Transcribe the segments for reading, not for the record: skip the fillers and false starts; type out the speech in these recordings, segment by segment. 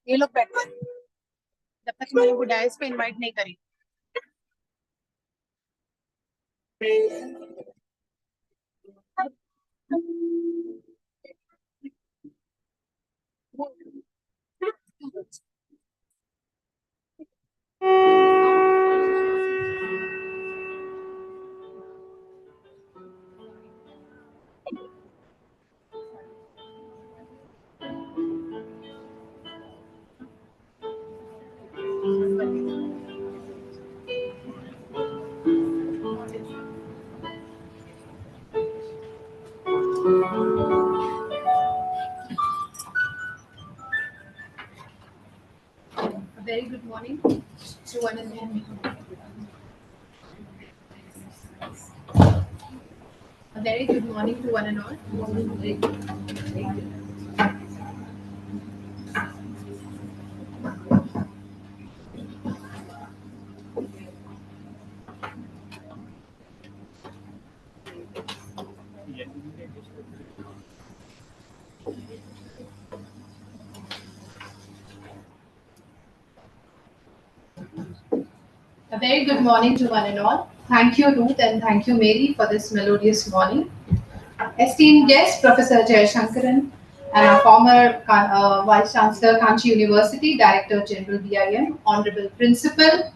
ये लोग बैठ के जब तक मैंने वो डायस पे इनवाइट नहीं करी। A very good morning to one and all. A very good morning to one and all. A very good morning to one and all. Thank you, Ruth, and thank you, Mary, for this melodious morning. Esteemed guest, Professor Jayashankaran, and our former Vice Chancellor, Kanchi University, Director General BIM, Honorable Principal,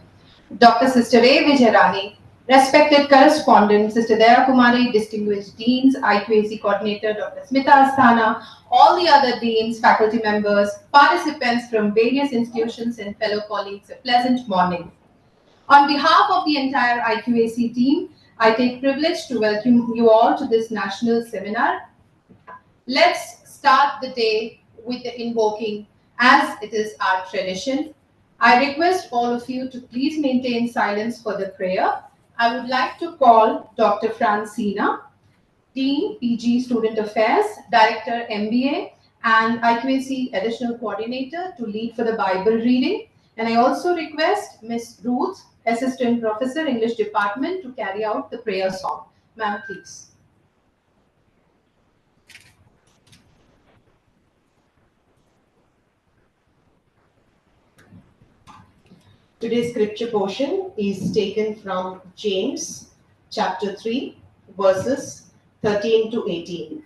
Dr. Sister A. Vijayarani, respected correspondent, Sister Daya Kumari, distinguished deans, IQAC coordinator, Dr. Smita Asthana, all the other deans, faculty members, participants from various institutions, and fellow colleagues, a pleasant morning. On behalf of the entire IQAC team, I take privilege to welcome you all to this national seminar. Let's start the day with the invoking, as it is our tradition. I request all of you to please maintain silence for the prayer. I would like to call Dr. Francina, Dean, PG Student Affairs, Director, MBA, and IQAC Additional Coordinator to lead for the Bible reading. And I also request Ms. Ruth, Assistant Professor, English Department, to carry out the prayer song. Ma'am, please. Today's scripture portion is taken from James chapter 3, verses 13 to 18.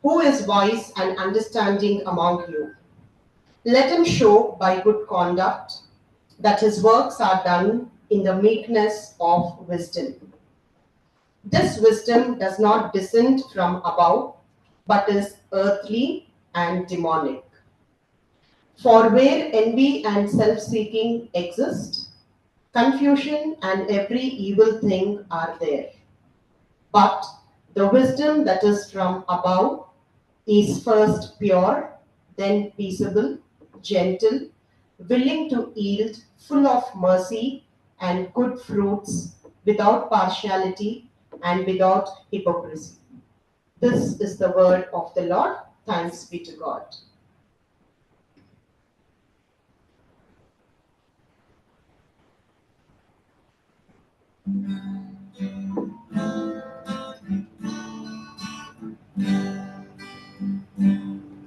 Who is wise and understanding among you? Let him show by good conduct that his works are done in the meekness of wisdom. This wisdom does not descend from above, but is earthly and demonic. For where envy and self-seeking exist, confusion and every evil thing are there. But the wisdom that is from above is first pure, then peaceable, gentle, willing to yield, full of mercy and good fruits, without partiality and without hypocrisy. This is the word of the Lord. Thanks be to God.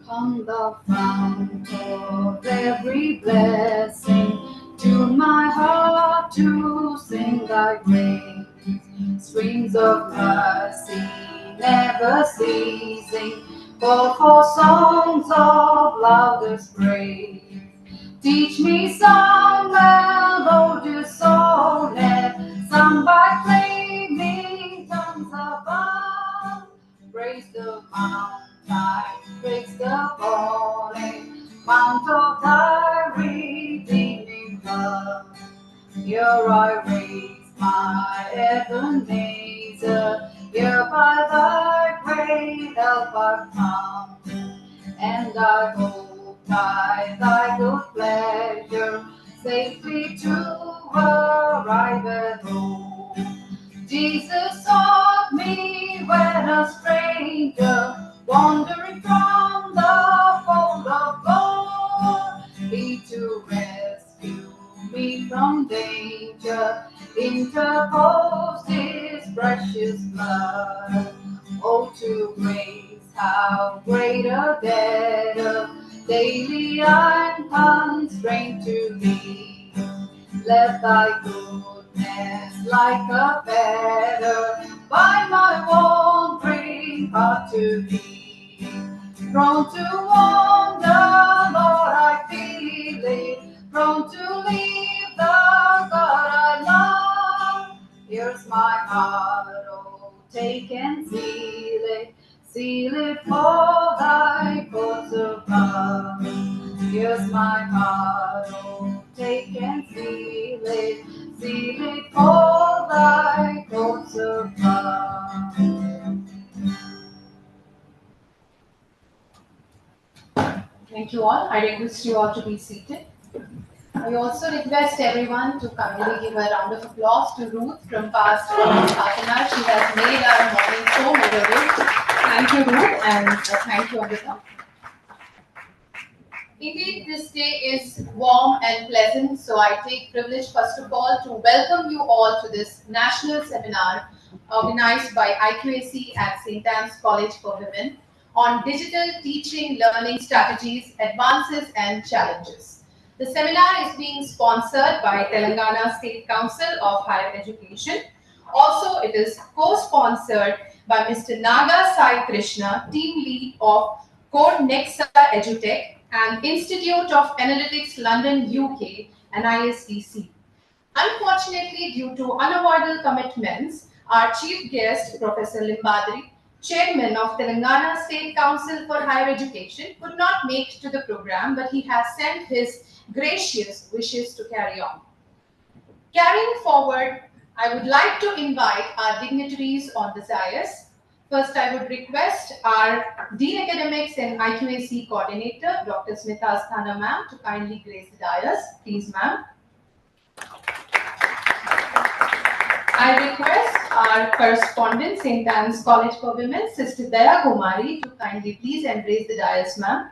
Come the fount of every blessing, tune my heart to sing thy praise. streams of mercy never ceasing, call for songs of loudest praise. Teach me some melodious sonnet, sung by flaming tongues above. Praise the mountain, praise the falling mount of thy redeeming love. Here I raise my Ebenezer, here by thy great help I've come, and I hope by thy good pleasure safely to arrive at home. Jesus sought me when a stranger, wandering from the fold of gold. He to rescue me from danger, interposed his precious blood. Oh, to grace, how great a debtor daily I'm constrained to be. Let thy goodness, like a fetter, bind my wandering heart to thee. Prone to wander, Lord, I feel it, prone to leave the God I love. Here's my heart, oh, take and seal it for thy courts above. Here's my heart, oh, take and seal it for thy courts above. Thank you all. I request you all to be seated. I also request everyone to kindly give a round of applause to Ruth from past Patana. She has made our morning so memorable. Thank you, Ruth, and thank you, Amrita. Indeed, this day is warm and pleasant, so I take privilege first of all to welcome you all to this national seminar organized by IQAC at St.Ann's College for Women on digital teaching learning strategies, advances and challenges. The seminar is being sponsored by Telangana State Council of Higher Education. Also, it is co-sponsored by Mr. Naga Sai Krishna, team lead of Core Nexa Edutech and Institute of Analytics London, UK and ISDC. Unfortunately, due to unavoidable commitments, our chief guest, Professor Limbadri, Chairman of Telangana State Council for Higher Education, could not make it to the program, but he has sent his gracious wishes to carry on. Carrying forward, I would like to invite our dignitaries on the dais. First, I would request our Dean Academics and IQAC Coordinator, Dr. Smita Asthana ma'am, to kindly grace the dais. Please, ma'am. I request our correspondent, St.Anne's College for Women, Sister Daya Kumari, to kindly please embrace the dais, ma'am.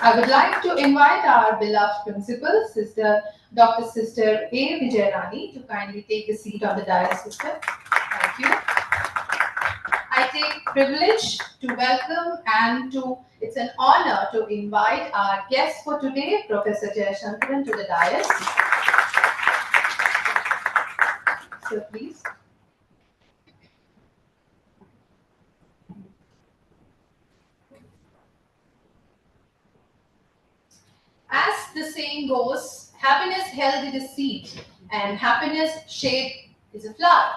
I would like to invite our beloved principal, Dr. Sister A. Vijayarani, to kindly take a seat on the dais, sister. Thank you. I take privilege to welcome and it's an honor to invite our guest for today, Professor Jayashankaran, to the dais. So please. As the saying goes, happiness held in a seed and happiness shaped is a flower.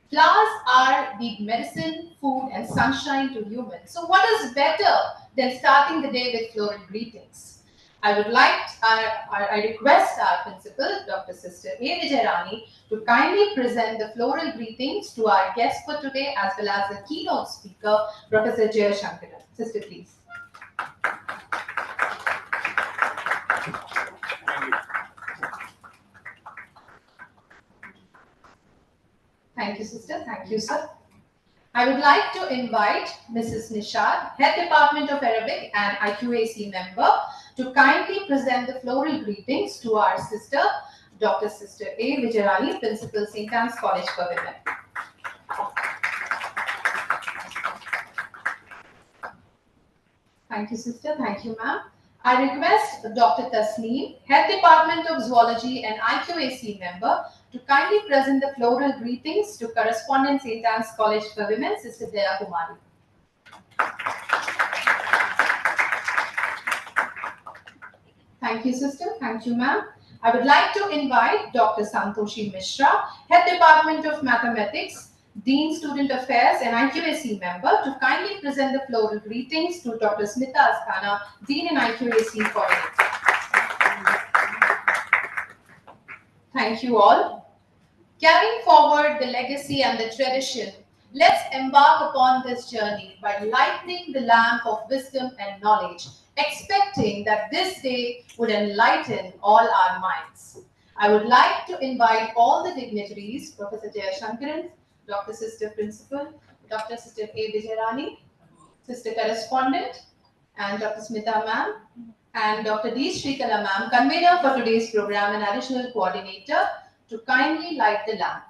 Flowers are the medicine, food and sunshine to humans. So what is better than starting the day with floral greetings? I request our principal, Dr. Sister A. Vijayarani, to kindly present the floral greetings to our guest for today as well as the keynote speaker, Professor Jayashankaran. Sister, please. Thank you, sister. Thank you, sir. I would like to invite Mrs. Nishad, Head Department of Arabic and IQAC member, to kindly present the floral greetings to our sister, Dr. Sister A. Vijayarani, Principal, St.Anne's College for Women. Thank you, sister. Thank you, ma'am. I request Dr. Tasneem, Head Department of Zoology and IQAC member, to kindly present the floral greetings to correspondent St.Ann's College for Women, Sister Daya Kumari. Thank you, sister. Thank you, ma'am. I would like to invite Dr. Santoshi Mishra, Head Department of Mathematics, Dean Student Affairs and IQAC member, to kindly present the floral greetings to Dr. Smita Asthana, Dean and IQAC coordinator. Thank you all. Carrying forward the legacy and the tradition, let's embark upon this journey by lighting the lamp of wisdom and knowledge, expecting that this day would enlighten all our minds. I would like to invite all the dignitaries, Professor Jayashankaran, Dr. Sister Principal, Dr. Sister A. Vijayarani, Sister Correspondent, and Dr. Smita ma'am, and Dr. D. Srikala ma'am, convener for today's program and additional coordinator, to kindly light the lamp.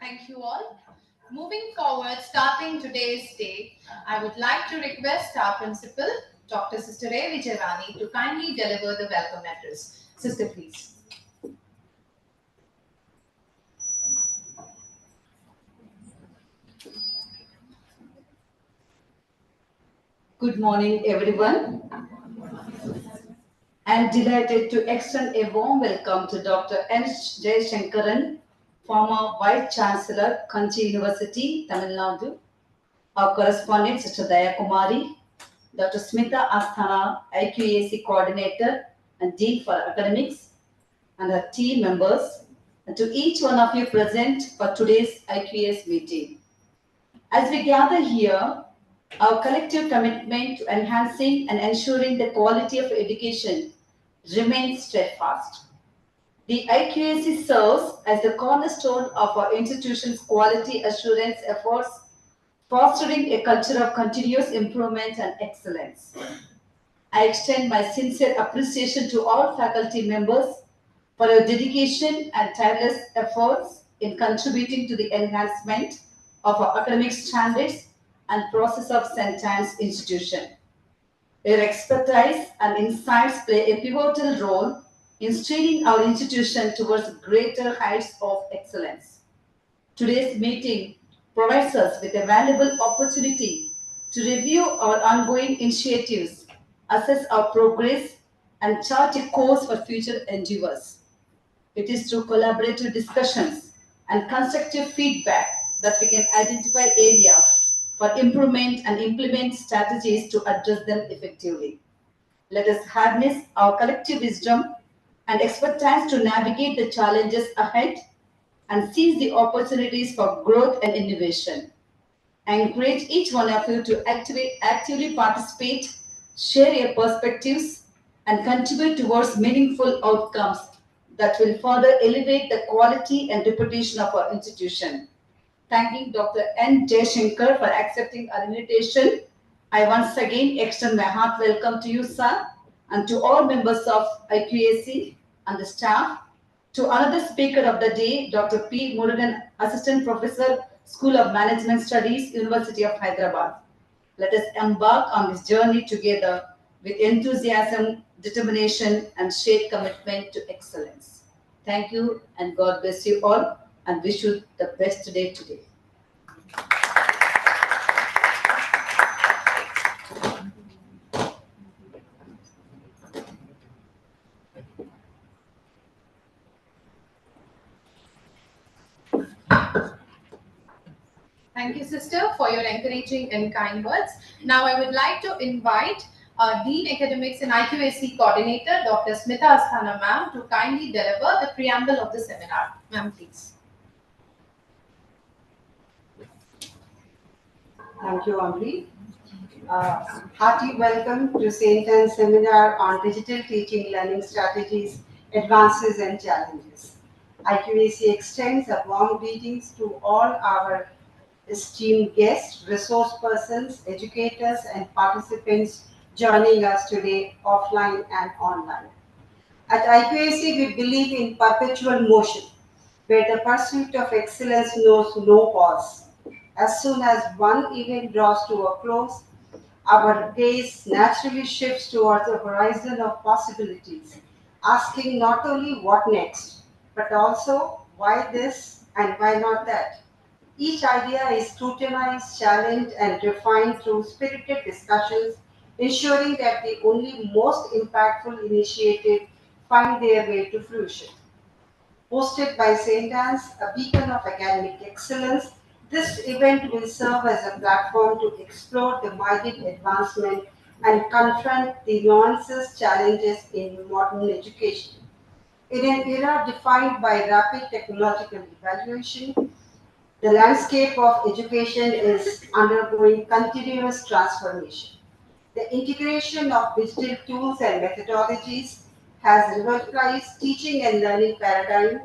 Thank you all. Moving forward, starting today's day, I would like to request our principal, Dr. Sister A. Vijayarani, to kindly deliver the welcome address. Sister, please. Good morning, everyone. I'm delighted to extend a warm welcome to Dr. N. Jayashankaran, former Vice Chancellor, Kanchi University, Tamil Nadu, our correspondent, Sister Daya Kumari, Dr. Smita Asthana, IQAC Coordinator and Dean for Academics, and our team members, and to each one of you present for today's IQAC meeting. As we gather here, our collective commitment to enhancing and ensuring the quality of education remains steadfast. The IQAC serves as the cornerstone of our institution's quality assurance efforts, fostering a culture of continuous improvement and excellence. I extend my sincere appreciation to all faculty members for your dedication and tireless efforts in contributing to the enhancement of our academic standards and process of St.Ann's institution. Your expertise and insights play a pivotal role in steering our institution towards greater heights of excellence. Today's meeting provides us with a valuable opportunity to review our ongoing initiatives, assess our progress, and chart a course for future endeavors. It is through collaborative discussions and constructive feedback that we can identify areas for improvement and implement strategies to address them effectively. Let us harness our collective wisdom and expertise to navigate the challenges ahead and seize the opportunities for growth and innovation. I encourage each one of you to actively participate, share your perspectives, and contribute towards meaningful outcomes that will further elevate the quality and reputation of our institution. Thanking Dr. N. Jayashankar for accepting our invitation. I once again extend my heart welcome to you, sir, and to all members of IQAC and the staff. To another speaker of the day, Dr. P. Murugan, Assistant Professor, School of Management Studies, University of Hyderabad. Let us embark on this journey together with enthusiasm, determination, and shared commitment to excellence. Thank you, and God bless you all, and wish you the best day today. Thank you, sister, for your encouraging and kind words. Now, I would like to invite Dean Academics and IQAC Coordinator, Dr. Smita Asthana ma'am, to kindly deliver the preamble of the seminar. Ma'am, please. Thank you, Amri. Hearty welcome to St.Ann Seminar on Digital Teaching Learning Strategies, Advances and Challenges. IQAC extends a warm greetings to all our esteemed guests, resource persons, educators and participants joining us today offline and online. At IQAC, we believe in perpetual motion, where the pursuit of excellence knows no pause. As soon as one event draws to a close, our gaze naturally shifts towards the horizon of possibilities, asking not only what next, but also why this and why not that. Each idea is scrutinized, challenged, and refined through spirited discussions, ensuring that the only most impactful initiatives find their way to fruition. Hosted by St.Anne's, a beacon of academic excellence, this event will serve as a platform to explore the myriad advancement and confront the nuances challenges in modern education. In an era defined by rapid technological evaluation, the landscape of education is undergoing continuous transformation. The integration of digital tools and methodologies has revolutionized teaching and learning paradigm,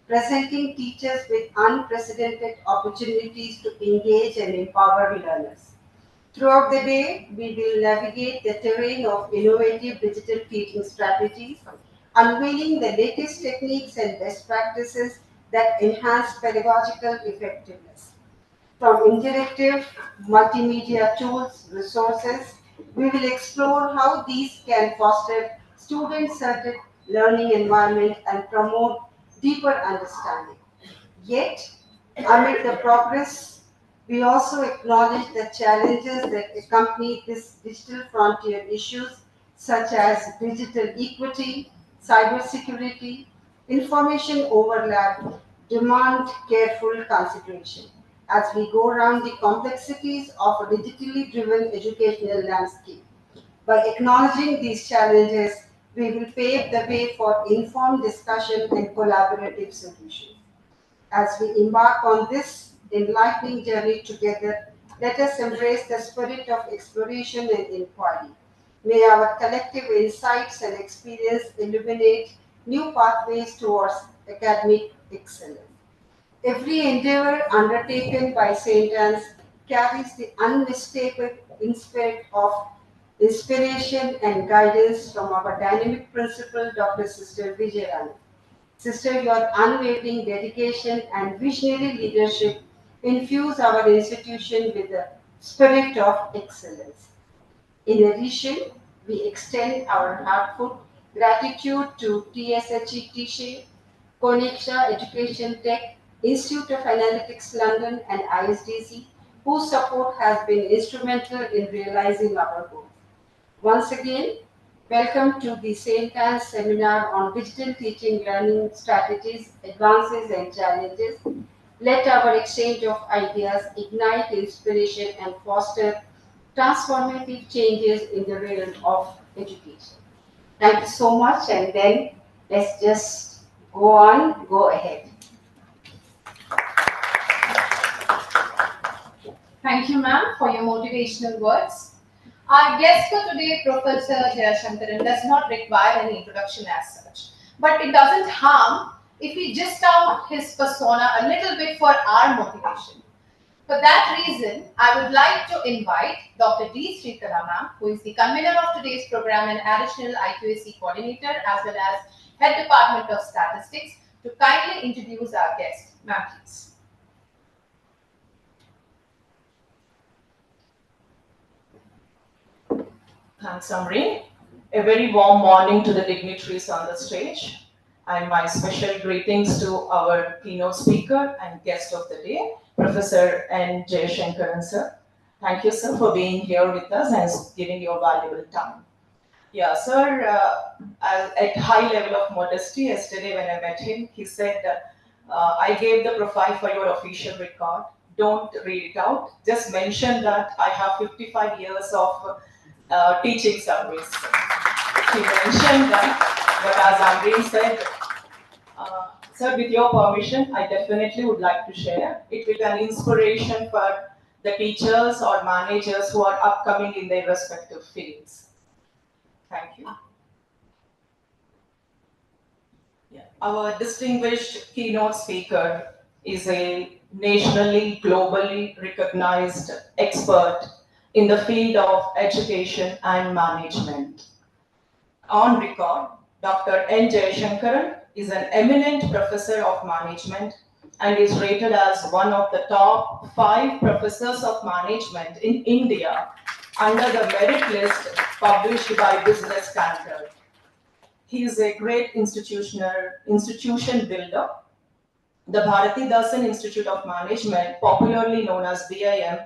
presenting teachers with unprecedented opportunities to engage and empower learners. Throughout the day, we will navigate the terrain of innovative digital teaching strategies, unveiling the latest techniques and best practices that enhance pedagogical effectiveness. From interactive multimedia tools, resources, we will explore how these can foster student-centered learning environment and promote deeper understanding. Yet, amid the progress, we also acknowledge the challenges that accompany this digital frontier issues such as digital equity, cybersecurity, information overlap, demand careful consideration as we go around the complexities of a digitally driven educational landscape. By acknowledging these challenges, we will pave the way for informed discussion and collaborative solutions. As we embark on this enlightening journey together, let us embrace the spirit of exploration and inquiry. May our collective insights and experience illuminate new pathways towards academic excellence. Every endeavor undertaken by St.Anne's carries the unmistakable spirit of inspiration and guidance from our dynamic principal, Dr. Sister Vijayarani. Sister, your unwavering dedication and visionary leadership infuse our institution with the spirit of excellence. In addition, we extend our heartfelt gratitude to TSHE Tishe, Koneksha Education Tech, Institute of Analytics London, and ISDC, whose support has been instrumental in realizing our goals. Once again, welcome to the St.Anne's Seminar on Digital Teaching Learning Strategies, Advances and Challenges. Let our exchange of ideas ignite inspiration and foster transformative changes in the realm of education. Thank you so much, and then Let's just go ahead. Thank you, ma'am, for your motivational words. Our guest for today, Professor Jayashankaran, does not require any introduction as such, but it doesn't harm if we just out his persona a little bit for our motivation. For that reason, I would like to invite Dr. D. Srikarama, who is the convener of today's program and additional IQAC coordinator, as well as Head Department of Statistics, to kindly introduce our guest. Ma'am, please. Thanks, Amreen. A very warm morning to the dignitaries on the stage, and my special greetings to our keynote speaker and guest of the day, Professor N. Jayashankaran, sir. Thank you, sir, for being here with us and giving your valuable time. Yeah, sir, at high level of modesty, yesterday when I met him, he said, I gave the profile for your official record. Don't read it out. Just mention that I have 55 years of teaching service. He mentioned that, but as Amreen said, sir, with your permission, I definitely would like to share. It will be an inspiration for the teachers or managers who are upcoming in their respective fields. Thank you. Yeah. Our distinguished keynote speaker is a nationally, globally recognized expert in the field of education and management. On record, Dr. N. Jayashankaran is an eminent professor of management and is rated as one of the top 5 professors of management in India under the merit list published by Business Standard. He is a great institution builder. The Bharati Dasan Institute of Management, popularly known as BIM,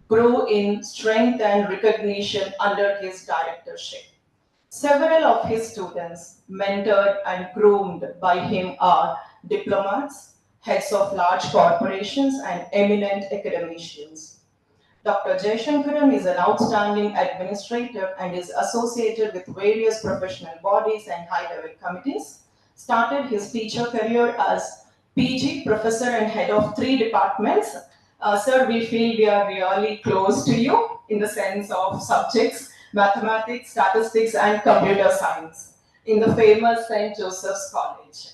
grew in strength and recognition under his directorship. Several of his students, mentored and groomed by him, are diplomats, heads of large corporations, and eminent academicians. Dr. Jayashankaran is an outstanding administrator and is associated with various professional bodies and high-level committees. Started his teacher career as PG, professor and head of 3 departments. Sir, we feel we are really close to you in the sense of subjects, mathematics, statistics, and computer science in the famous St. Joseph's College,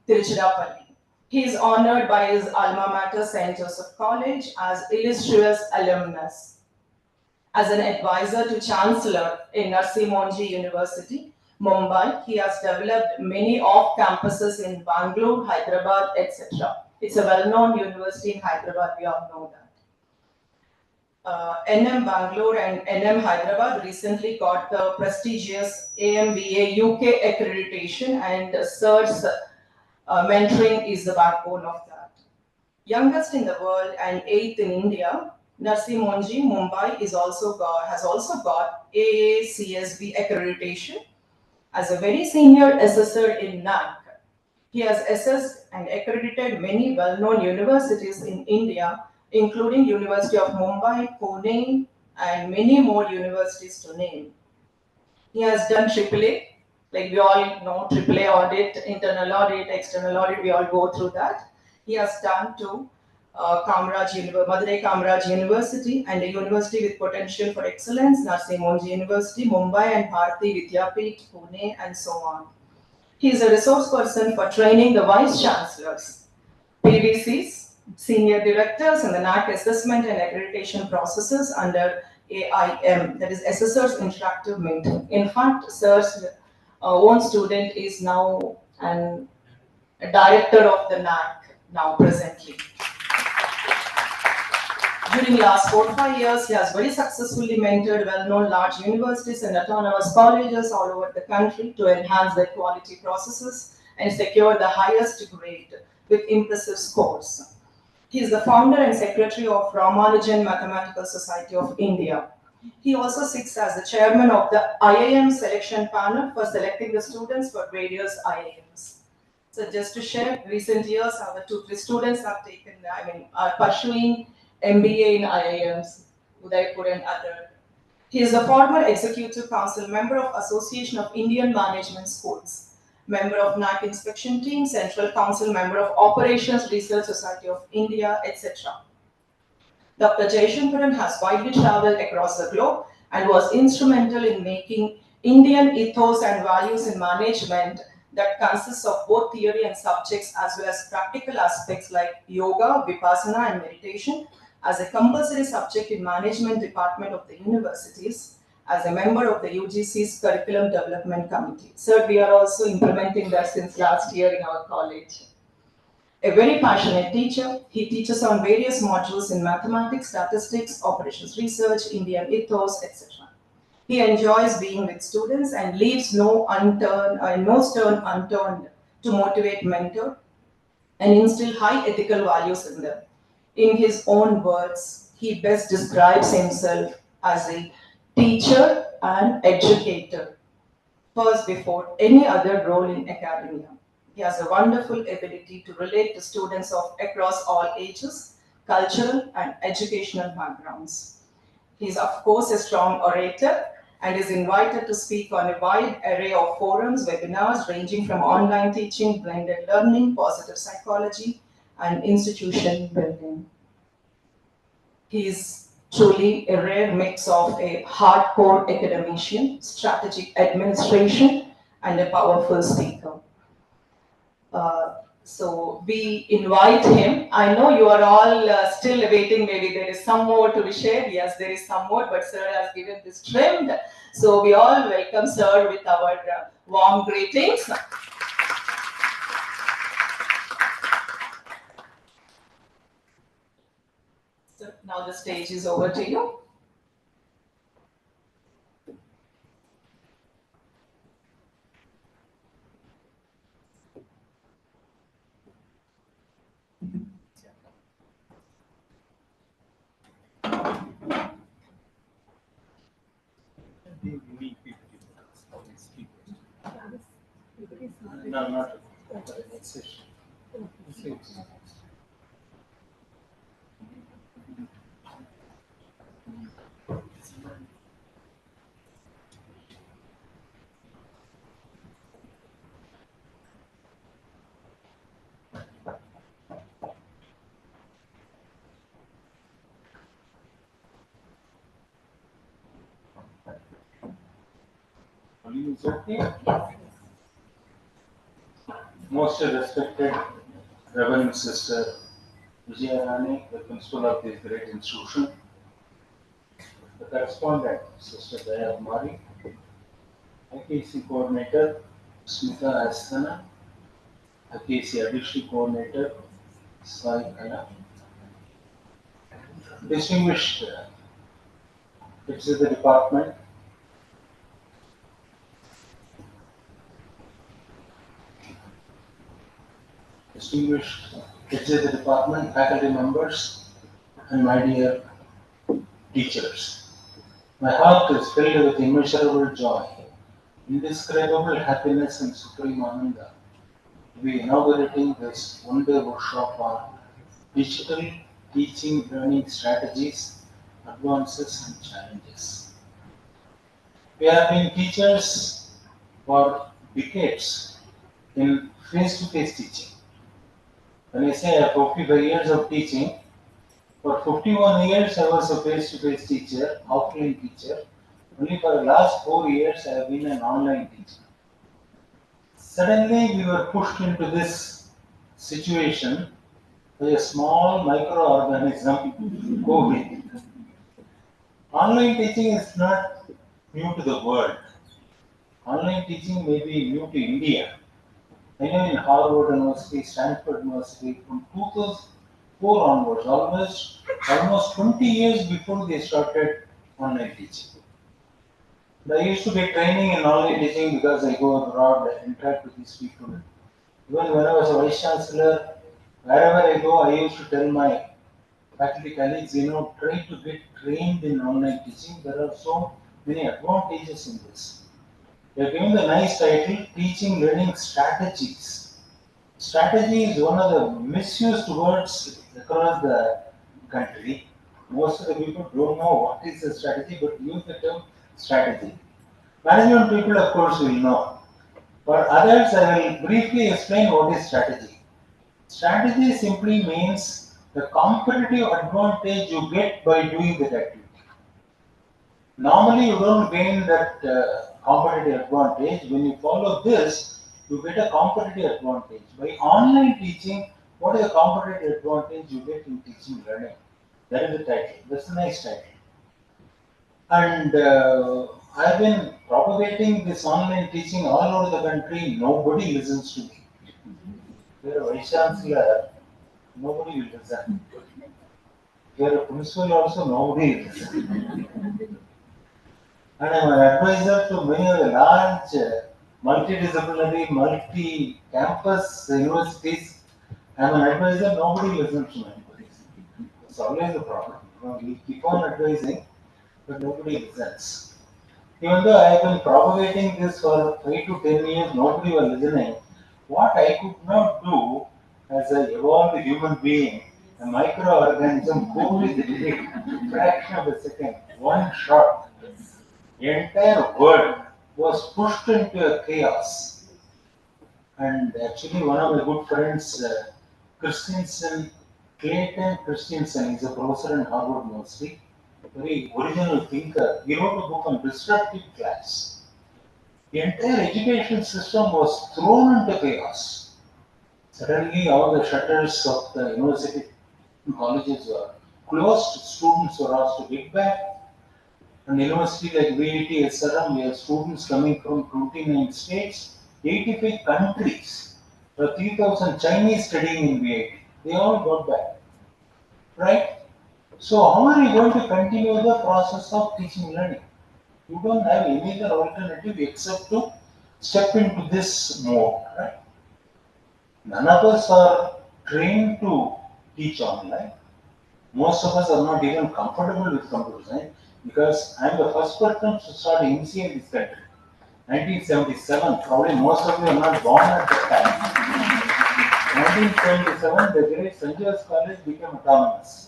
Tiruchirappalli. He is honored by his alma mater, St. Joseph College, as illustrious alumnus. As an advisor to Chancellor in Narsi Monji University, Mumbai, he has developed many off-campuses in Bangalore, Hyderabad, etc. It's a well-known university in Hyderabad, we all know that. NM Bangalore and NM Hyderabad recently got the prestigious AMBA UK accreditation, and Sir's mentoring is the backbone of that. Youngest in the world and 8th in India, Narsi Monji, Mumbai has also got AACSB accreditation as a very senior assessor in NAC. He has assessed and accredited many well-known universities in India, including University of Mumbai, Pune, and many more universities to name. He has done AAA, like we all know, AAA audit, internal audit, external audit, we all go through that. He has done to Madurai Kamaraj University and a university with potential for excellence, Narsi Monji University, Mumbai and Bharati Vidyapeeth, Pune, and so on. He is a resource person for training the vice chancellors, PVCs, senior directors, and the NAC assessment and accreditation processes under AIM, that is Assessors Interactive Meeting. In fact, Sir's own student is now a director of the NAC now presently. During last 4 to 5 years, he has very successfully mentored well-known large universities and autonomous colleges all over the country to enhance their quality processes and secure the highest grade with impressive scores. He is the founder and secretary of Ramanujan Mathematical Society of India. He also sits as the chairman of the IIM selection panel for selecting the students for various IIMs. So just to share, recent years, our 2-3 students have are pursuing MBA in IIMs, Udaipur and other. He is a former executive council member of Association of Indian Management Schools member of NAC inspection team, Central Council member of Operations Research Society of India, etc. Dr. Jayashankaran has widely traveled across the globe and was instrumental in making Indian ethos and values in management that consists of both theory and subjects as well as practical aspects like yoga, vipassana and meditation as a compulsory subject in management department of the universities as a member of the UGC's curriculum development committee. Sir, we are also implementing that since last year in our college. A very passionate teacher, he teaches on various modules in mathematics, statistics, operations research, Indian ethos, etc. He enjoys being with students and leaves no stone unturned to motivate, mentor, and instill high ethical values in them. In his own words, he best describes himself as a teacher and educator, first before any other role in academia. He has a wonderful ability to relate to students of across all ages, cultural and educational backgrounds. He is, of course, a strong orator and is invited to speak on a wide array of forums, webinars ranging from online teaching, blended learning, positive psychology, and institution building. He is truly a rare mix of a hardcore academician, strategic administration, and a powerful speaker. So we invite him. I know you are all still waiting. Maybe there is some more to be shared. Yes, there is some more, but sir has given this trimmed. So we all welcome sir with our warm greetings. So now the stage is over to you. No, not Is okay? Most respected Reverend Sister Vijayarani, the principal of this great institution, the correspondent, Sister Daya Kumari, IQAC coordinator, Smita Asthana, IQAC additional coordinator, Sai Kala, distinguished heads of the department, distinguished heads of the department, faculty members, and my dear teachers. My heart is filled with immeasurable joy, indescribable happiness, and supreme ananda to be inaugurating this one-day workshop on digital teaching learning strategies, advances, and challenges. We have been teachers for decades in face-to-face teaching. When I say I have 55 years of teaching, for 51 years I was a face-to-face teacher, offline teacher. Only for the last 4 years I have been an online teacher. Suddenly we were pushed into this situation by a small microorganism, COVID. Online teaching is not new to the world. Online teaching may be new to India. I know in Harvard University, Stanford University, from 2004 onwards, almost 20 years before they started online teaching. I used to get training in online teaching because I go abroad and interact with these people. Even when I was a vice chancellor, wherever I go, I used to tell my faculty colleagues, try to get trained in online teaching. There are so many advantages in this. They are given the nice title, Teaching Learning Strategies. Strategy is one of the misused words across the country. Most of the people don't know what is a strategy, but use the term strategy. Management people, of course, will know. For others, I will briefly explain what is strategy. Strategy simply means the competitive advantage you get by doing that activity. Normally, you don't gain that competitive advantage. When you follow this, you get a competitive advantage. By online teaching, what is the competitive advantage you get in teaching learning? That is the title. That's a nice title. And I've been propagating this online teaching all over the country. Nobody listens to me. You're a vice chancellor, nobody will listen. You're a principal also, nobody will listen. And I'm an advisor to many of the large multidisciplinary, multi-campus universities. I'm an advisor, nobody listens to my advice. It's always a problem. We keep on advising, but nobody listens. Even though I have been propagating this for 5 to 10 years, nobody was listening. What I could not do as an evolved human being, a microorganism cooled within a fraction of a second, one shot, the entire world was pushed into a chaos. And actually, one of my good friends, Christensen, Clayton Christensen, is a professor in Harvard University, very original thinker. He wrote a book on disruptive class. The entire education system was thrown into chaos. Suddenly, all the shutters of the university and colleges were closed. Students were asked to get back. An university like VIT, SRM, we have students coming from 29 states, 85 countries. There are 3,000 Chinese studying in VIT. They all got back. Right? So, how are you going to continue the process of teaching learning? You don't have any other alternative except to step into this mode, right? None of us are trained to teach online. Most of us are not even comfortable with computer science because I'm the first person to start MCA in this country. 1977, probably most of you are not born at that time. 1977, the great St. Joseph's College became autonomous.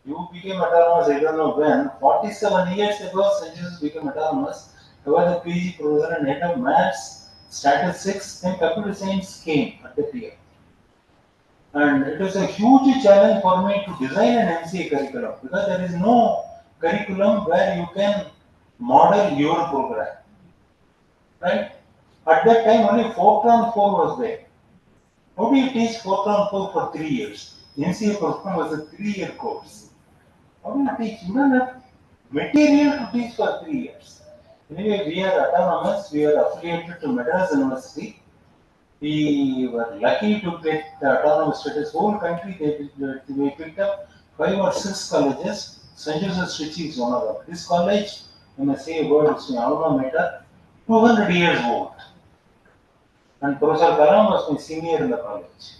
You became autonomous, I don't know when. 47 years ago, St. Joseph's became autonomous. I was a PG professor and head of maths, statistics, then computer science came at that year. And it was a huge challenge for me to design an MCA curriculum because there is no curriculum where you can model your program. Right? At that time, only Fortran 4 was there. How do you teach Fortran 4 for 3 years? MCA program was a 3-year course. How do you teach? You don't have material to teach for 3 years. Anyway, we are autonomous. We are affiliated to Madras University. We were lucky to get the autonomous status. Whole country, they picked up 5 or 6 colleges. St. Joseph's Trichy is one of them. This college, I must say a word, it's my alma mater, 200 years old. And Professor Kalam was my senior in the college.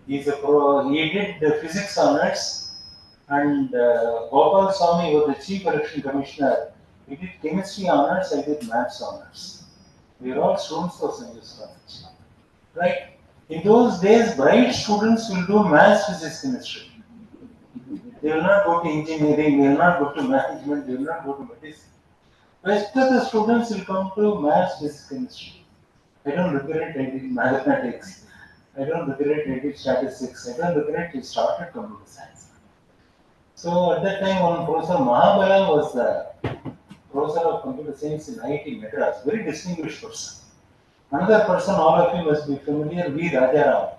He did the physics honors, and Gopal Swami was the chief election commissioner. He did chemistry honors, I did maths honors. We were all students of St. Joseph's College. Right? In those days, bright students will do maths, physics, chemistry. They will not go to engineering, they will not go to management, they will not go to medicine. Rest of the students will come to maths, physics, chemistry. I don't regret I did mathematics. I don't regret I did statistics. I don't regret I started computer science. So at that time, one Professor Mahabala was the professor of computer science in IIT Madras, very distinguished person. Another person, all of you must be familiar, V. Rajaram.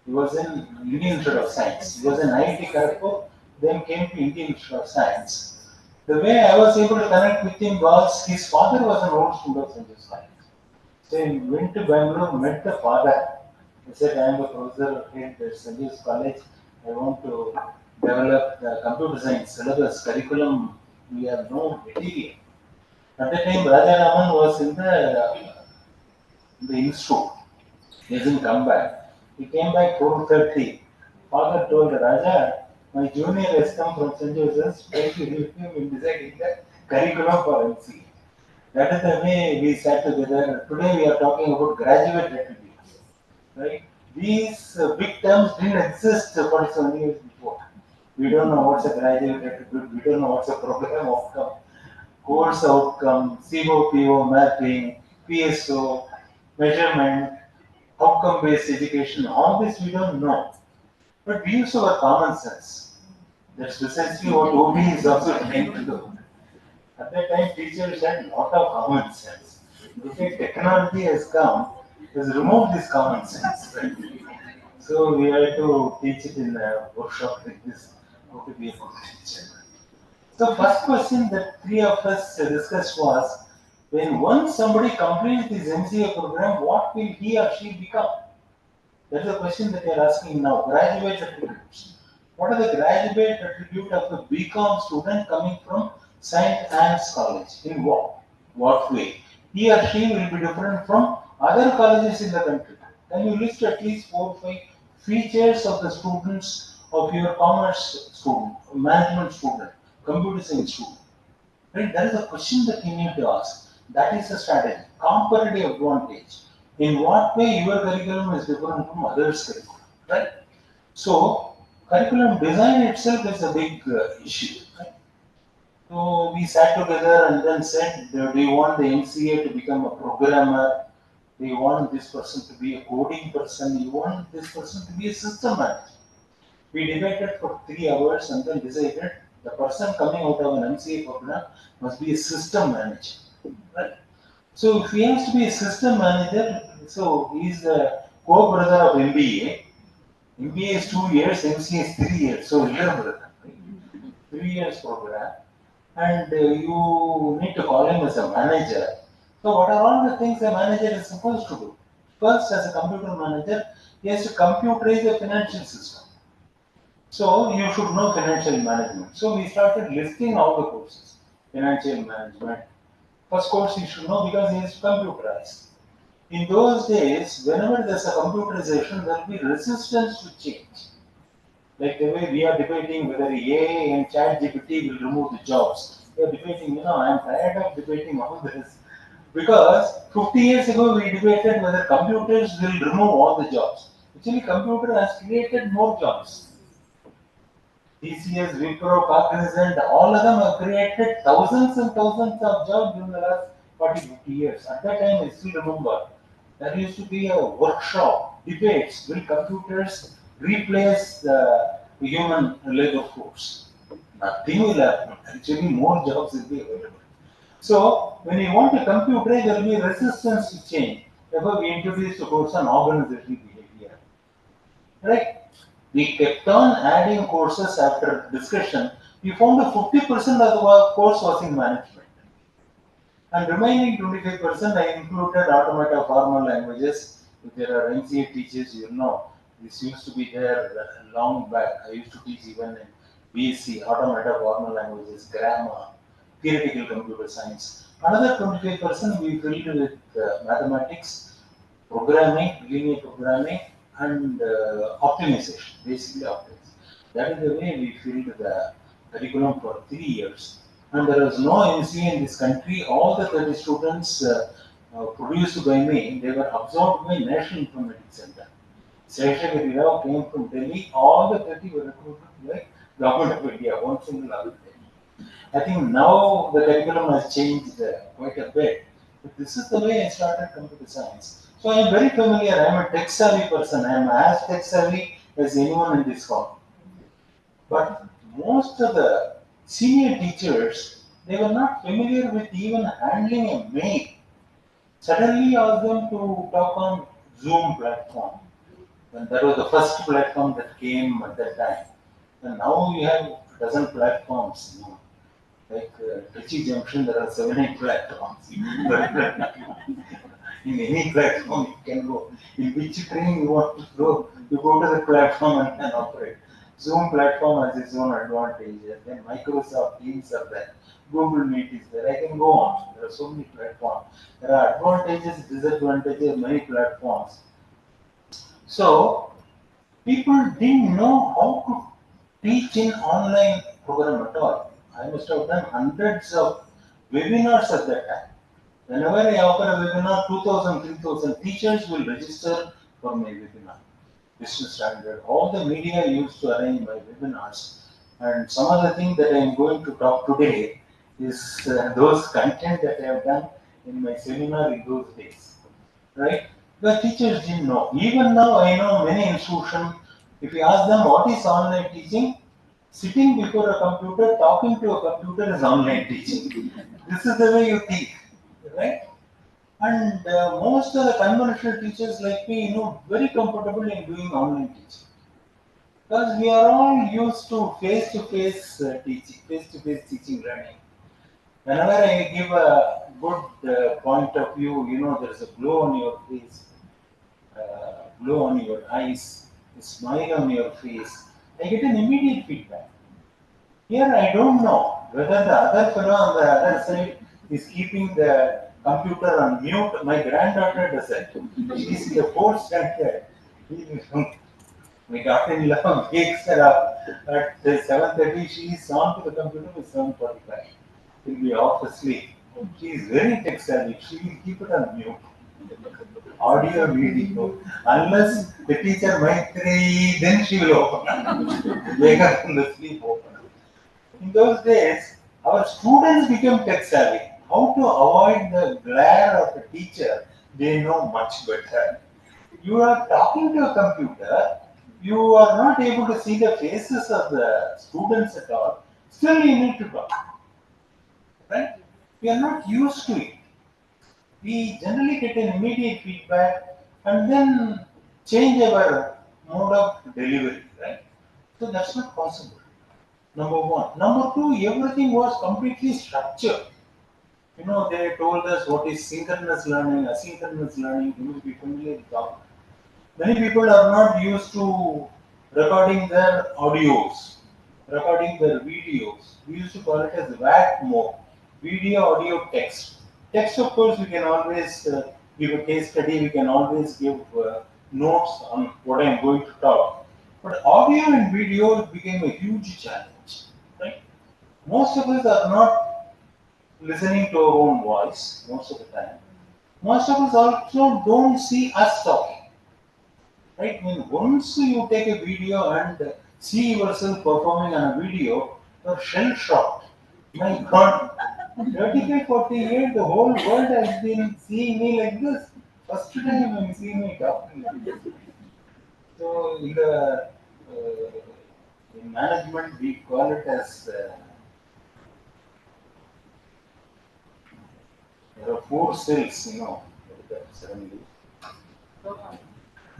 He was in Indian Institute of Science. He was in IIT Kharagpur, then came to Indian Institute of Science. The way I was able to connect with him was his father was an old student of St. Joseph's College. So he went to Bangalore, met the father. He said, I am a professor at St. Joseph's College. I want to develop the computer science syllabus curriculum. We have no material. At that time, Raja Raman was in the institute. He hasn't come back. He came back 4:30. Father told Raja, my junior has come from St. Joseph's, try to help him in deciding the curriculum for MCA. That is the way we sat together. Today we are talking about graduate attributes. Right? These big terms didn't exist 47 years before. We don't know what's a graduate attribute, we don't know what's a program outcome, course outcome, COPO mapping, PSO. measurement, outcome-based education, all this we don't know. But we use our common sense. That's precisely what OB is also trying to do. At that time, teachers had a lot of common sense. Today, technology has come, has removed this common sense. Right? So we have to teach it in a workshop like this, how to be a good teacher. So first question that three of us discussed was, when once somebody completes this MCA program, what will he or she become? That's the question that they are asking now. Graduate attributes. What are the graduate attribute of a BCom student coming from St. Anne's College? In what way? He or she will be different from other colleges in the country. Can you list at least 4 or 5 features of the students of your commerce student, management student, computer science student? Right? That is a question that you need to ask. That is a strategy. Comparative advantage. In what way your curriculum is different from others' curriculum, right? So, curriculum design itself is a big issue, right? So, we sat together and then said, do you want the MCA to become a programmer? Do you want this person to be a coding person? You want this person to be a system manager? We debated for 3 hours and then decided the person coming out of an MCA program must be a system manager, right? So if he has to be a system manager, so he is the co-brother of MBA. MBA is 2 years, MCA is 3 years, so elder brother, right? 3 years program, and you need to call him as a manager. So what are all the things a manager is supposed to do? First, as a computer manager, he has to computerize the financial system. So you should know financial management. So we started listing all the courses. Financial management. First course you should know because it is computerized. In those days, whenever there's a computerization, there will be resistance to change. Like the way we are debating whether AI and ChatGPT will remove the jobs. We are debating, I'm tired of debating all this. Because 50 years ago we debated whether computers will remove all the jobs. Actually, computer has created more jobs. TCS, Wipro, Cognizant, all of them have created thousands and thousands of jobs in the last 40, 50 years. At that time, I still remember, there used to be a workshop, debates, will computers replace the human labor force? Nothing will happen. Actually, more jobs will be available. So, when you want a computer, there will be resistance to change. Therefore, we introduced a course on organizational behavior. Right? We kept on adding courses after discussion. We found that 50% of the course was in management. And remaining 25%, I included automatic formal languages. If there are MCA teachers, you know, this used to be there long back. I used to teach even in BSc, automatic formal languages, grammar, theoretical computer science. Another 25% we filled with mathematics, programming, linear programming, and optimization, basically optimization. That is the way we filled the curriculum for 3 years. And there was no MCA in this country. All the 30 students produced by me, they were absorbed by National Informatics Center. Seshagiri Rao came from Delhi. All the 30 were recruited by Government of India, one single other thing. I think now the curriculum has changed quite a bit. But this is the way I started computer science. So I am very familiar. I am a tech savvy person. I am as tech savvy as anyone in this hall. But most of the senior teachers, they were not familiar with even handling a mail. Suddenly asked them to talk on Zoom platform. And that was the first platform that came at that time. And now we have a dozen platforms. Like Trichy Junction, there are 7-8 platforms. In any platform you can go. In which train you want to go, you go to the platform and can operate. Zoom platform has its own advantages. Then Microsoft Teams are there. Google Meet is there. I can go on. There are so many platforms. There are advantages, disadvantages, many platforms. So people didn't know how to teach in online program at all. I must have done hundreds of webinars at that time. Whenever I offer a webinar, 2,000, 3,000 teachers will register for my webinar. Business Standard. All the media used to arrange my webinars. And some other thing that I am going to talk today is those content that I have done in my seminar in those days. right? The teachers didn't know. Even now, I know many institutions, if you ask them what is online teaching, sitting before a computer, talking to a computer is online teaching. This is the way you think, right? And most of the conventional teachers like me, very comfortable in doing online teaching. Because we are all used to face-to-face teaching, face-to-face teaching learning. Whenever I give a good point of view, there's a glow on your face, glow on your eyes, a smile on your face. I get an immediate feedback. Here I don't know whether the other fellow on the other side is keeping the computer on mute. My granddaughter does it. She's in the fourth standard. My daughter-in-law wakes her up at 7:30. She is on to the computer by 7:45. She'll be off asleep. She is very tech savvy. She will keep it on mute. Audio, video. Unless the teacher might three, then she will open up. Wake up from the sleep, open up. In those days, our students became tech savvy. How to avoid the glare of a teacher, they know much better. You are talking to a computer, you are not able to see the faces of the students at all, still you need to talk. Right? We are not used to it. We generally get an immediate feedback and then change our mode of delivery, right? So that's not possible. Number one. Number two, everything was completely structured. They told us what is synchronous learning, asynchronous learning. You will be familiar with that. Many people are not used to recording their audios, recording their videos. We used to call it as WAC mode, video, audio, text. Text, of course, we can always give a case study, we can always give notes on what I am going to talk. But audio and video became a huge challenge, right? Most of us are not listening to our own voice most of the time. Most of us also don't see us talking. Right? Once you take a video and see yourself performing on a video, you're shell shocked. My God, 35, 40 years, the whole world has been seeing me like this. First time I'm seeing me talking like this. So in management, we call it as there are four cells, suddenly.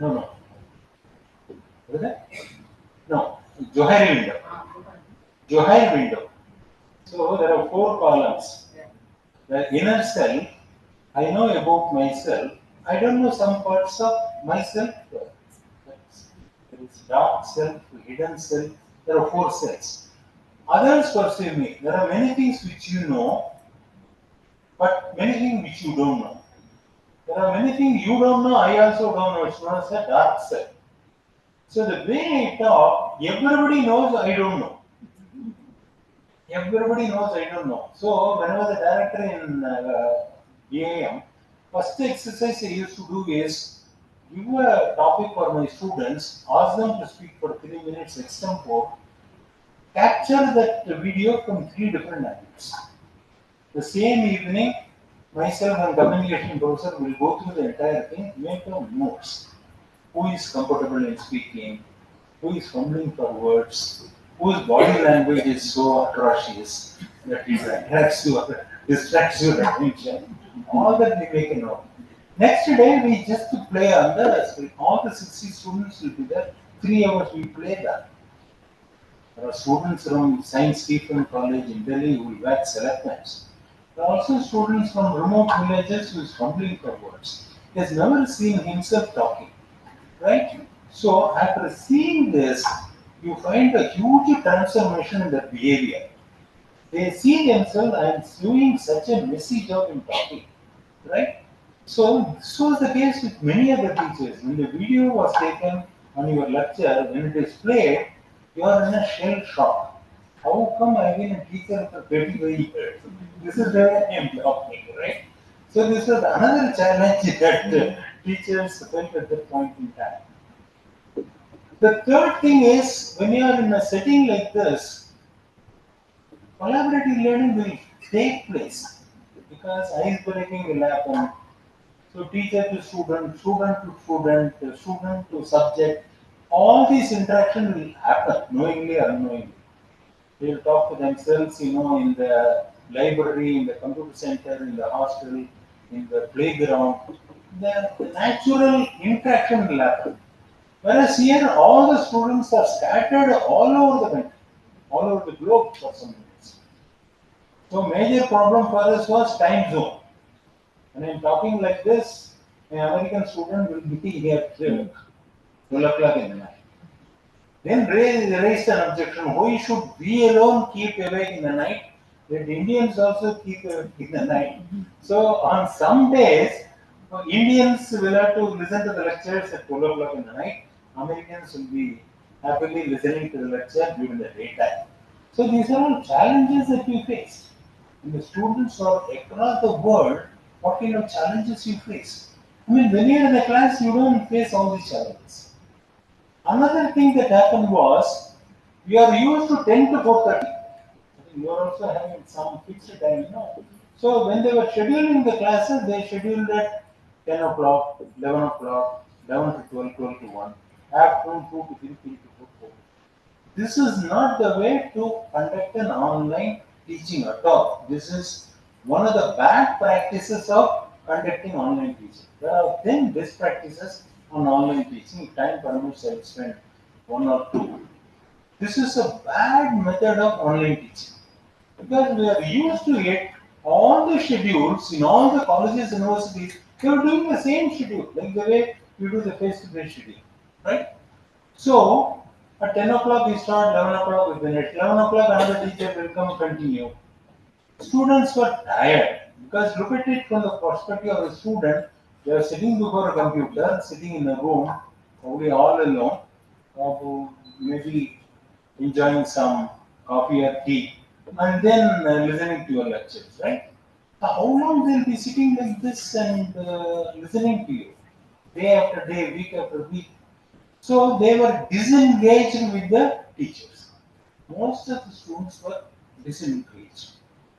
No. What is that? No, Johari window. Johari window. So there are four columns. The inner self, I know about myself. I don't know some parts of myself. There is dark self, hidden self. There are four selves. Others perceive me. There are many things which you know, but many things which you don't know. There are many things you don't know, I also don't know. It's known as a dark self. So the way I talk, everybody knows I don't know. Everybody knows I don't know. So when I was a director in EAM, first exercise I used to do is give a topic for my students, ask them to speak for 3 minutes extempore, capture that video from 3 different angles. The same evening, myself and communication professor will go through the entire thing, make notes. Who is comfortable in speaking? Who is fumbling for words? Whose body language is so atrocious that it attracts you, distracts your attention? All that we make a note. Next day, we just play on the screen. All the 60 students will be there. 3 hours we play that. There are students from St. Stephen College in Delhi who will wax eloquence. There are also students from remote villages who is fumbling for words. He has never seen himself talking. Right? So after seeing this, you find a huge transformation in their behavior. They see themselves, I am doing such a messy job in talking. Right? So this was the case with many other teachers. When the video was taken on your lecture, when it is played, you are in a shell shock. How come I've been a teacher for 35 years? This is where I am talking, right? So this was another challenge that teachers felt at that point in time. The third thing is when you are in a setting like this, collaborative learning will take place because ice breaking will happen, So teacher to student, student to student, student to subject, all these interaction will happen knowingly or unknowingly. They will talk to themselves, in the library, in the computer center, in the hostel, in the playground. The natural interaction will happen. Whereas here, all the students are scattered all over the country, all over the globe for some minutes. So major problem for us was time zone. When I'm talking like this, an American student will be here till 12 o'clock in the night. Then raised an objection, why should we alone keep awake in the night? Let Indians also keep awake in the night. So on some days, Indians will have to listen to the lectures at 12 o'clock in the night. Americans will be happily listening to the lecture during the daytime. So these are all challenges that we face. And the students are across the world, what kind of challenges you face? I mean, when you're in the class, you don't face all these challenges. Another thing that happened was we are used to 10 to 4:30. You are also having some fixed time. So when they were scheduling the classes, they scheduled at 10 o'clock, 11 o'clock, 11 to 12, 12 to 1, afternoon 2 to 3, 3 to 4. This is not the way to conduct an online teaching at all. This is one of the bad practices of conducting online teaching. There are 10 best practices on online teaching. If time permits, I will spend one or two. This is a bad method of online teaching because we are used to it. All the schedules in all the colleges, universities, they are doing the same schedule, like the way we do the face-to-face schedule, right? So, at 10 o'clock we start, 11 o'clock we finish. 11 o'clock another teacher will come continue. Students were tired because look at it from the perspective of a student. They are sitting before a computer, sitting in a room, probably all alone, maybe enjoying some coffee or tea, and then listening to your lectures, right? How long they'll be sitting like this and listening to you, day after day, week after week? So they were disengaged with the teachers. Most of the students were disengaged.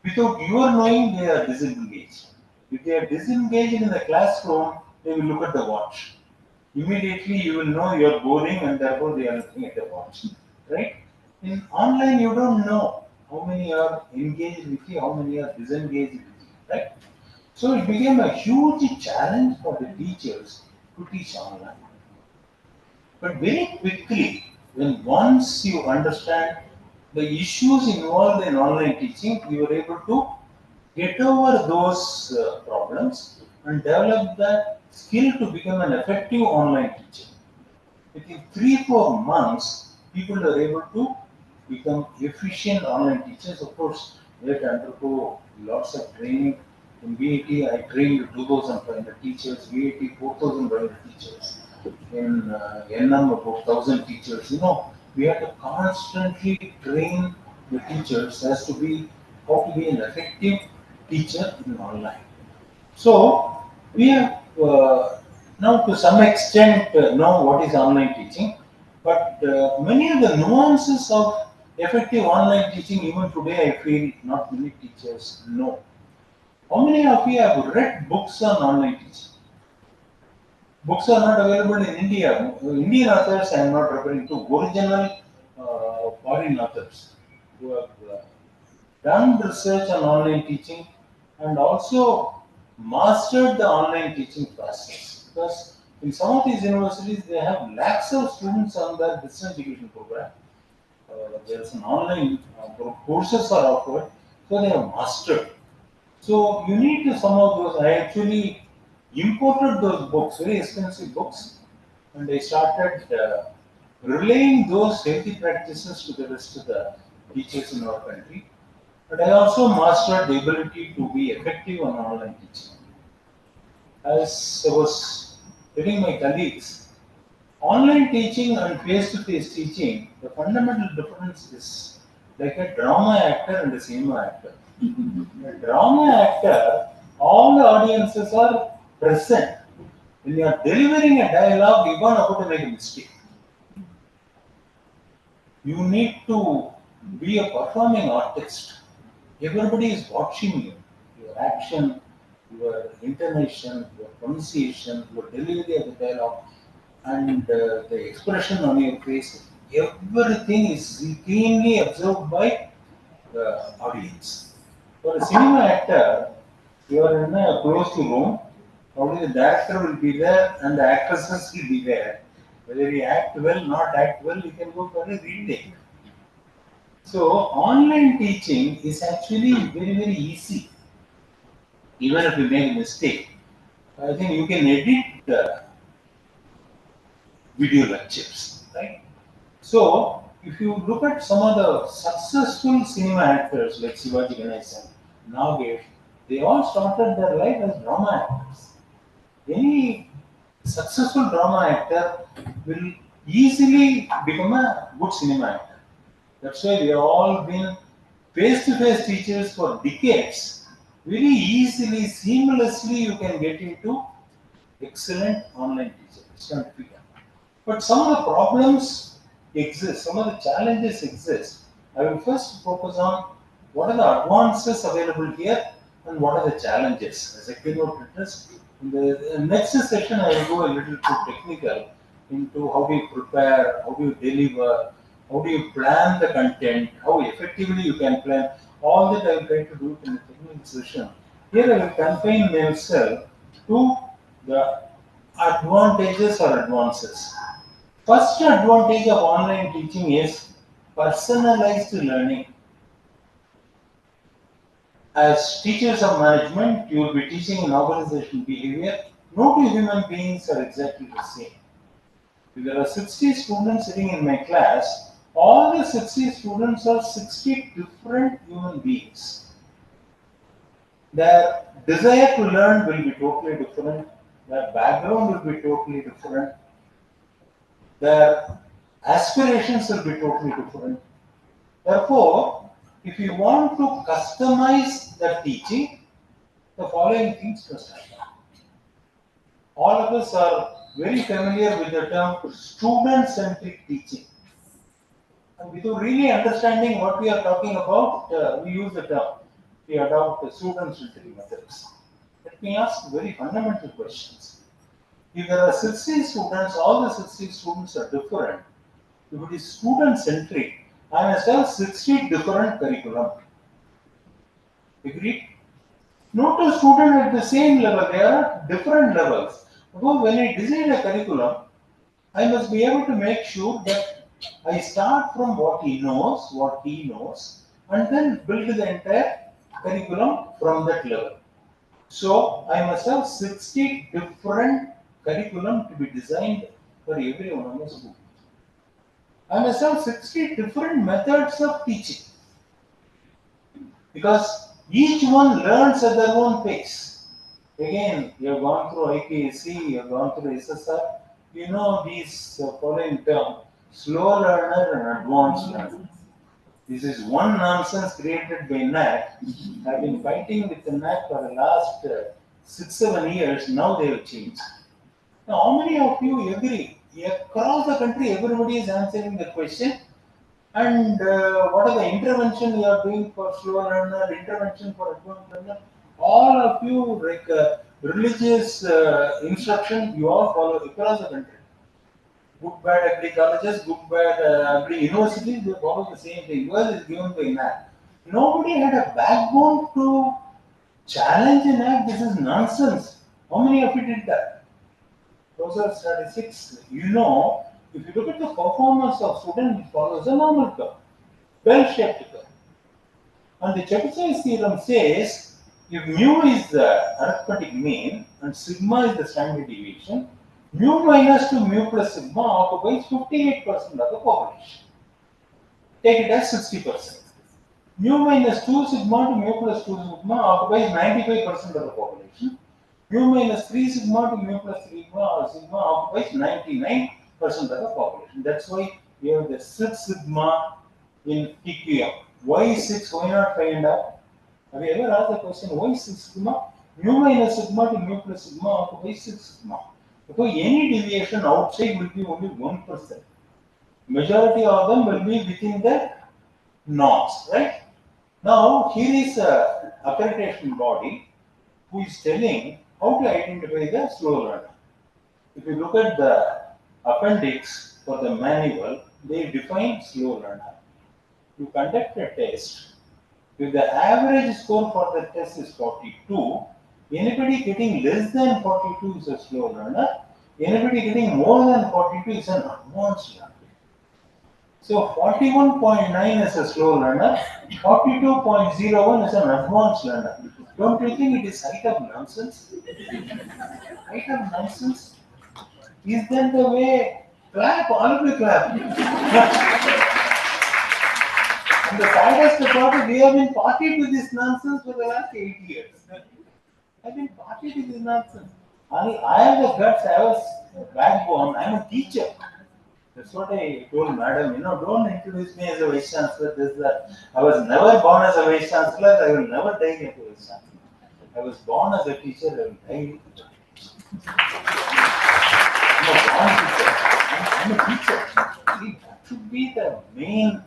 Without your knowing, they are disengaged. If they are disengaged in the classroom, they will look at the watch. Immediately, you will know you are boring, and therefore they are looking at the watch. Right? In online, you don't know how many are engaged with you, how many are disengaged with you. Right? So it became a huge challenge for the teachers to teach online. But very quickly, when once you understand the issues involved in online teaching, you are able to get over those problems and develop the skill to become an effective online teacher. Within 3-4 months, people are able to become efficient online teachers. Of course, they have to undergo lots of training. In VAT, I trained 2,500 teachers, VAT 4,500 teachers. In NM, about 1,000 teachers. We have to constantly train the teachers as to be how to be an effective teacher in online. So we have now to some extent know what is online teaching, but many of the nuances of effective online teaching, even today, I feel not many teachers know. How many of you have read books on online teaching? Books are not available in India. Indian authors, I am not referring to original foreign authors who have done research on online teaching and also mastered the online teaching process. Because in some of these universities, they have lakhs of students on their distance education program. There's an online courses are offered, so they have mastered. So you need to some of those. I actually imported those books, very expensive books, and I started relaying those healthy practices to the rest of the teachers in our country. But I also mastered the ability to be effective on online teaching. As I was telling my colleagues, online teaching and face-to-face teaching, the fundamental difference is like a drama actor and a cinema actor. A drama actor, all the audiences are present. When you are delivering a dialogue, you are not about to make a mistake. You need to be a performing artist. Everybody is watching you, your action, your intonation, your pronunciation, your delivery of the dialogue, and the expression on your face, everything is keenly observed by the audience. For a cinema actor, you are in a closed room, probably the director will be there and the actresses will be there. Whether you act well, not act well, you can go for a retake. So online teaching is actually very, very easy. Even if you make a mistake, I think you can edit video lectures, right? So if you look at some of the successful cinema actors like Shivaji Ganesan, Nagesh, they all started their life as drama actors. Any successful drama actor will easily become a good cinema actor. That's why we have all been face-to-face teachers for decades. Very easily, seamlessly, you can get into excellent online teaching. It's not difficult. But some of the problems exist, some of the challenges exist. I will first focus on what are the advances available here and what are the challenges. As a keynote witness, in the next session, I will go a little too technical into how do you prepare, how do you deliver, how do you plan the content, how effectively you can plan. All that I will try to do in the technical session. Here I will confine myself to the advantages or advances. First advantage of online teaching is personalized learning. As teachers of management, you will be teaching an organization behavior. No two human beings are exactly the same. If there are 60 students sitting in my class, all the 60 students are 60 different human beings. Their desire to learn will be totally different. Their background will be totally different. Their aspirations will be totally different. Therefore, if you want to customize the teaching, the following things must happen. All of us are very familiar with the term student-centric teaching. And without really understanding what we are talking about, we use the term. We adopt the student-centric methods. Let me ask very fundamental questions. If there are 60 students, all the 60 students are different. If it is student-centric, I must have 60 different curriculum. Agreed? Not a student at the same level, they are at different levels. Because when I design a curriculum, I must be able to make sure that I start from what he knows, and then build the entire curriculum from that level. So I must have 60 different curriculum to be designed for every one of the students. I must have 60 different methods of teaching because each one learns at their own pace. Again, you have gone through IQAC, you have gone through SSR, you know these following terms, slow learner and advanced learner. This is one nonsense created by NAC. I've been fighting with the NAC for the last 6-7 years, now they have changed. Now, how many of you agree? Across the country, everybody is answering the question. And what are the intervention you are doing for slow learner, intervention for advanced learner? All of you, like religious instruction, you all follow across the country. Good, bad agri colleges, good, bad agri universities, they follow the same thing. Yours is given by NAC. Nobody had a backbone to challenge an act. This is nonsense. How many of you did that? Those are statistics. You know, if you look at the performance of students, it follows a normal curve, bell-shaped curve. And the Chebyshev theorem says if mu is the arithmetic mean and sigma is the standard deviation, mu minus to mu plus sigma occupies 58% of the population. Take it as 60%. Mu minus 2 sigma to mu plus 2 sigma occupies 95% of the population. Mu minus 3 sigma to mu plus 3 sigma occupies 99% of the population. That's why we have the 6 sigma in TQM. Why 6? Why not 5.5? Have you ever asked the question, why 6 sigma? Mu minus sigma to mu plus sigma occupies 6 sigma. Because any deviation outside will be only 1%. Majority of them will be within the norms, right? Now, here is a accreditation body who is telling how to identify the slow learner. If you look at the appendix for the manual, they define slow learner. You conduct a test. If the average score for the test is 42, anybody getting less than 42 is a slow learner. Anybody getting more than 42 is an advanced learner. So 41.9 is a slow learner, 42.01 is an advanced learner. Don't you think it is height of nonsense? Height of nonsense? Is that the way? Clap, all of you clap. And the saddest part is we have been party to this nonsense for the last 8 years. I've been party to this nonsense. I have the guts, I have a backbone, I'm a teacher. That's what I told madam, don't introduce me as a vice chancellor, this, that. I was never born as a vice chancellor, I will never die as a vice chancellor. I was born as a teacher, I will die as a teacher. I'm a teacher. See, that should be the main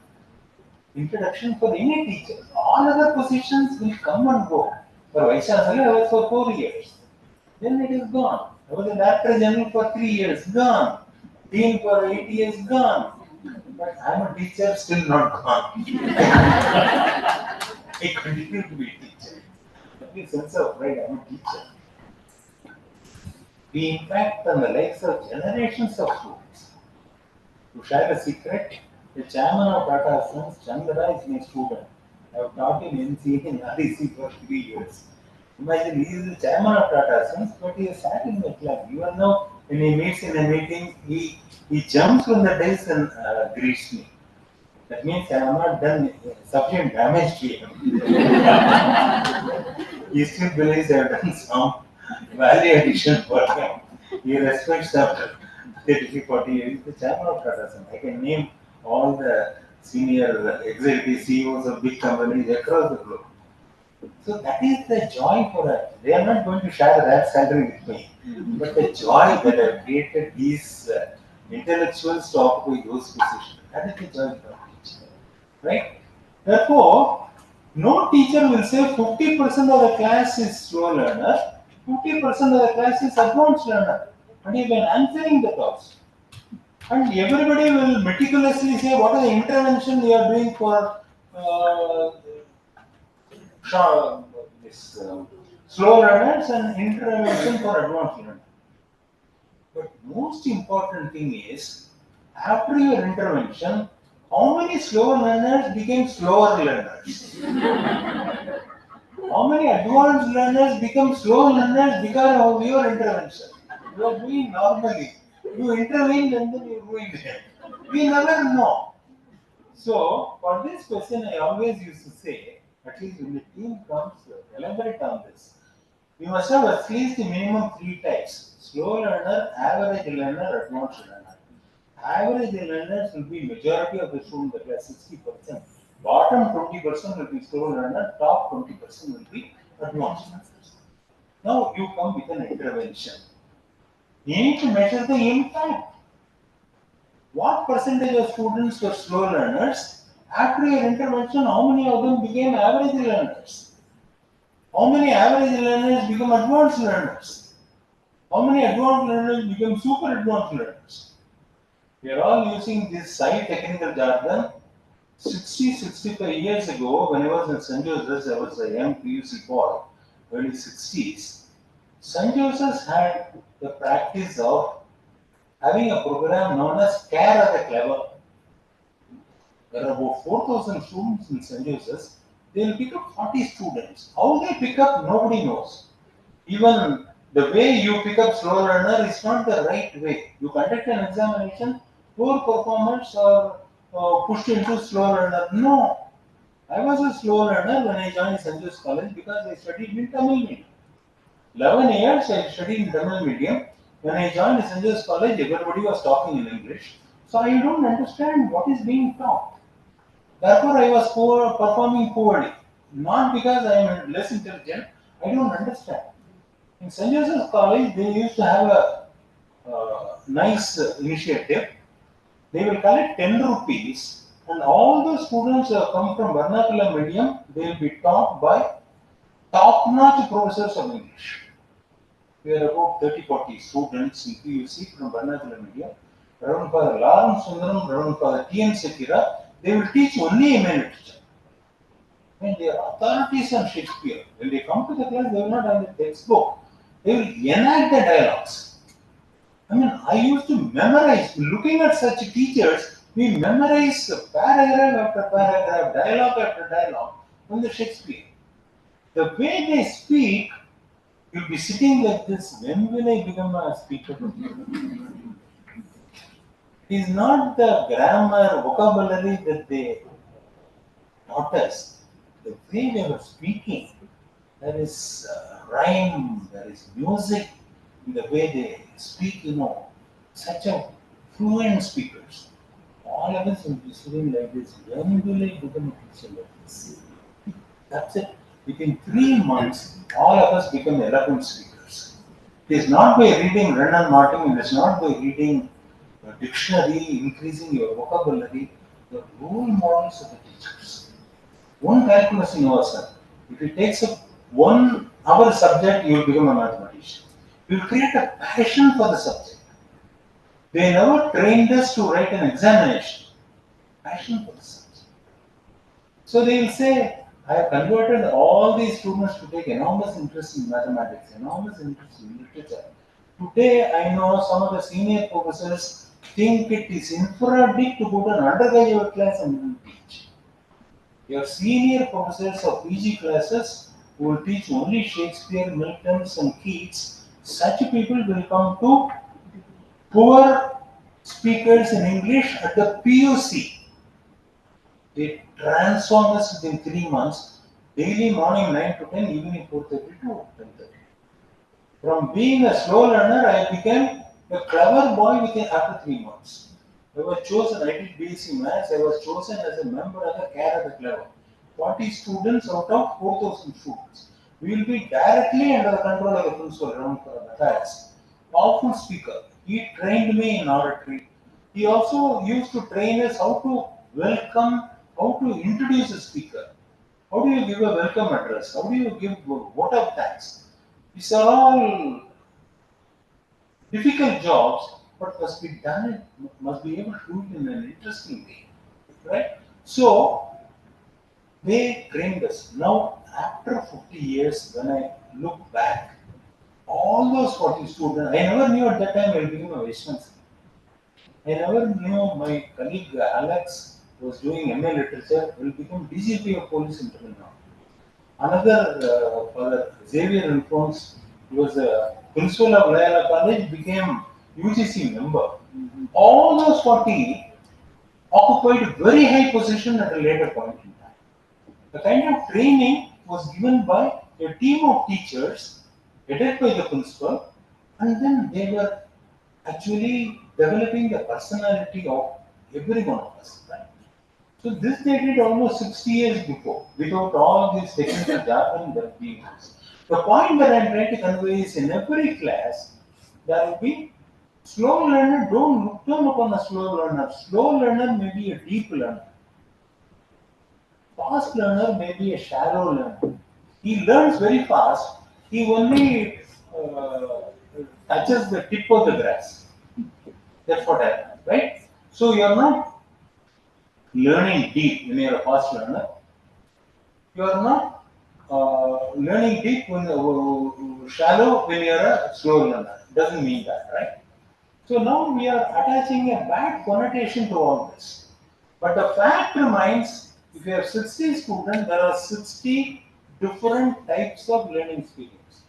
introduction for any teacher. All other positions will come and go. For vice chancellor, I was for 4 years. Then it is gone. I was a director general for 3 years, gone. Dean for 8 years, gone. But I'm a teacher, still not gone. I continue to be a teacher. That sense of pride, I'm a teacher. We impact on the lives of generations of students. To share a secret, the chairman of Tata Sons, Chandra, is my student. I have taught him NC and REC for 3 years. Imagine he is the chairman of Tata Sons, but he has sat in my club. Even now, when he meets in a meeting, he jumps from the desk and greets me. That means I have not done sufficient damage to him. He still believes I have done some value addition for him. He respects after 30, 40 years. The chairman of Tata Sons. I can name all the senior executive CEOs of big companies across the globe. So that is the joy for us. They are not going to share that salary with me. But the joy that I have created these intellectuals to occupy those positions. That is the joy for a teacher. Right? Therefore, no teacher will say 50% of the class is slow learner, 50% of the class is advanced learner. And you can answering the thoughts. And everybody will meticulously say what are the intervention you are doing for slow learners and intervention for advanced learners. But most important thing is, after your intervention, how many slow learners became slower learners? How many advanced learners become slow learners because of your intervention? You are doing normally. You intervene and then you ruin them. We never know. So, for this question, I always used to say, at least when the team comes to elaborate on this, we must have at least the minimum 3 types: slow learner, average learner, advanced learner. Average learners will be majority of the students, that is 60%. Bottom 20% will be slow learner, top 20% will be advanced learners. Now you come with an intervention. You need to measure the impact. What percentage of students were slow learners? After your intervention, how many of them became average learners? How many average learners become advanced learners? How many advanced learners become super advanced learners? We are all using this side technical jargon. 65 years ago, when I was in St. Joseph's, I was a young PUC boy, early 60s. St. Joseph's had the practice of having a program known as Care of the Clever. There are about 4,000 students in St. Joseph's. They will pick up 40 students. How they pick up, nobody knows. Even the way you pick up slow learner is not the right way. You conduct an examination, poor performers are pushed into slow learner. No. I was a slow learner when I joined St. Joseph's College because I studied in Tamil medium. 11 years I studied in Tamil medium. When I joined St. Joseph's College, everybody was talking in English. So I don't understand what is being taught. Therefore, I was performing poorly. Not because I am less intelligent, I don't understand. In St. Joseph's College, they used to have a nice initiative. They will collect 10 rupees, and all the students who come from vernacular medium, they will be taught by top-notch professors of English. We are about 30-40 students in PUC from vernacular media. Reverend Father Lawrence Sundaram, Reverend Father T.N. Sekira, they will teach only Amen literature. When they are authorities on Shakespeare, when they come to the class, they will not have the textbook. They will enact the dialogues. I mean, I used to memorize. Looking at such teachers, we memorize paragraph after paragraph, dialogue after dialogue from the Shakespeare. The way they speak, you'll be sitting like this. When will I become a speaker? It is not the grammar, vocabulary that they taught us. The way they were speaking, there is rhyme, there is music in the way they speak, such a fluent speakers. All of us will be sitting like this. When will I become a teacher like this? That's it. Within 3 months, all of us become eloquent speakers. It is not by reading Renan Martin, it is not by reading a dictionary, increasing your vocabulary, the role models of the teachers. One calculus universal. If it takes up 1 hour subject, you will become a mathematician. You will create a passion for the subject. They never trained us to write an examination. Passion for the subject. So they will say, I have converted all these students to take enormous interest in mathematics, enormous interest in literature. Today, I know some of the senior professors think it is infra-dig to go to an undergraduate class and teach. Your senior professors of PG classes who will teach only Shakespeare, Milton, and Keats, such people will come to poor speakers in English at the PUC. They transform us within 3 months, daily morning 9 to 10, evening 4:30 to 10:30. From being a slow learner, I became a clever boy after 3 months. I was chosen, I did BSc Maths, I was chosen as a member of the CARE of the Clever. 40 students out of 4,000 students. We will be directly under the control of the principal, Ram Matthias. Powerful speaker. He trained me in oratory. He also used to train us how to welcome, how to introduce a speaker. How do you give a welcome address? How do you give vote of thanks? These are all difficult jobs, but must be done, must be able to do it in an interesting way. Right? So, they trained us. Now, after 50 years, when I look back, all those 40 students, I never knew at that time I will become a Vaishnav. I never knew my colleague Alex was doing MA literature, will become DGP of police in Tamil Nadu. Another Father Xavier Alphonse, he was a principal of Loyola College, became UGC member. All those 40 occupied very high position at a later point in time. The kind of training was given by a team of teachers, headed by the principal, and then they were actually developing the personality of every one of us. Right? So this they did almost 60 years before, without all these technical jargon that we use. The point that I'm trying to convey is in every class, there will be slow learner, don't look down upon a slow learner. Slow learner may be a deep learner. Fast learner may be a shallow learner. He learns very fast. He only touches the tip of the grass. That's what happens, right? So you are not learning deep when you are a fast learner. You are not learning deep when shallow when you are a slow learner. Doesn't mean that, right? So now we are attaching a bad connotation to all this. But the fact remains, if you have 60 students, there are 60 different types of learning experience.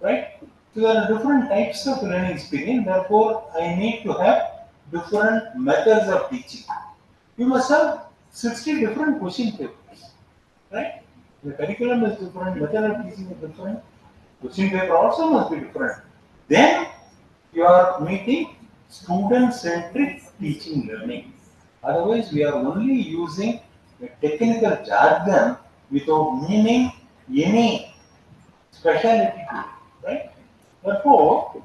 Right? So there are different types of learning experience, therefore I need to have different methods of teaching. You must have 60 different question papers. Right? The curriculum is different, method of teaching is different, question paper also must be different. Then you are meeting student-centric teaching learning. Otherwise, we are only using a technical jargon without meaning any speciality to it, right? Therefore,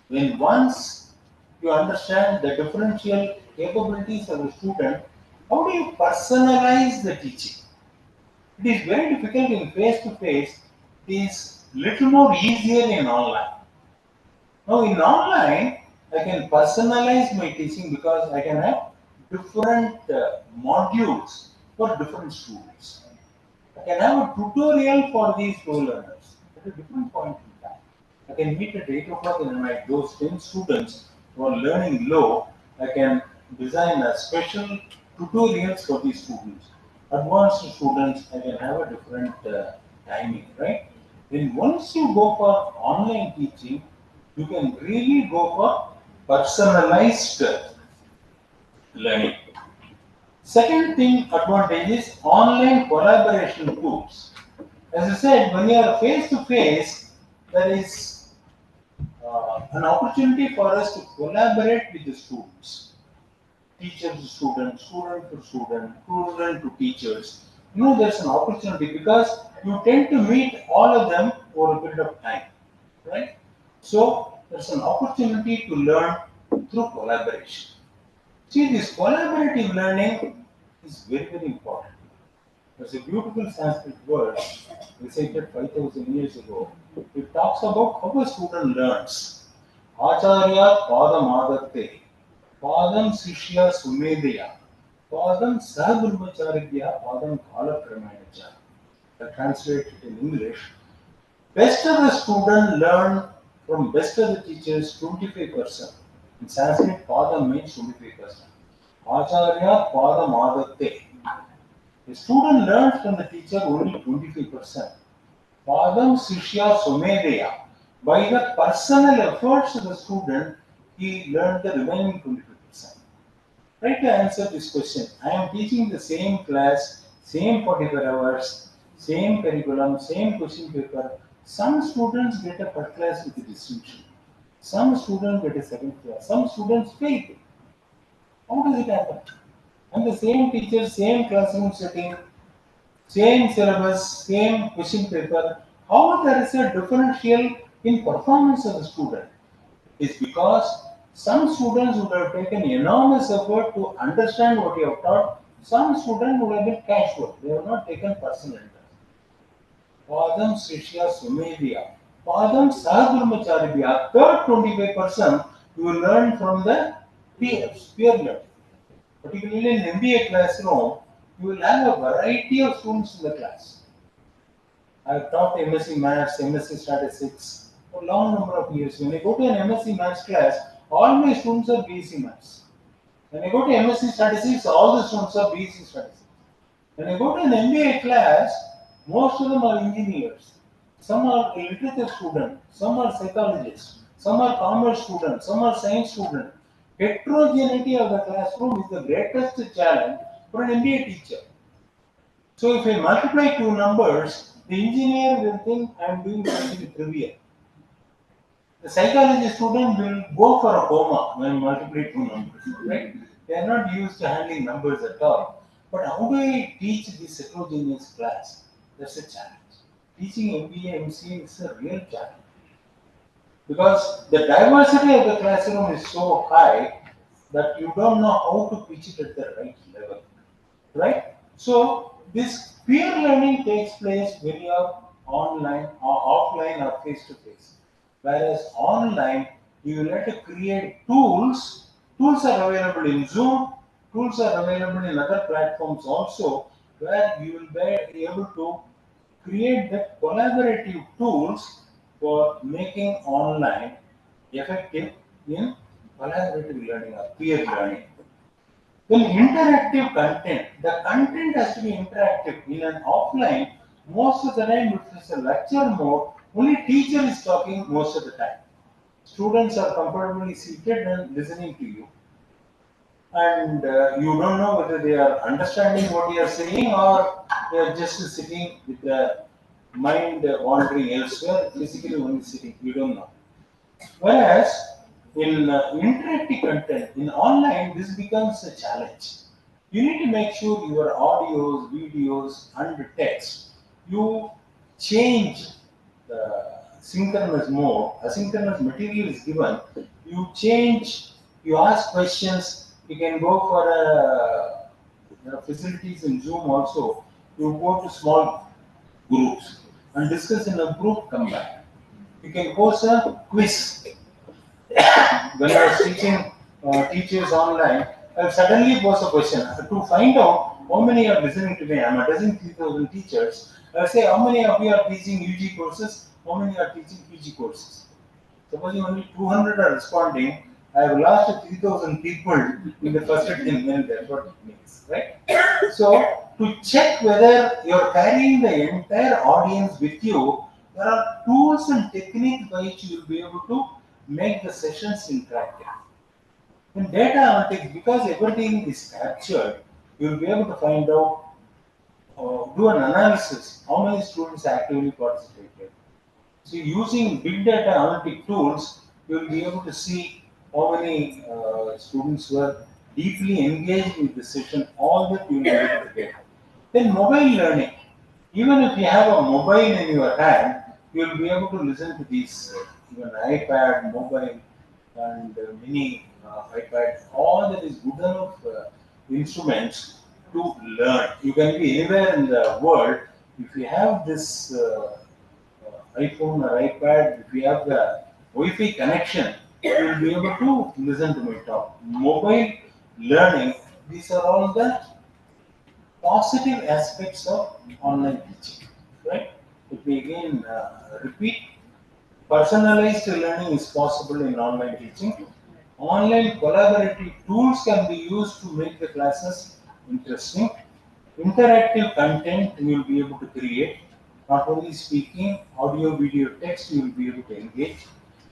when once you understand the differential capabilities of a student, how do you personalize the teaching? It is very difficult in face-to-face. It is little more easier in online. Now in online, I can personalize my teaching because I can have different modules for different students. I can have a tutorial for these low learners at a different point in time. I can meet at 8 o'clock and my those 10 students who are learning low, I can design a special tutorials for these students. Advanced students, I can have a different timing, right? Then once you go for online teaching, you can really go for personalized learning. Second thing advantage is online collaboration tools. As I said, when you are face to face, there is an opportunity for us to collaborate with the students, teacher to student, student to student, student to teachers. You know, there's an opportunity because you tend to meet all of them over a period of time, right? So there's an opportunity to learn through collaboration. See, this collaborative learning is very, very important. There's a beautiful Sanskrit word recited 5,000 years ago. It talks about how a student learns. Acharya Padam Adarte, Padam Sishya Sumedeya, Padam Sahabrahmacharibhya, Padam Kalakramayacha. I translate it in English. Best of the student learn from best of the teachers 25%. In Sanskrit, Padam means 25%. Acharya Padam Adarte. The student learns from the teacher only 25%. Padam Sishya Somedeya. By the personal efforts of the student, he learned the remaining 25%. Try to answer this question. I am teaching the same class, same 45 hours, same curriculum, same question paper. Some students get a first class with a distinction. Some students get a second class. Some students fail. How does it happen? And the same teacher, same classroom setting, same syllabus, same question paper. How there is a differential in performance of the student is because some students would have taken enormous effort to understand what you have taught. Some students would have been casual. They have not taken personal interest. Padam Srishya Sumedia. Padam Sahabrahmacharibhya. Third 25% you will learn from the peers, peer learning. Particularly in MBA classroom, you will have a variety of students in the class. I have taught MSc Maths, MSc Statistics for a long number of years. When I go to an MSc Maths class, all my students are BSc Maths. When I go to MSc Statistics, all the students are BSc Statistics. When I go to an MBA class, most of them are engineers. Some are literature students, some are psychologists, some are commerce students, some are science students. Heterogeneity of the classroom is the greatest challenge for an MBA teacher. So if I multiply two numbers, the engineer will think I am doing something trivial. The psychology student will go for a coma when I multiply two numbers, right? They are not used to handling numbers at all. But how do I teach this heterogeneous class? That's a challenge. Teaching MBA, MCA is a real challenge. Because the diversity of the classroom is so high that you don't know how to pitch it at the right level, right? So this peer learning takes place when you are online or offline or face to face. Whereas online, you will have to create tools. Tools are available in Zoom. Tools are available in other platforms also, where you will be able to create the collaborative tools for making online effective in collaborative learning or peer learning. Then interactive content. The content has to be interactive. In an offline, most of the time if it's a lecture mode, only teacher is talking most of the time. Students are comfortably seated and listening to you. And you don't know whether they are understanding what you are saying or they are just sitting with the mind wandering elsewhere, physically only sitting. You don't know. Whereas in interactive content, in online, this becomes a challenge. You need to make sure your audios, videos, and text, you change the synchronous mode, asynchronous material is given, you change, you ask questions, you can go for facilities in Zoom also. You go to small groups and discuss in a group, come back. You can host a quiz. When I was teaching teachers online, I suddenly pose a question to find out how many are listening to me. I'm addressing 3,000 teachers. I say, how many of you are teaching UG courses? How many are teaching PG courses? Supposing only 200 are responding, I have lost 3,000 people in the first 10 minutes. That's what it means, right? So, to check whether you're carrying the entire audience with you, there are tools and techniques by which you will be able to make the sessions interactive. In data analytics, because everything is captured, you will be able to find out, do an analysis, how many students actively participated. So using big data analytic tools, you will be able to see how many students were deeply engaged with the session, all that you will be able to get. Then mobile learning. Even if you have a mobile in your hand, you will be able to listen to these, even iPad, mobile, and mini iPad, all that is good enough instruments to learn. You can be anywhere in the world. If you have this iPhone or iPad, if you have the Wi-Fi connection, you will be able to listen to me talk. Mobile learning, these are all the positive aspects of online teaching, right? If we again repeat, personalized learning is possible in online teaching. Online collaborative tools can be used to make the classes interesting. Interactive content you will be able to create, not only speaking, audio, video, text, you will be able to engage.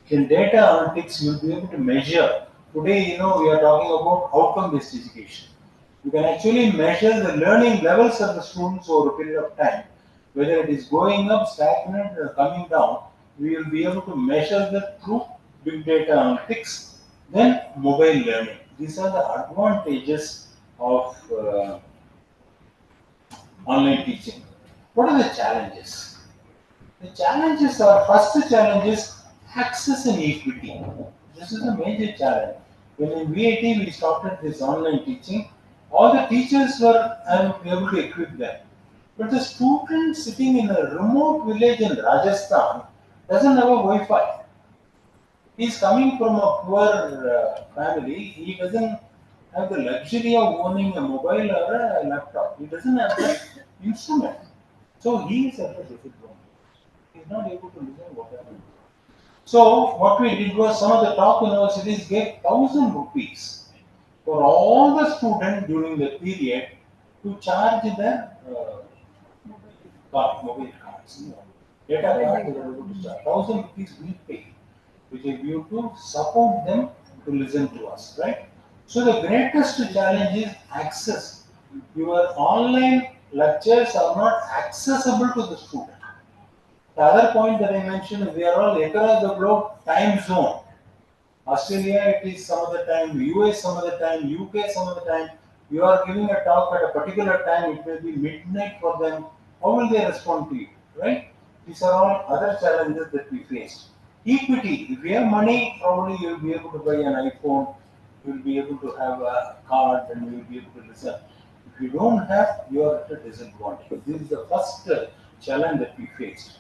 In data analytics, you will be able to measure. Today, we are talking about outcome-based education. You can actually measure the learning levels of the students over a period of time, whether it is going up, stagnant, or coming down. We will be able to measure that through big data analytics. Then mobile learning. These are the advantages of online teaching. What are the challenges? The challenges are, first challenge is access and equity. This is a major challenge. When in VAT we started this online teaching, all the teachers were able to equip them. But the student sitting in a remote village in Rajasthan doesn't have a Wi-Fi. He's coming from a poor family. He doesn't have the luxury of owning a mobile or a laptop. He doesn't have that instrument. So he is at a disadvantage. He's not able to listen whatever. So what we did was, some of the top universities gave 1,000 rupees for all the students during the period to charge their mobile cards. Data cards they were able to charge. 1,000 rupees we pay with a view to support them to listen to us, right? So the greatest challenge is access. Your online lectures are not accessible to the student. The other point that I mentioned, we are all across the globe, time zone. Australia, it is some of the time, US some of the time, UK some of the time. You are giving a talk at a particular time, it may be midnight for them. How will they respond to you, right? These are all other challenges that we face. Equity, if you have money, probably you will be able to buy an iPhone, you will be able to have a card, and you will be able to listen. If you don't have, you are at a disadvantage. This is the first challenge that we faced.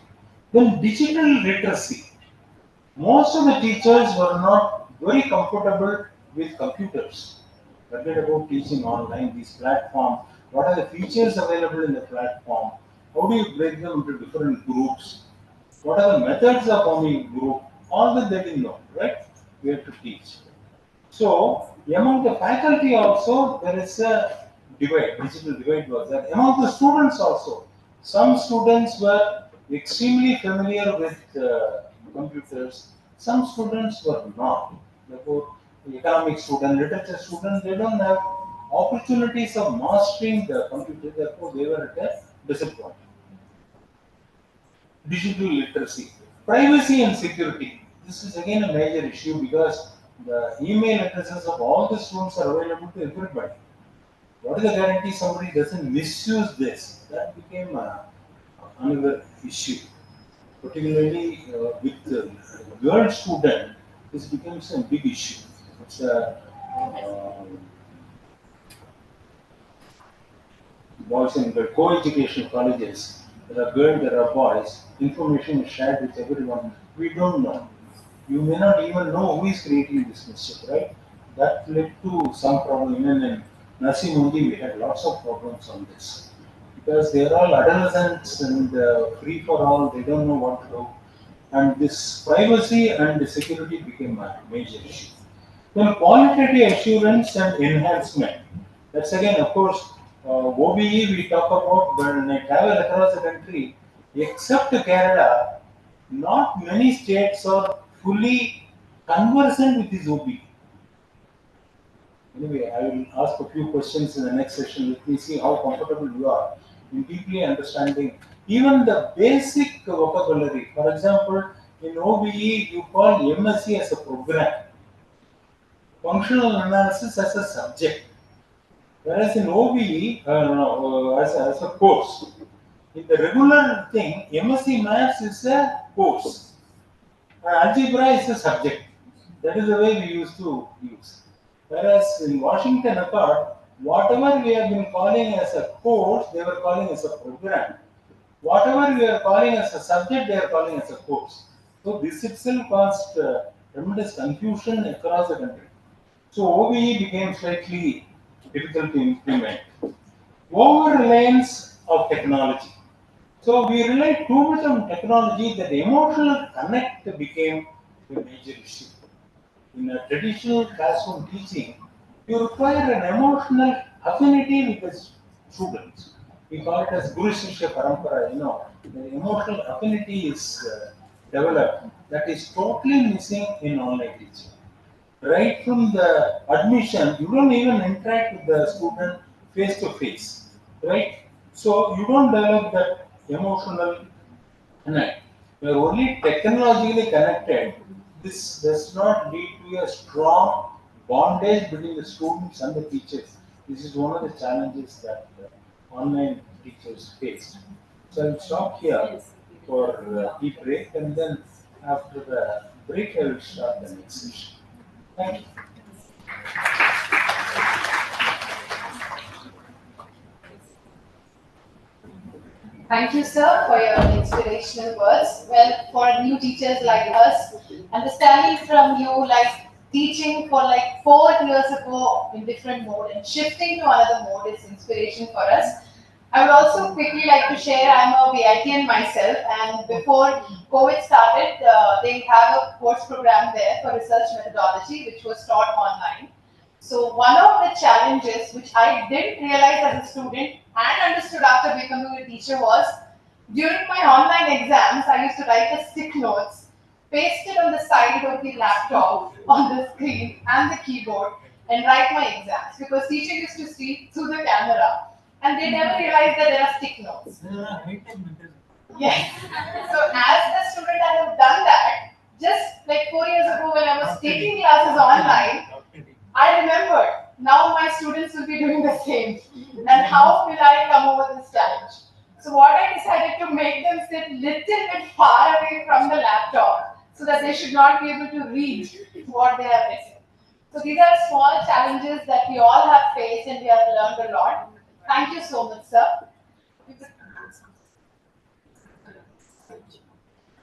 Then digital literacy. Most of the teachers were not very comfortable with computers. Forget about teaching online, these platforms. What are the features available in the platform? How do you break them into different groups? What are the methods of forming group? All that they didn't know, right? We have to teach. So among the faculty also there is a divide, digital divide was there. Among the students also, some students were extremely familiar with computers, some students were not. Therefore, the economic student, literature students, they don't have opportunities of mastering the computer, therefore they were at a disadvantage. Digital literacy, privacy and security. This is again a major issue because the email addresses of all the students are available to everybody. What is the guarantee somebody doesn't misuse this? That became another issue, particularly with the girl student. This becomes a big issue. It's a boys and girls, co-education colleges, there are girls, there are boys, information is shared with everyone. We don't know. You may not even know who is creating this mischief, right? That led to some problem. Even in nursing only, we had lots of problems on this. Because they are all adolescents and free for all, they don't know what to do. And this privacy and security became a major issue. Then qualitative assurance and enhancement. That's again, of course, OBE we talk about when I travel across the country, except Canada, not many states are fully conversant with this OBE. Anyway, I will ask a few questions in the next session. Let me see how comfortable you are in deeply understanding even the basic vocabulary. For example, in OBE, you call MSc as a program, functional analysis as a subject, whereas in OBE, no, as a course. In the regular thing, MSc Maths is a course, algebra is a subject. That is the way we used to use. Whereas in Washington Accord, whatever we have been calling as a course, they were calling as a program. Whatever we are calling as a subject, they are calling as a course. So this itself caused tremendous confusion across the country. So OBE became slightly difficult to implement. Over reliance of technology. So we rely too much on technology that emotional connect became a major issue. In a traditional classroom teaching, you require an emotional affinity with the students. We call it as Guru Shishya Parampara. The emotional affinity is developed that is totally missing in online teaching. Right from the admission, you don't even interact with the student face to face, right? So you don't develop that emotional connect. We are only technologically connected. This does not lead to a strong bondage between the students and the teachers. This is one of the challenges that online teachers face. So I'll stop here for the break, and then after the break, I will start the next session. Thank you. Thank you, sir, for your inspirational words. Well, for new teachers like us, understanding from you, like teaching for like 4 years ago in different mode and shifting to another mode is inspiration for us. I would also quickly like to share I'm a VITN myself, and before COVID started, they have a course program there for research methodology, which was taught online. So one of the challenges which I didn't realize as a student and understood after becoming a teacher was during my online exams, I used to write the stick notes, paste it on the side of the laptop, on the screen and the keyboard, and write my exams because teacher used to see through the camera and they never realized that there are stick notes. Yes. So as a student, I have done that. Just like 4 years ago when I was taking classes online, I remembered. Now my students will be doing the same. And how will I come over this challenge? So what I decided to make them sit little bit far away from the laptop so that they should not be able to read what they have written. So these are small challenges that we all have faced and we have learned a lot. Thank you so much, sir.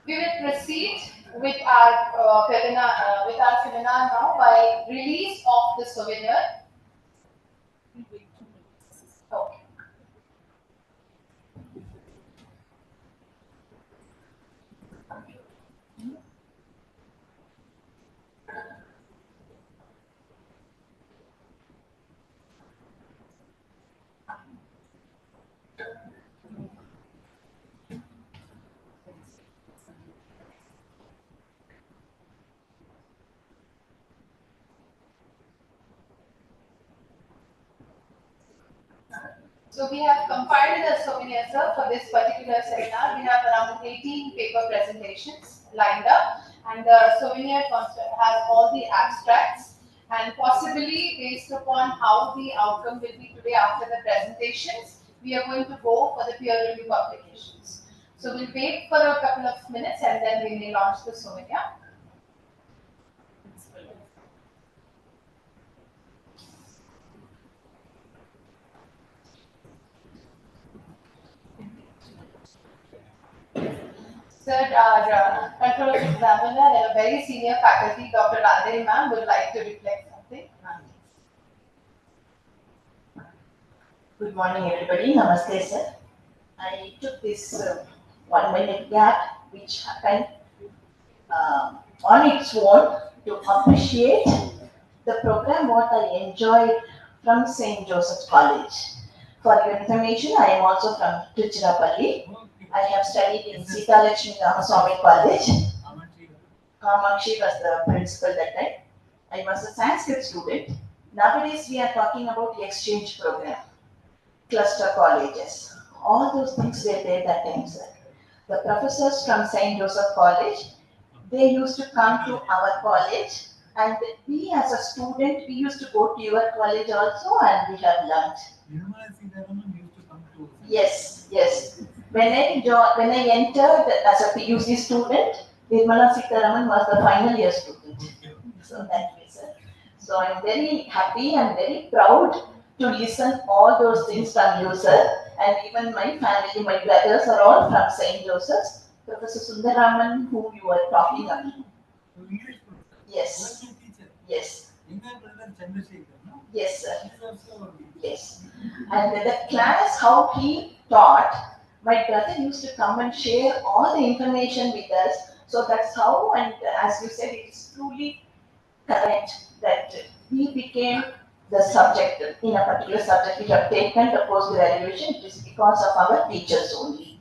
We will proceed with our seminar now by release of the souvenir. Okay. So we have compiled the souvenir, sir, for this particular seminar. We have around 18 paper presentations lined up, and the souvenir has all the abstracts, and possibly based upon how the outcome will be today after the presentations, we are going to go for the peer review publications. So we'll wait for a couple of minutes and then we may launch the souvenir. Sir, our control examiner and a very senior faculty, Dr. Radhe ma'am, would like to reflect something. Good morning, everybody. Namaste, sir. I took this 1 minute gap, which happened on its own, to appreciate the program what I enjoyed from St. Joseph's College. For your information, I am also from Tiruchirappalli. I have studied in Sita Lakshmi Ramaswamy College. Kamakshi was the principal that time. I was a Sanskrit student. Nowadays, we are talking about the exchange program, cluster colleges. All those things were there that time, sir. The professors from St. Joseph College, they used to come to our college, and we as a student, we used to go to your college also, and we have learned. Yes, yes. When I entered as a PUC student, Nirmala Sitaraman was the final year student. So that way, sir. So I'm very happy and very proud to listen all those things from you, sir. And even my family, my brothers are all from St. Joseph's. Professor Sundaraman, who you were talking about. Yes. Yes. Yes, sir. Yes. And the class, how he taught, my brother used to come and share all the information with us. So that's how, and as you said, it is truly correct that we became the subject in a particular subject we have taken the post graduation. It is because of our teachers only.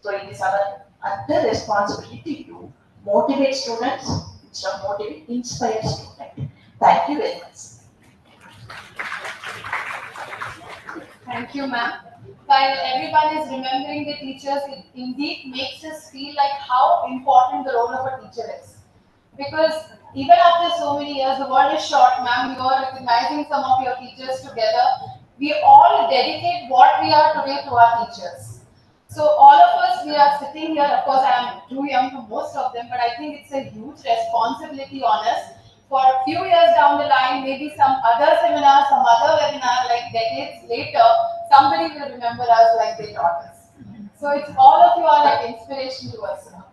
So it is our utter responsibility to motivate students instead of motivate, inspire students. Thank you very much. Thank you, ma'am. While everyone is remembering the teachers, it indeed makes us feel like how important the role of a teacher is. Because even after so many years, the world is short, ma'am. You are recognizing some of your teachers together. We all dedicate what we are today to our teachers. So all of us, we are sitting here. Of course, I am too young to most of them, but I think it's a huge responsibility on us. For a few years down the line, maybe some other seminar, some other webinar, like decades later, somebody will remember us like they taught us. So it's all of you are like inspiration to us now.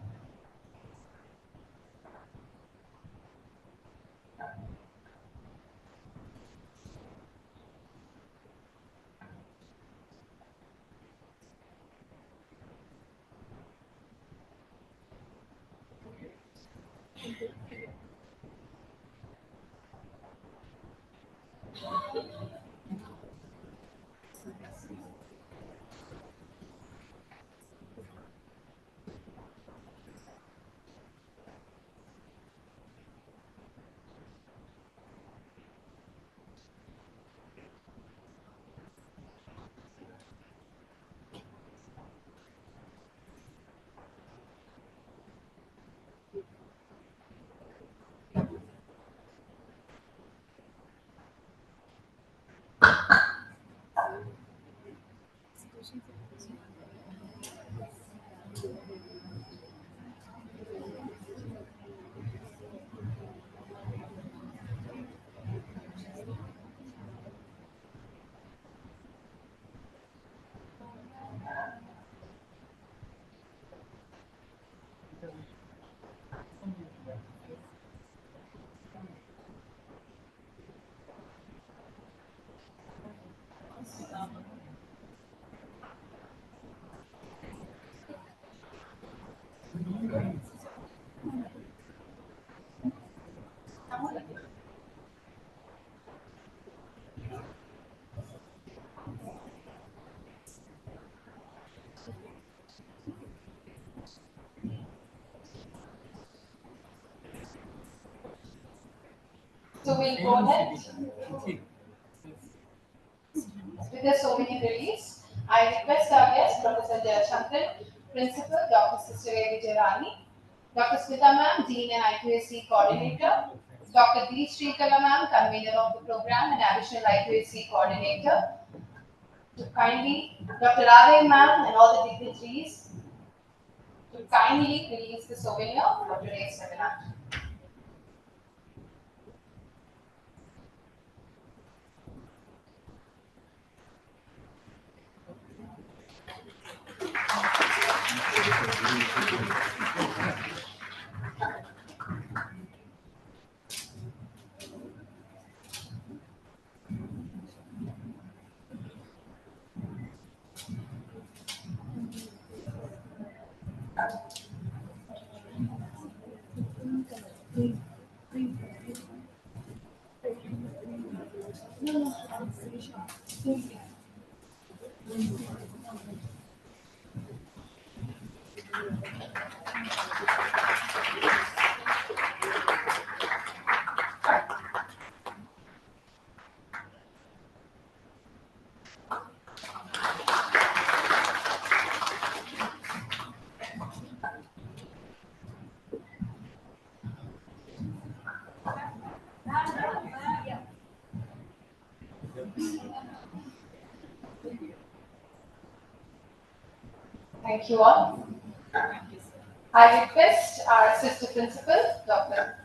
So we'll go ahead. With so many release, I request our guest, Professor Jayashankar, Principal, Dr. Sister A. Vijayarani, Dr. Smita Ma'am, Dean and IQAC Coordinator, Dr. D. Srikala Ma'am, Convener of the Program and Additional IQAC Coordinator, to kindly, Dr. Radhe Ma'am and all the dignitaries, to kindly release the souvenir for today's seminar. Thank you all. I request our assistant principal, Dr.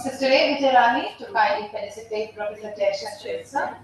Sister A. Vijayarani, to kindly felicitate Professor Jayashankar, sir.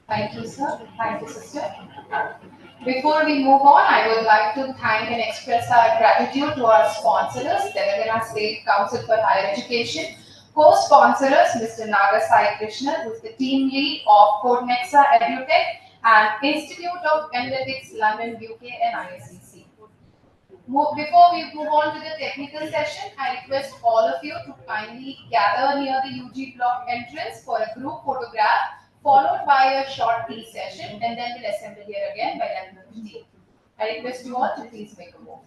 Thank you, sir. Thank you, sister. Before we move on, I would like to thank and express our gratitude to our sponsors, Telangana State Council for Higher Education, co-sponsors, Mr. Naga Sai Krishna, who is the team lead of Codenexa EduTech and Institute of Analytics, London, UK, and ISCC. Before we move on to the technical session, I request all of you to kindly gather near the UG block entrance for a group photograph, followed by a short tea session, and then we'll assemble here again by 11:15. I request you all to please make a move.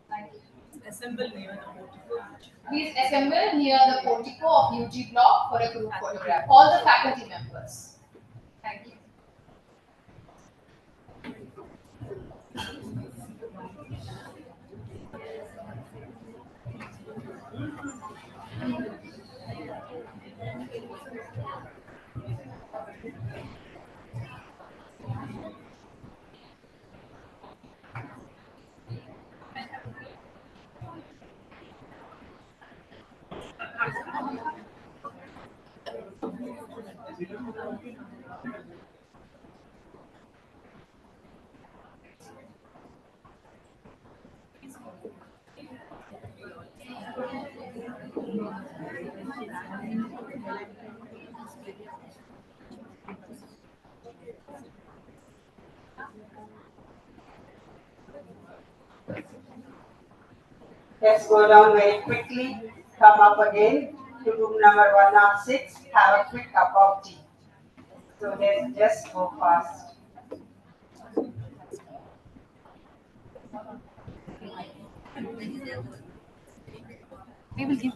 Thank you. Please assemble near the portico of UG block for a group photograph. All the faculty members. Thank you. Let's go down very quickly, come up again to room number 106, have a quick cup of tea. So let's just go fast. We will give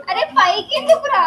అరే పైకి ఎందుకురా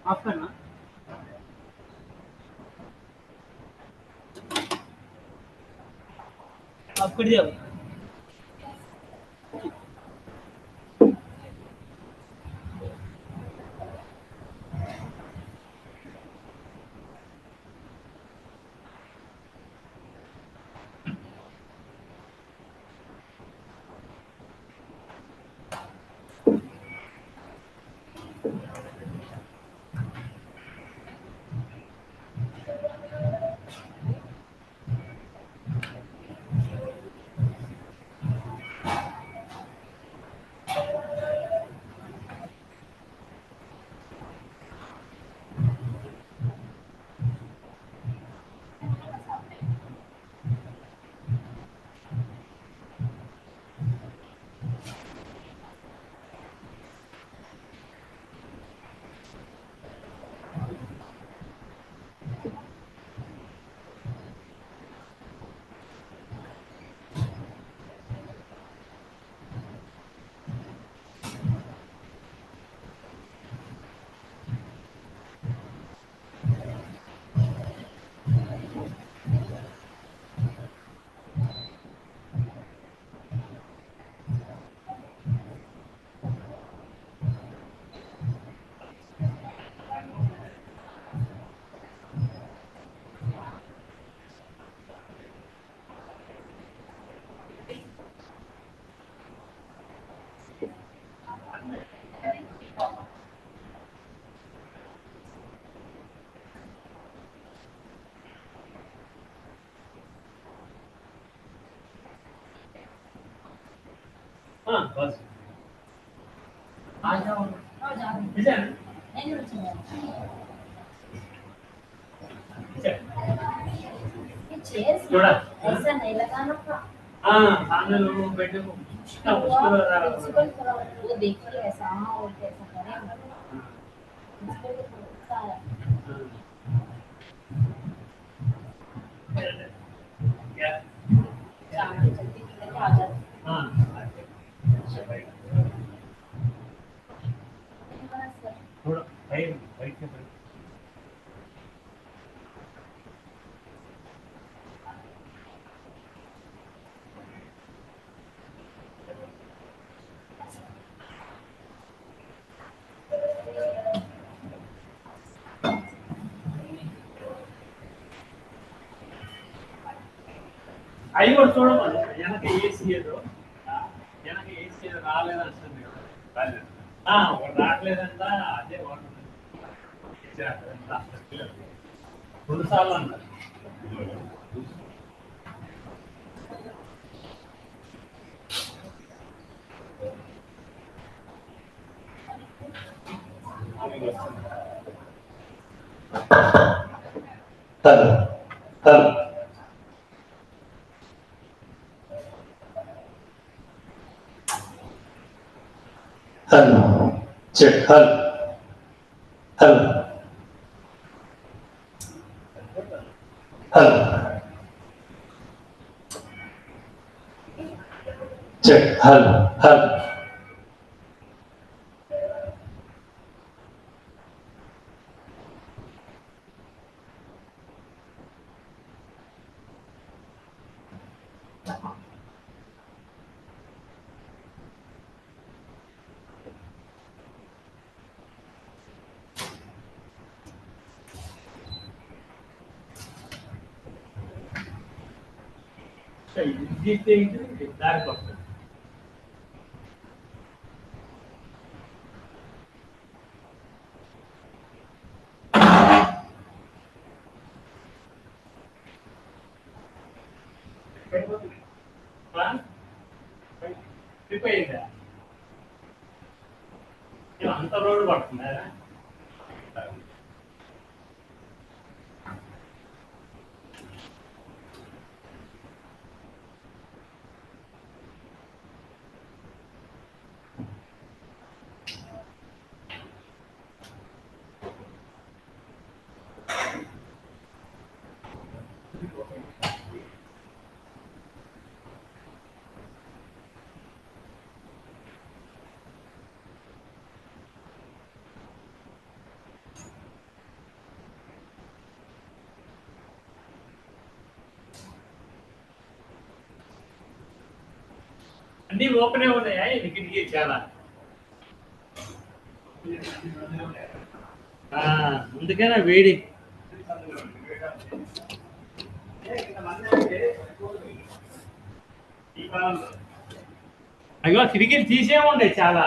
of करना of कर दिया बस आ जाओ थोड़ा ऐसा नहीं लगाना था। सामने लोगों को बैठे को प्रिंसिपल थोड़ा वो देखिए ऐसा और कैसा करें प्रिंसिपल को थोड़ा गुस्सा आया। क्या चाय जल्दी पीने आ जाते थोड़ा भाई भाई के అవి కూడా చూడమను వెనక ఏసీ ఏదో వెనక ఏసీ ఏదో రాలేదంటుంది రాలేదు ఒకటి రావట్లేదంట అదే రెండు సార్లు అన్నారు hello hello hello check hello hello hello check hello hello ఇది దారికి వస్తుంది ట్రిప్ అయిందా అంత రోడ్డు పడుతుందా అన్నీ ఓపెనే ఉన్నాయా కిటికీ చాలా అందుకేనా వేడి అయ్యో కిటికీలు తీసేముండే చాలా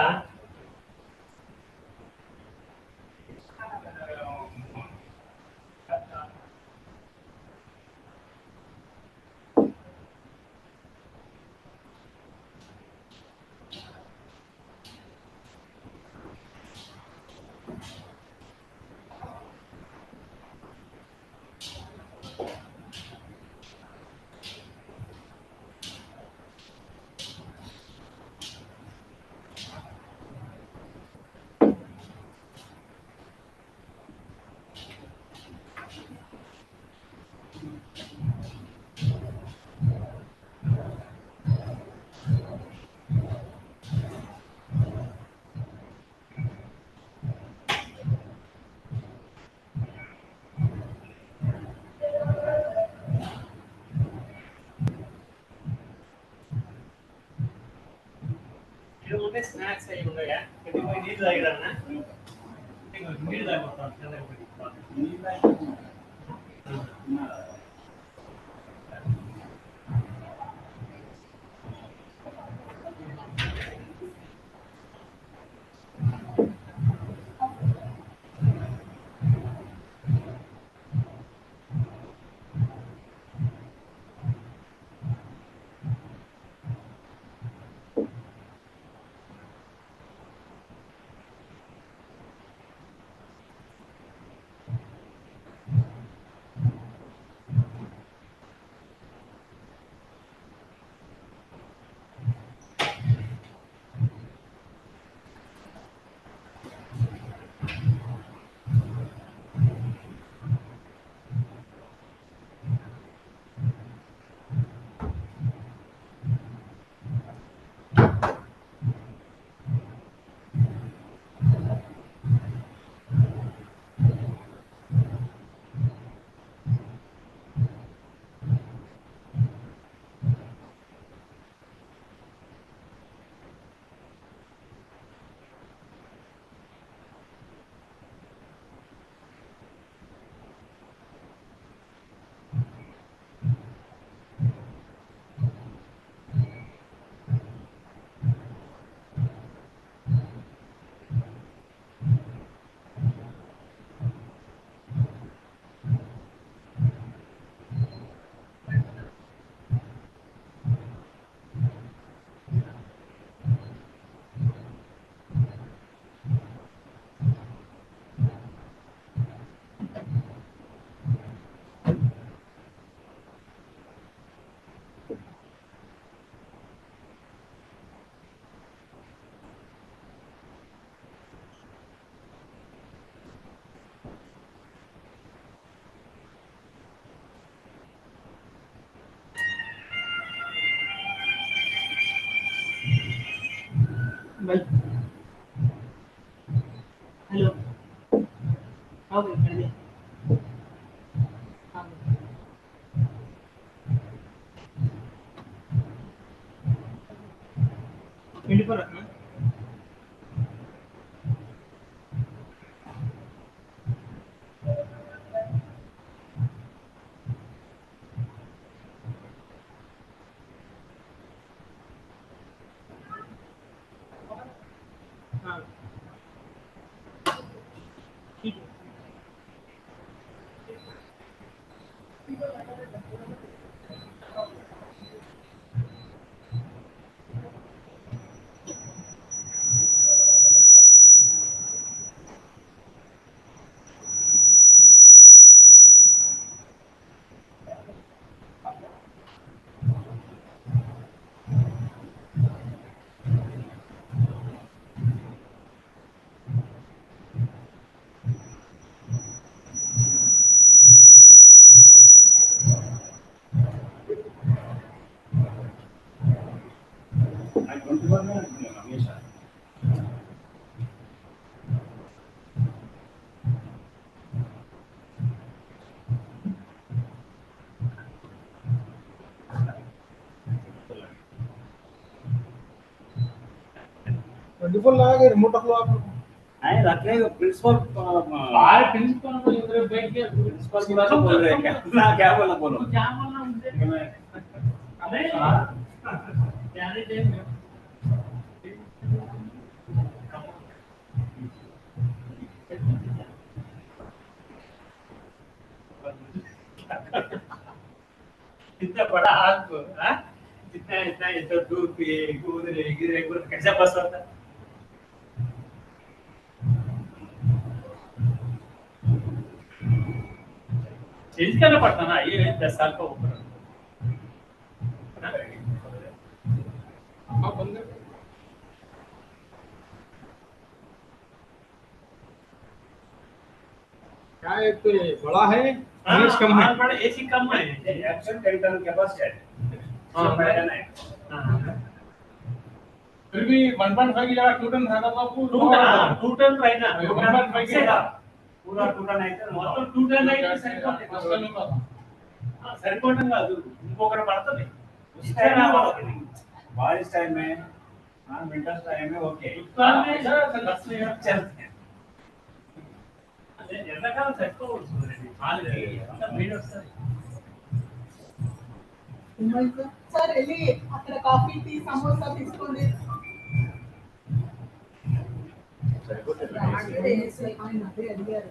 ముందే స్నాక్స్ అయ్యి ఉండగా పోయి నీళ్ళు తాగిరన్నా నీళ్ళు తాగిపోతాను Hello. Okay, ready. Ready for it? I don't know. Hamisha. नहीं रखने को प्रिंसिपल प्रिंसिपल को इधर बैठ के प्रिंसिपल की बात बोल रहे हैं क्या क्या बोला बोलो क्या बोलना उनसे अरे क्या नहीं देंगे इतना बड़ा हाथ को हाँ इतना इतना इतना दूर पे उधर गिरे कैसा बस होता चेंज करना पड़ता ना ये 10 साल का ऊपर क्या एक तो ये बड़ा है इंग्लिश कम है बड़ा एसी कम है एक्शन टेरिटोरियल कैपेसिटी है हां फिर भी 1.5 की जगह 2 टन था तो आपको 2 टन रहना 1.5 से का पूरा 2 टन అయితే మొత్తం 2 టన్ అయితే సరిపోతుంది సరిపోవడం కాదు ఇంకొకటి పడుతుంది बारिश टाइम में हाँ विंटर टाइम में ओके उत्तर में चलते हैं అదే ఎండాకాలం సరిపోవచ్చు హాలిడే అంతా వేడి వస్తుంది సార్ వెళ్ళి అక్కడ కాఫీ టీ సమోసా తీసుకోండి అదే అడిగారు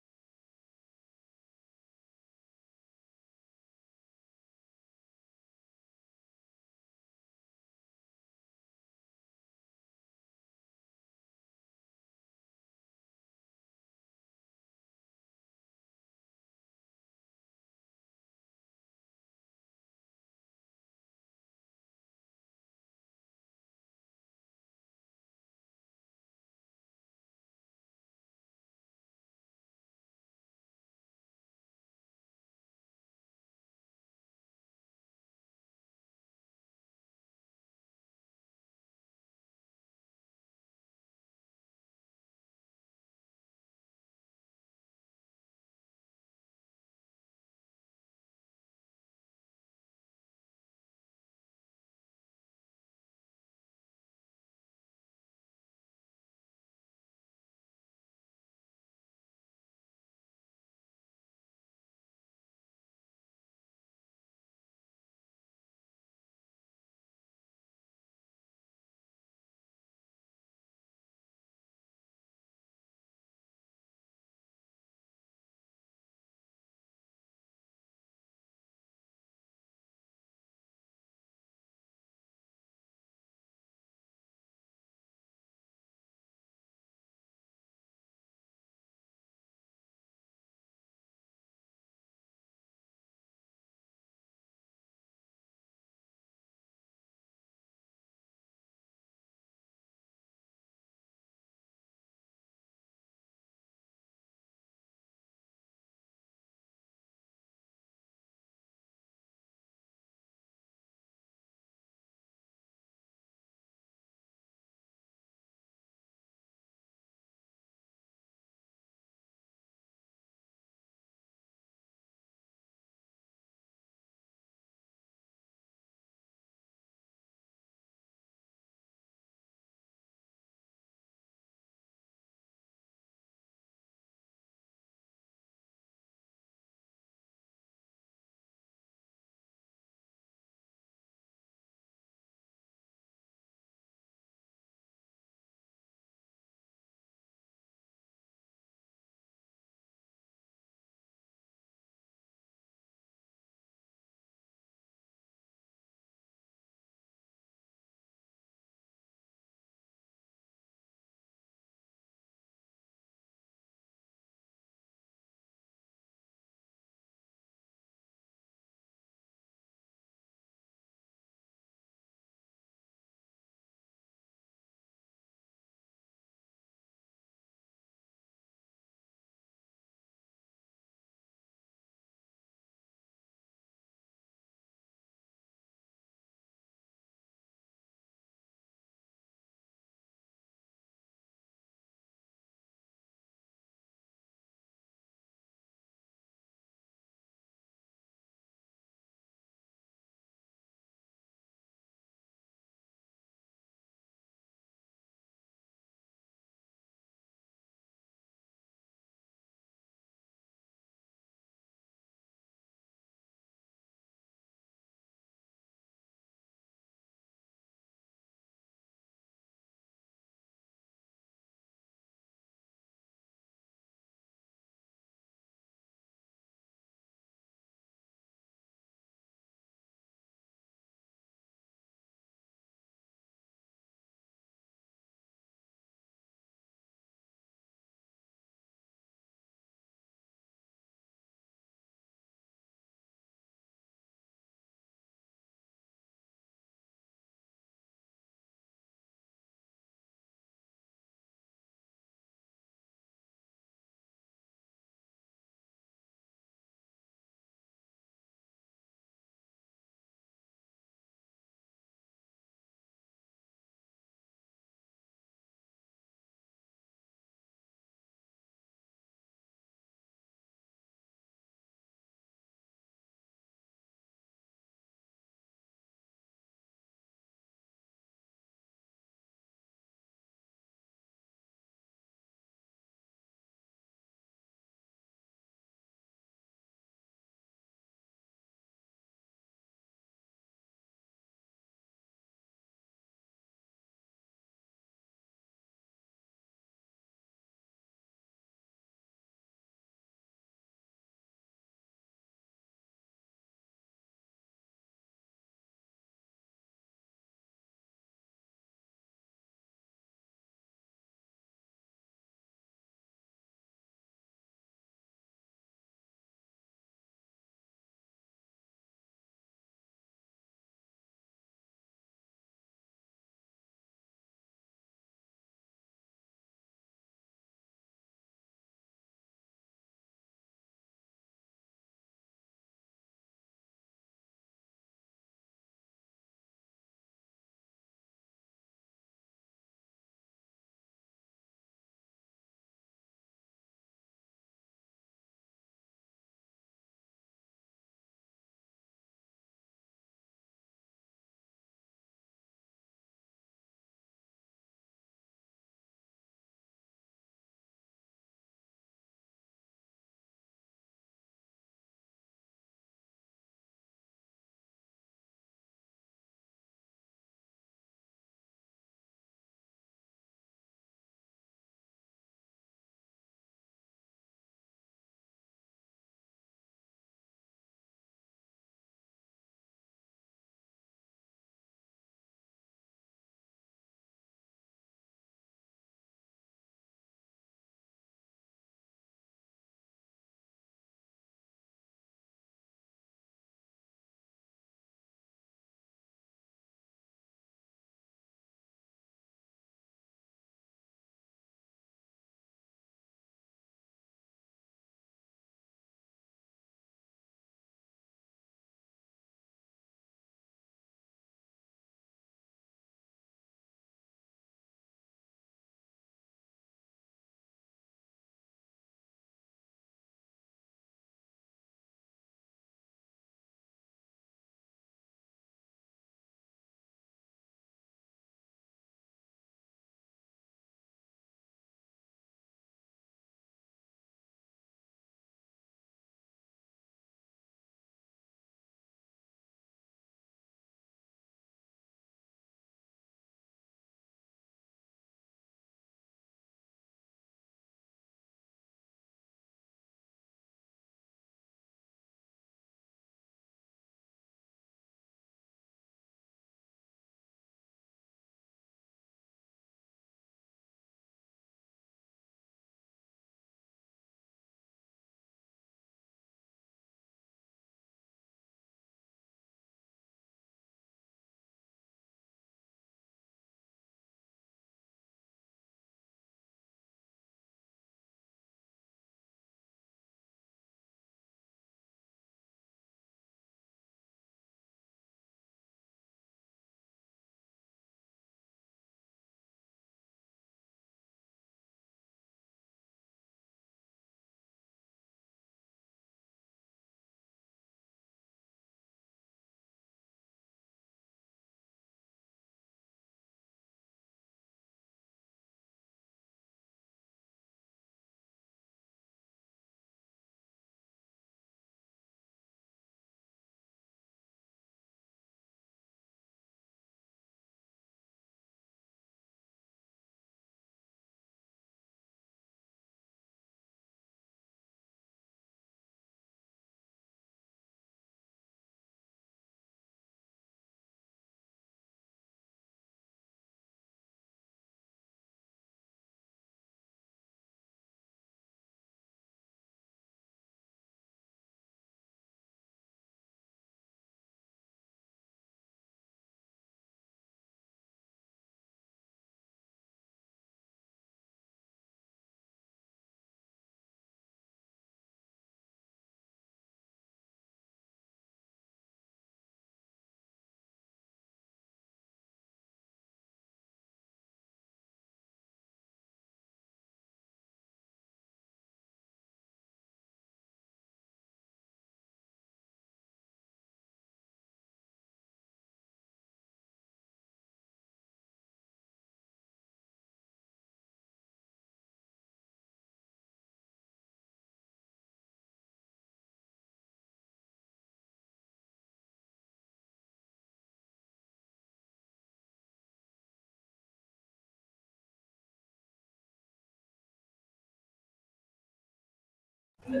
Good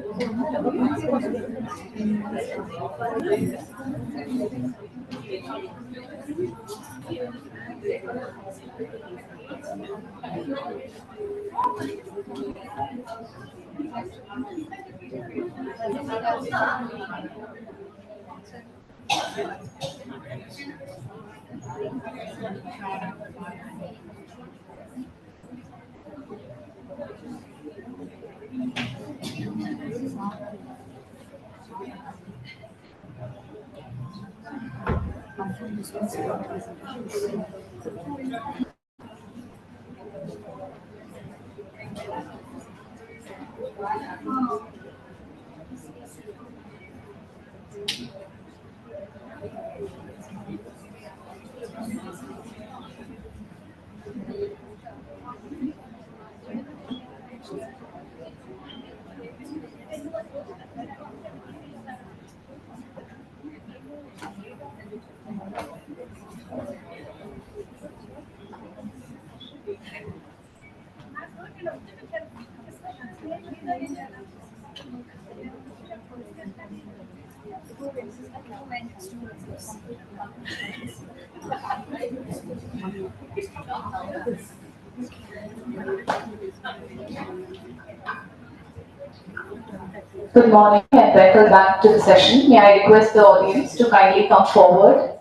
morning and welcome back to the session. May I request the audience to kindly come forward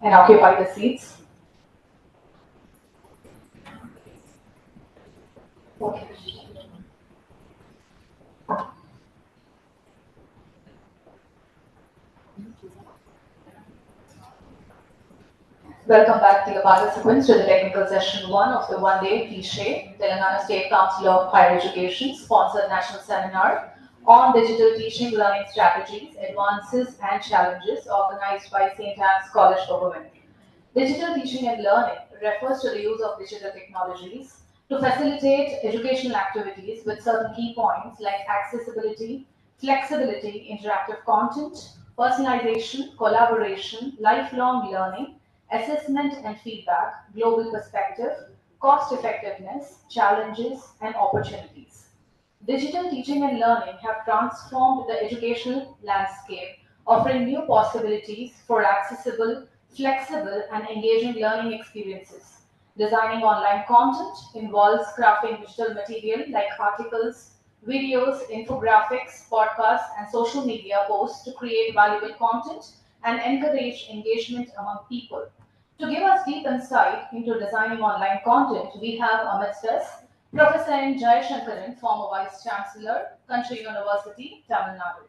and occupy the seats. Okay. Welcome back, dear participants, to the technical session 1 of the one-day TSHE, Telangana State Council of Higher Education, sponsored national seminar on digital teaching learning strategies, advances and challenges, organized by St.Ann College for Women. Digital teaching and learning refers to the use of digital technologies to facilitate educational activities with certain key points like accessibility, flexibility, interactive content, personalization, collaboration, lifelong learning, assessment and feedback, global perspective, cost effectiveness, challenges, and opportunities. Digital teaching and learning have transformed the educational landscape, offering new possibilities for accessible, flexible, and engaging learning experiences. Designing online content involves crafting digital material like articles, videos, infographics, podcasts, and social media posts to create valuable content and encourage engagement among people. To give us deep insight into designing online content, we have amidst us Professor N. Jayashankaran, former Vice Chancellor, Country University, Tamil Nadu.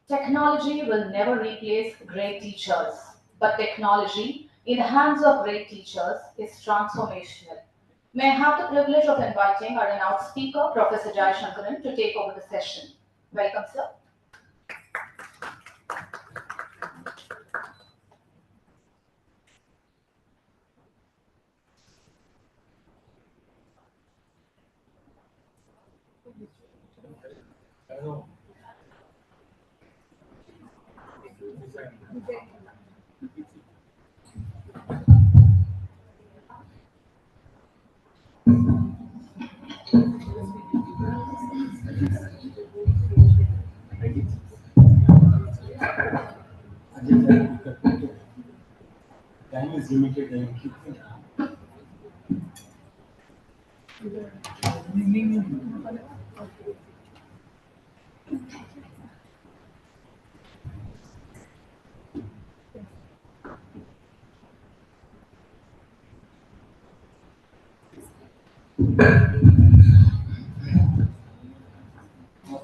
Technology will never replace great teachers, but technology in the hands of great teachers is transformational. May I have the privilege of inviting our renowned speaker, Professor Jayashankaran, to take over the session. Welcome, sir. Time is limited. I will keep it.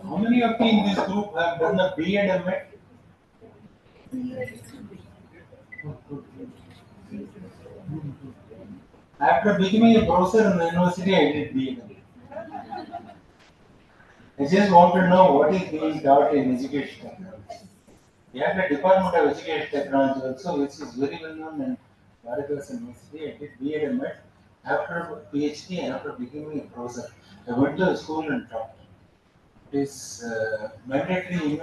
How many of you in this group have done a B.Ed M.Ed? After becoming a professor in the university, I did B.Ed. I just want to know what is being taught in education technology. We have a Department of Education Technology also, which is very well known in Bharatwas University. I did B.Ed M.Ed. After PhD and after becoming a professor, I went to school and taught. It is mandatory,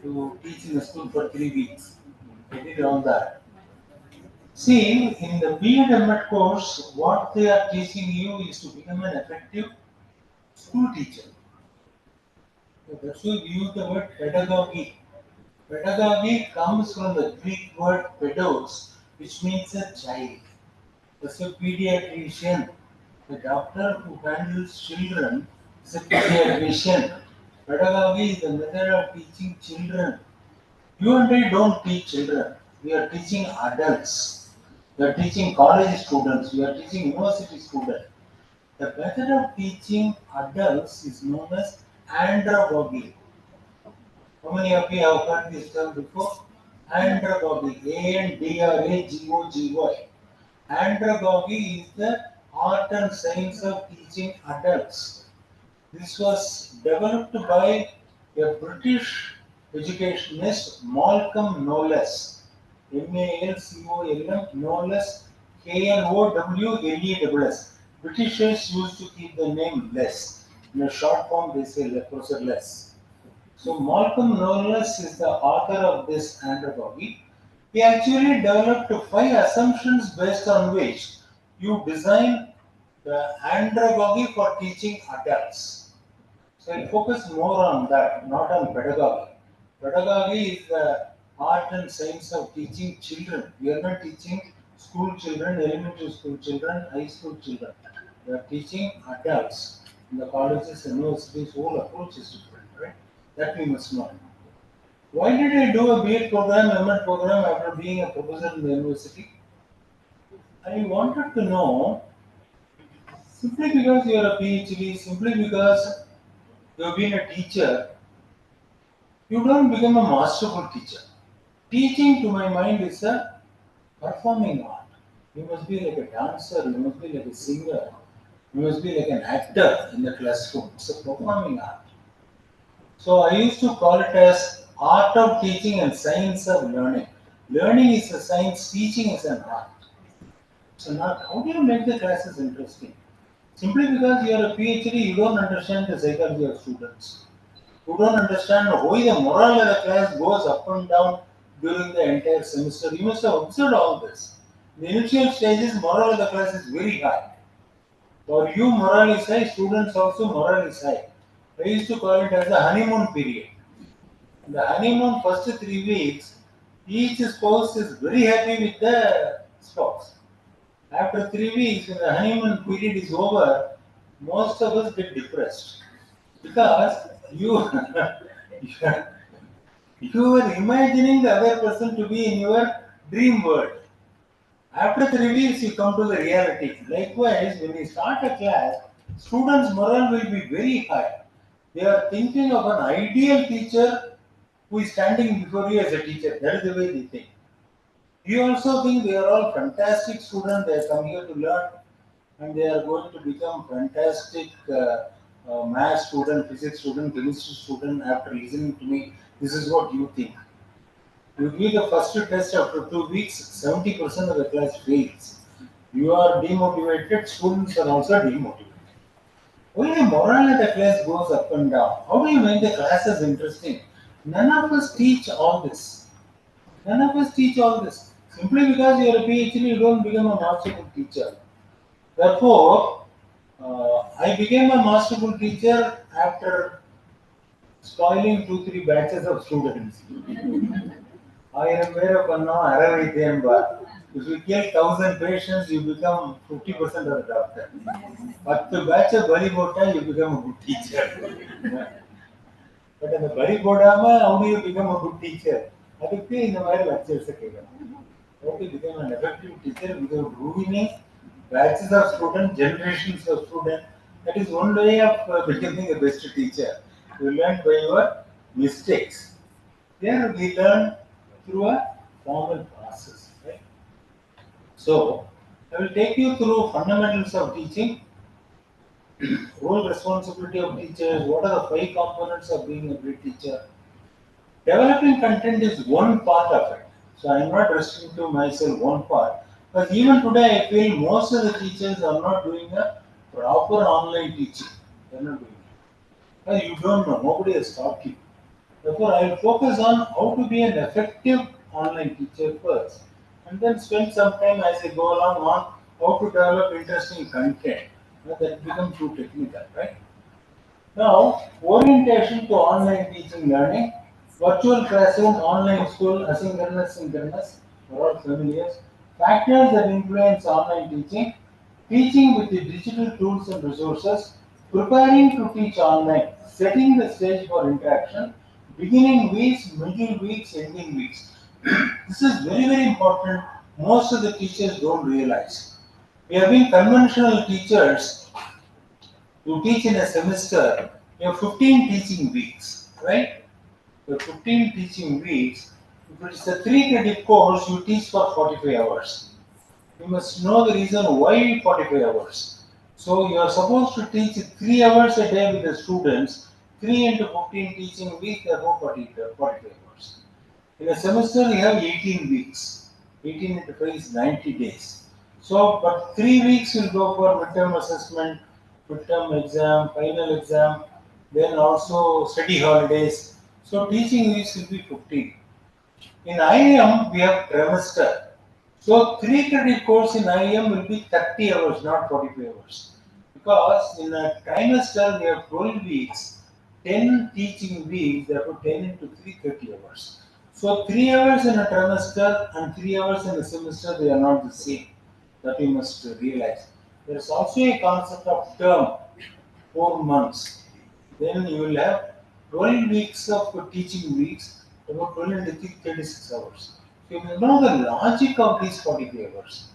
to teach in the school for 3 weeks. I did all that. See, in the B.Ed M.Ed course, what they are teaching you is to become an effective school teacher. So that's why we use the word pedagogy. Pedagogy comes from the Greek word pedos, which means a child. As a pediatrician, the doctor who handles children is a pediatrician. Pedagogy is the method of teaching children. You and I don't teach children. We are teaching adults. We are teaching college students. We are teaching university students. The method of teaching adults is known as andragogy. How many of you have heard this term before? Andragogy. Andragogy. Andragogy is the art and science of teaching adults. This was developed by a British educationist, Malcolm Knowles. Malcolm Knowles, Knowles. Britishers used to keep the name Less. In a short form, they say Professor Less. So Malcolm Knowles is the author of this andragogy. He actually developed 5 assumptions based on which you design the andragogy for teaching adults. So I'll focus more on that, not on pedagogy. Pedagogy is the art and science of teaching children. We are not teaching school children, elementary school children, high school children. We are teaching adults. In the colleges and universities, whole approach is different, right? That we must know. Why did I do a BA program, MA program after being a professor in the university? I wanted to know, simply because you are a PhD, simply because you have been a teacher, you don't become a masterful teacher. Teaching, to my mind, is a performing art. You must be like a dancer, you must be like a singer, you must be like an actor in the classroom. It's a performing art. So I used to call it as art of teaching and science of learning. Learning is a science, teaching is an art. It's an art. How do you make the classes interesting? Simply because you are a PhD, you don't understand the psychology of students. You don't understand why the morale of the class goes up and down during the entire semester. You must have observed all this. In the initial stages, morale of the class is very high. For you, morale is high, students also morale is high. I used to call it as the honeymoon period. In the honeymoon first 3 weeks, each spouse is very happy with the spouse. After 3 weeks, when the honeymoon period is over, most of us get depressed because you you are imagining the other person to be in your dream world. After 3 weeks, you come to the reality. Likewise, when you start a class, students' morale will be very high. They are thinking of an ideal teacher who is standing before you as a teacher. That is the way they think. You also think they are all fantastic students. They have come here to learn, and they are going to become fantastic math student, physics student, chemistry student. After listening to me, this is what you think. You give the first test after 2 weeks, 70% of the class fails. You are demotivated, students are also demotivated. Why the morale of the class goes up and down? How do you make the classes interesting? None of us teach all this. None of us teach all this. Simply because you are a PhD, you don't become a masterful teacher. Therefore, I became a masterful teacher after spoiling 2-3 batches of students. ஆயிரம் பேரை பண்ணோம் அரை வைத்தியம்பா. If you kill 1,000 patients, you become 50% of the doctor. 10 batch பலி போட்டா you become a good teacher. But அந்த பலி போடாம how do you become a good teacher? அதுக்கு இந்த மாதிரி லெக்சர்ஸ் கேட்கணும். How to become an effective teacher without ruining batches of students, generations of students. That is one way of becoming a best teacher. You learn by your mistakes. Here we learn through a formal process. Right? So, I will take you through fundamentals of teaching, role responsibility of teachers, what are the 5 components of being a great teacher. Developing content is one part of it. So, I am not restricting myself one part. But even today, I feel most of the teachers are not doing a proper online teaching. They are not doing it. Because you don't know, nobody has taught you. Therefore, I will focus on how to be an effective online teacher first, and then spend some time as I go along on how to develop interesting content. That becomes too technical, right? Now, orientation to online teaching learning, virtual classroom, online school, asynchronous, synchronous, we're all familiar. Factors that influence online teaching, teaching with the digital tools and resources, preparing to teach online, setting the stage for interaction, beginning weeks, middle weeks, ending weeks. This is very, very important. Most of the teachers don't realize. We have been conventional teachers to teach in a semester, you have 15 teaching weeks, right? You have 15 teaching weeks. If it is a 3 credit course, you teach for 45 hours. You must know the reason why 45 hours. So you are supposed to teach 3 hours a day with the students, 3 into 15 teaching weeks, therefore 45 hours. In a semester, you have 18 weeks. 18 into 5 is 90 days. So, but 3 weeks will go for midterm assessment, midterm exam, final exam, then also study holidays. So, teaching weeks will be 15. In IIM, we have trimester. So, 3 credit course in IIM will be 30 hours, not 45 hours. Because in a trimester, we have 12 weeks, 10 teaching weeks, therefore 10 into 3, 30 hours. So, 3 hours in a trimester and 3 hours in a semester, they are not the same. That you must realize. There is also a concept of term, 4 months. Then you will have 12 weeks of teaching weeks, about 12 into 36 hours. So you will know the logic of these 45 hours.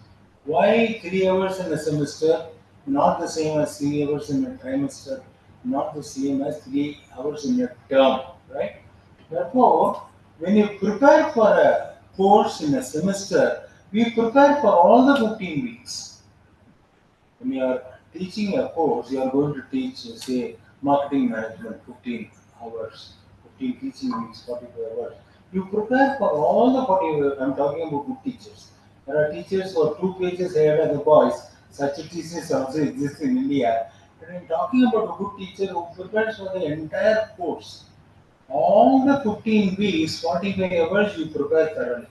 Why 3 hours in a semester, not the same as 3 hours in a trimester, not the same as 3 hours in a term, right? Therefore, when you prepare for a course in a semester, we prepare for all the 15 weeks. When you are teaching a course, you are going to teach, say, marketing management, 15 hours, 15 teaching weeks, 45 hours. You prepare for all the 45 hours. I'm talking about good teachers. There are teachers who are 2 pages ahead of the boys. Such teachers also exist in India. But I'm talking about a good teacher who prepares for the entire course. All the 15 weeks, 45 hours, you prepare thoroughly.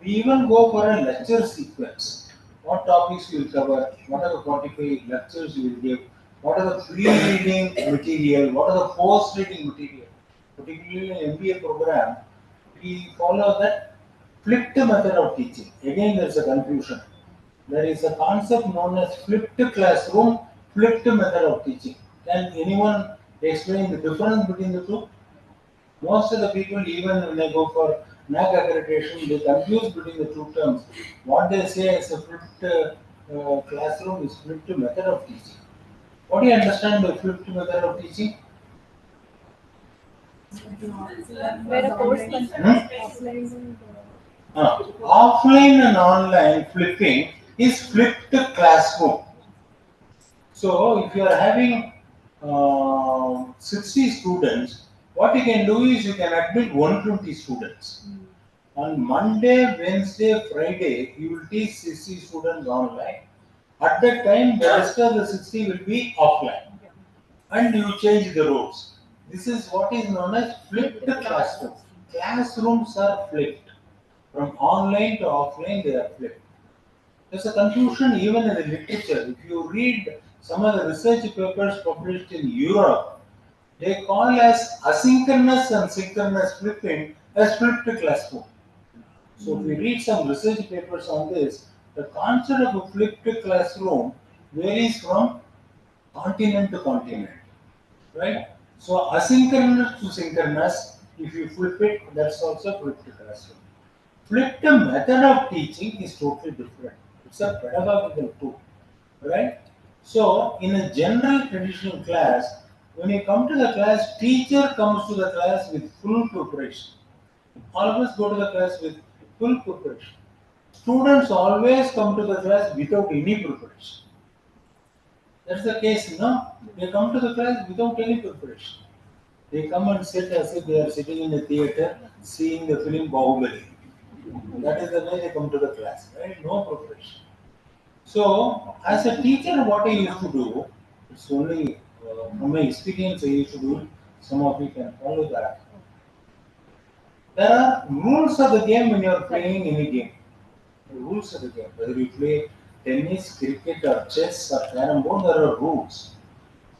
We even go for a lecture sequence. What topics we will cover, what are the 45 lectures you will give, what are the pre-reading material, what are the post-reading material. Particularly in MBA program, we follow that flipped method of teaching. Again, there is a confusion. There is a concept known as flipped classroom, flipped method of teaching. Can anyone explain the difference between the two? Most of the people, even when they go for NAC accreditation, they confuse between the two terms. What they say as a flipped classroom is flipped method of teaching. What do you understand by flipped method of teaching? Where a course offline. Offline and online flipping is flipped classroom. So if you are having 60 students, what you can do is you can admit 120 students. On Monday, Wednesday, Friday, you will teach 60 students online. At that time, the rest of the 60 will be offline. And you change the roles. This is what is known as flipped classroom. Classrooms are flipped. From online to offline, they are flipped. There's a confusion even in the literature. If you read some of the research papers published in Europe, they call as asynchronous and synchronous flipping as flipped classroom. So if we read some research papers on this, the concept of a flipped classroom varies from continent to continent, right? So asynchronous to synchronous, if you flip it, that's also flipped classroom. Flipped method of teaching is totally different. It's a pedagogical tool, right? So in a general traditional class, when you come to the class, teacher comes to the class with full preparation. All of us go to the class with full preparation. Students always come to the class without any preparation. That's the case, no? They come to the class without any preparation. They come and sit as if they are sitting in a theater seeing the film Bahubali. That is the way they come to the class, right? No preparation. So, as a teacher, what I used to do, it's only from my experience I used to do, some of you can follow that. There are rules of the game when you are playing any game. The rules of the game, whether you play tennis, cricket, or chess, or carom board, there are rules.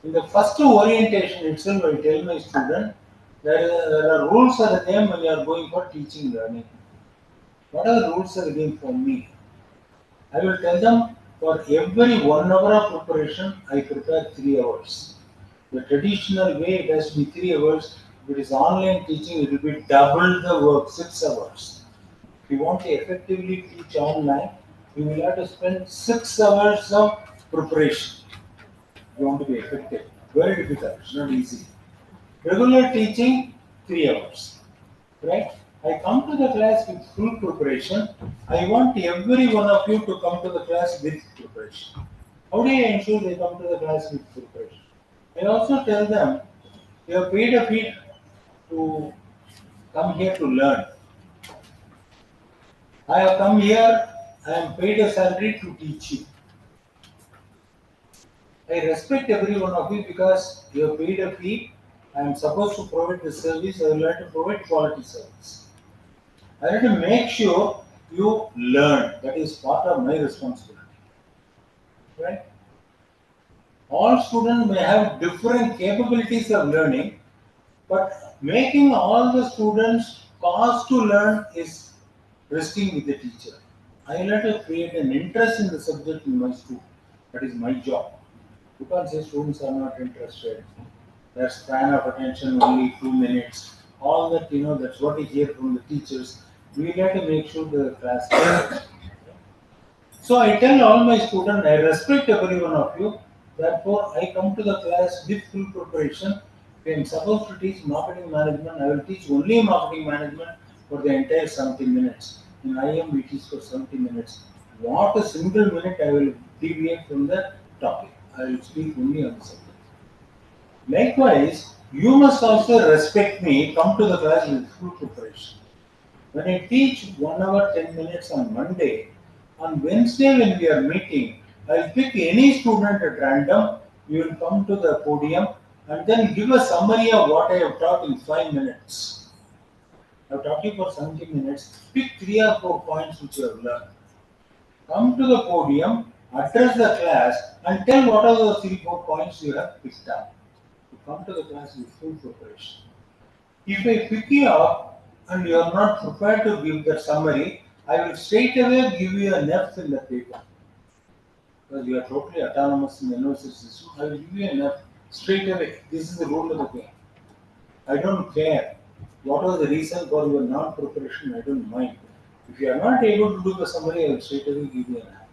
In the first orientation itself, I tell my student there are rules of the game when you are going for teaching learning. What are the rules of the game for me? I will tell them for every 1 hour of preparation, I prepare 3 hours. The traditional way it has to be 3 hours. If it is online teaching, it will be double the work, 6 hours. If you want to effectively teach online, you will have to spend 6 hours of preparation. If you want to be effective. Very difficult, it's not easy. Regular teaching, 3 hours. Right? I come to the class with full preparation. I want every one of you to come to the class with preparation. How do I ensure they come to the class with preparation? I also tell them you have paid a fee to come here to learn. I have come here, I am paid a salary to teach you. I respect every one of you because you have paid a fee. I am supposed to provide the service, I will have to provide quality service. I have to make sure you learn. That is part of my responsibility. Right? All students may have different capabilities of learning, but making all the students cause to learn is resting with the teacher. I will have to create an interest in the subject in my school. That is my job. You can't say students are not interested. Their span of attention only 2 minutes. All that, that's what we hear from the teachers. We have to make sure the class. So I tell all my students, I respect every one of you. Therefore, I come to the class with full preparation. If I am supposed to teach marketing management, I will teach only marketing management for the entire 70 minutes. In IM, we teach for 70 minutes. Not a single minute I will deviate from the topic. I will speak only on the subject. Likewise, you must also respect me, come to the class with full preparation. When I teach 1 hour 10 minutes on Monday, on Wednesday when we are meeting, I'll pick any student at random. You will come to the podium and then give a summary of what I have taught in 5 minutes. I have taught you for 70 minutes. Pick 3 or 4 points which you have learned. Come to the podium, address the class, and tell what are those 3 or 4 points you have picked up. You come to the class with full preparation. If I pick you up and you are not prepared to give the summary, I will straight away give you an F in the paper. Because you are totally autonomous in the university system, I will give you an F straight away. This is the rule of the game. I don't care. What was the reason for your non-preparation, I don't mind. If you are not able to do the summary, I will straight away give you an F.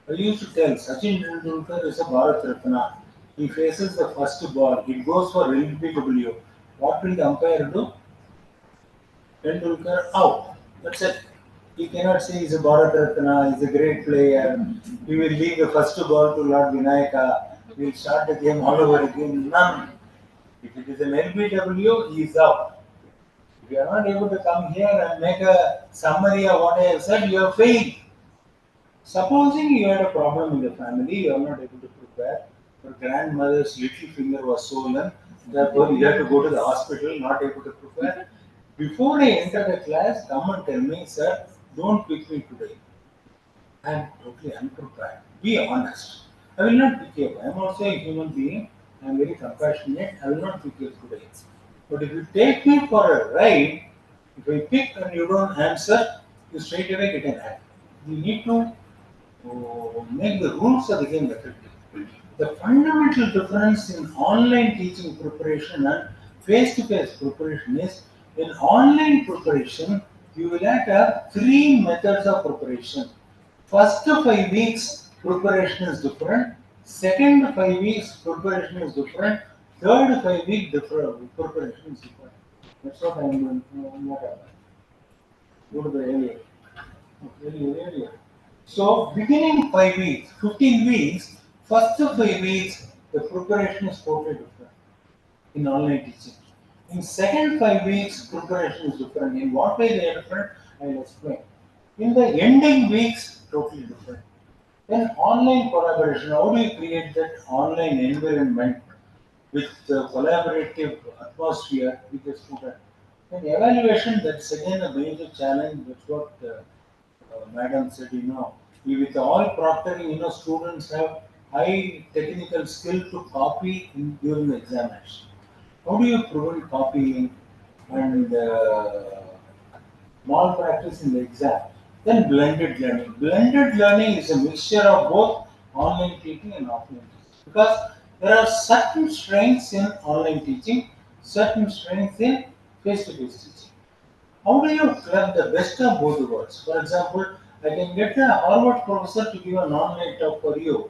I used to tell Sachin Tendulkar is a Bharat Ratna. He faces the first ball. It goes for LBW. What will the umpire do? Tendulkar out. That's it. He cannot say he's a Bharat Ratna, he's a great player. He will leave the first ball to Lord Vinayaka. We'll start the game all over again. None. If it is an LBW, he is out. If you are not able to come here and make a summary of what I have said, you have failed. Supposing you had a problem in the family, you are not able to prepare. Your grandmother's little finger was swollen, therefore you have to go to the hospital, not able to prepare. Before I enter the class, come and tell me, sir, don't pick me today. I am totally unprepared. Be honest. I will not pick you up. I am also a human being. I am very compassionate. I will not pick you up today. But if you take me for a ride, if I pick and you don't answer, you straight away get an act. You need to make the rules of the game effective. The fundamental difference in online teaching preparation and face-to-face preparation is in online preparation, you will have 3 methods of preparation. First 5 weeks preparation is different. Second 5 weeks preparation is different. Third 5 week preparation is different. That's what I'm going to go to the area. Area. So beginning 5 weeks, 15 weeks, first 5 weeks, the preparation is totally different in online teaching. In second 5 weeks, preparation is different. In what way they are different, I will explain. In the ending weeks, totally different. Then online collaboration, how do you create that online environment with the collaborative atmosphere with the student? And evaluation, that's again a major challenge. That's what Madam said, with all proctoring, students have high technical skill to copy during the examination. How do you prevent copying and malpractice in the exam? Then blended learning. Blended learning is a mixture of both online teaching and offline teaching because there are certain strengths in online teaching, certain strengths in face-to-face teaching. How do you club the best of both the worlds? For example, I can get a Harvard professor to give an online talk for you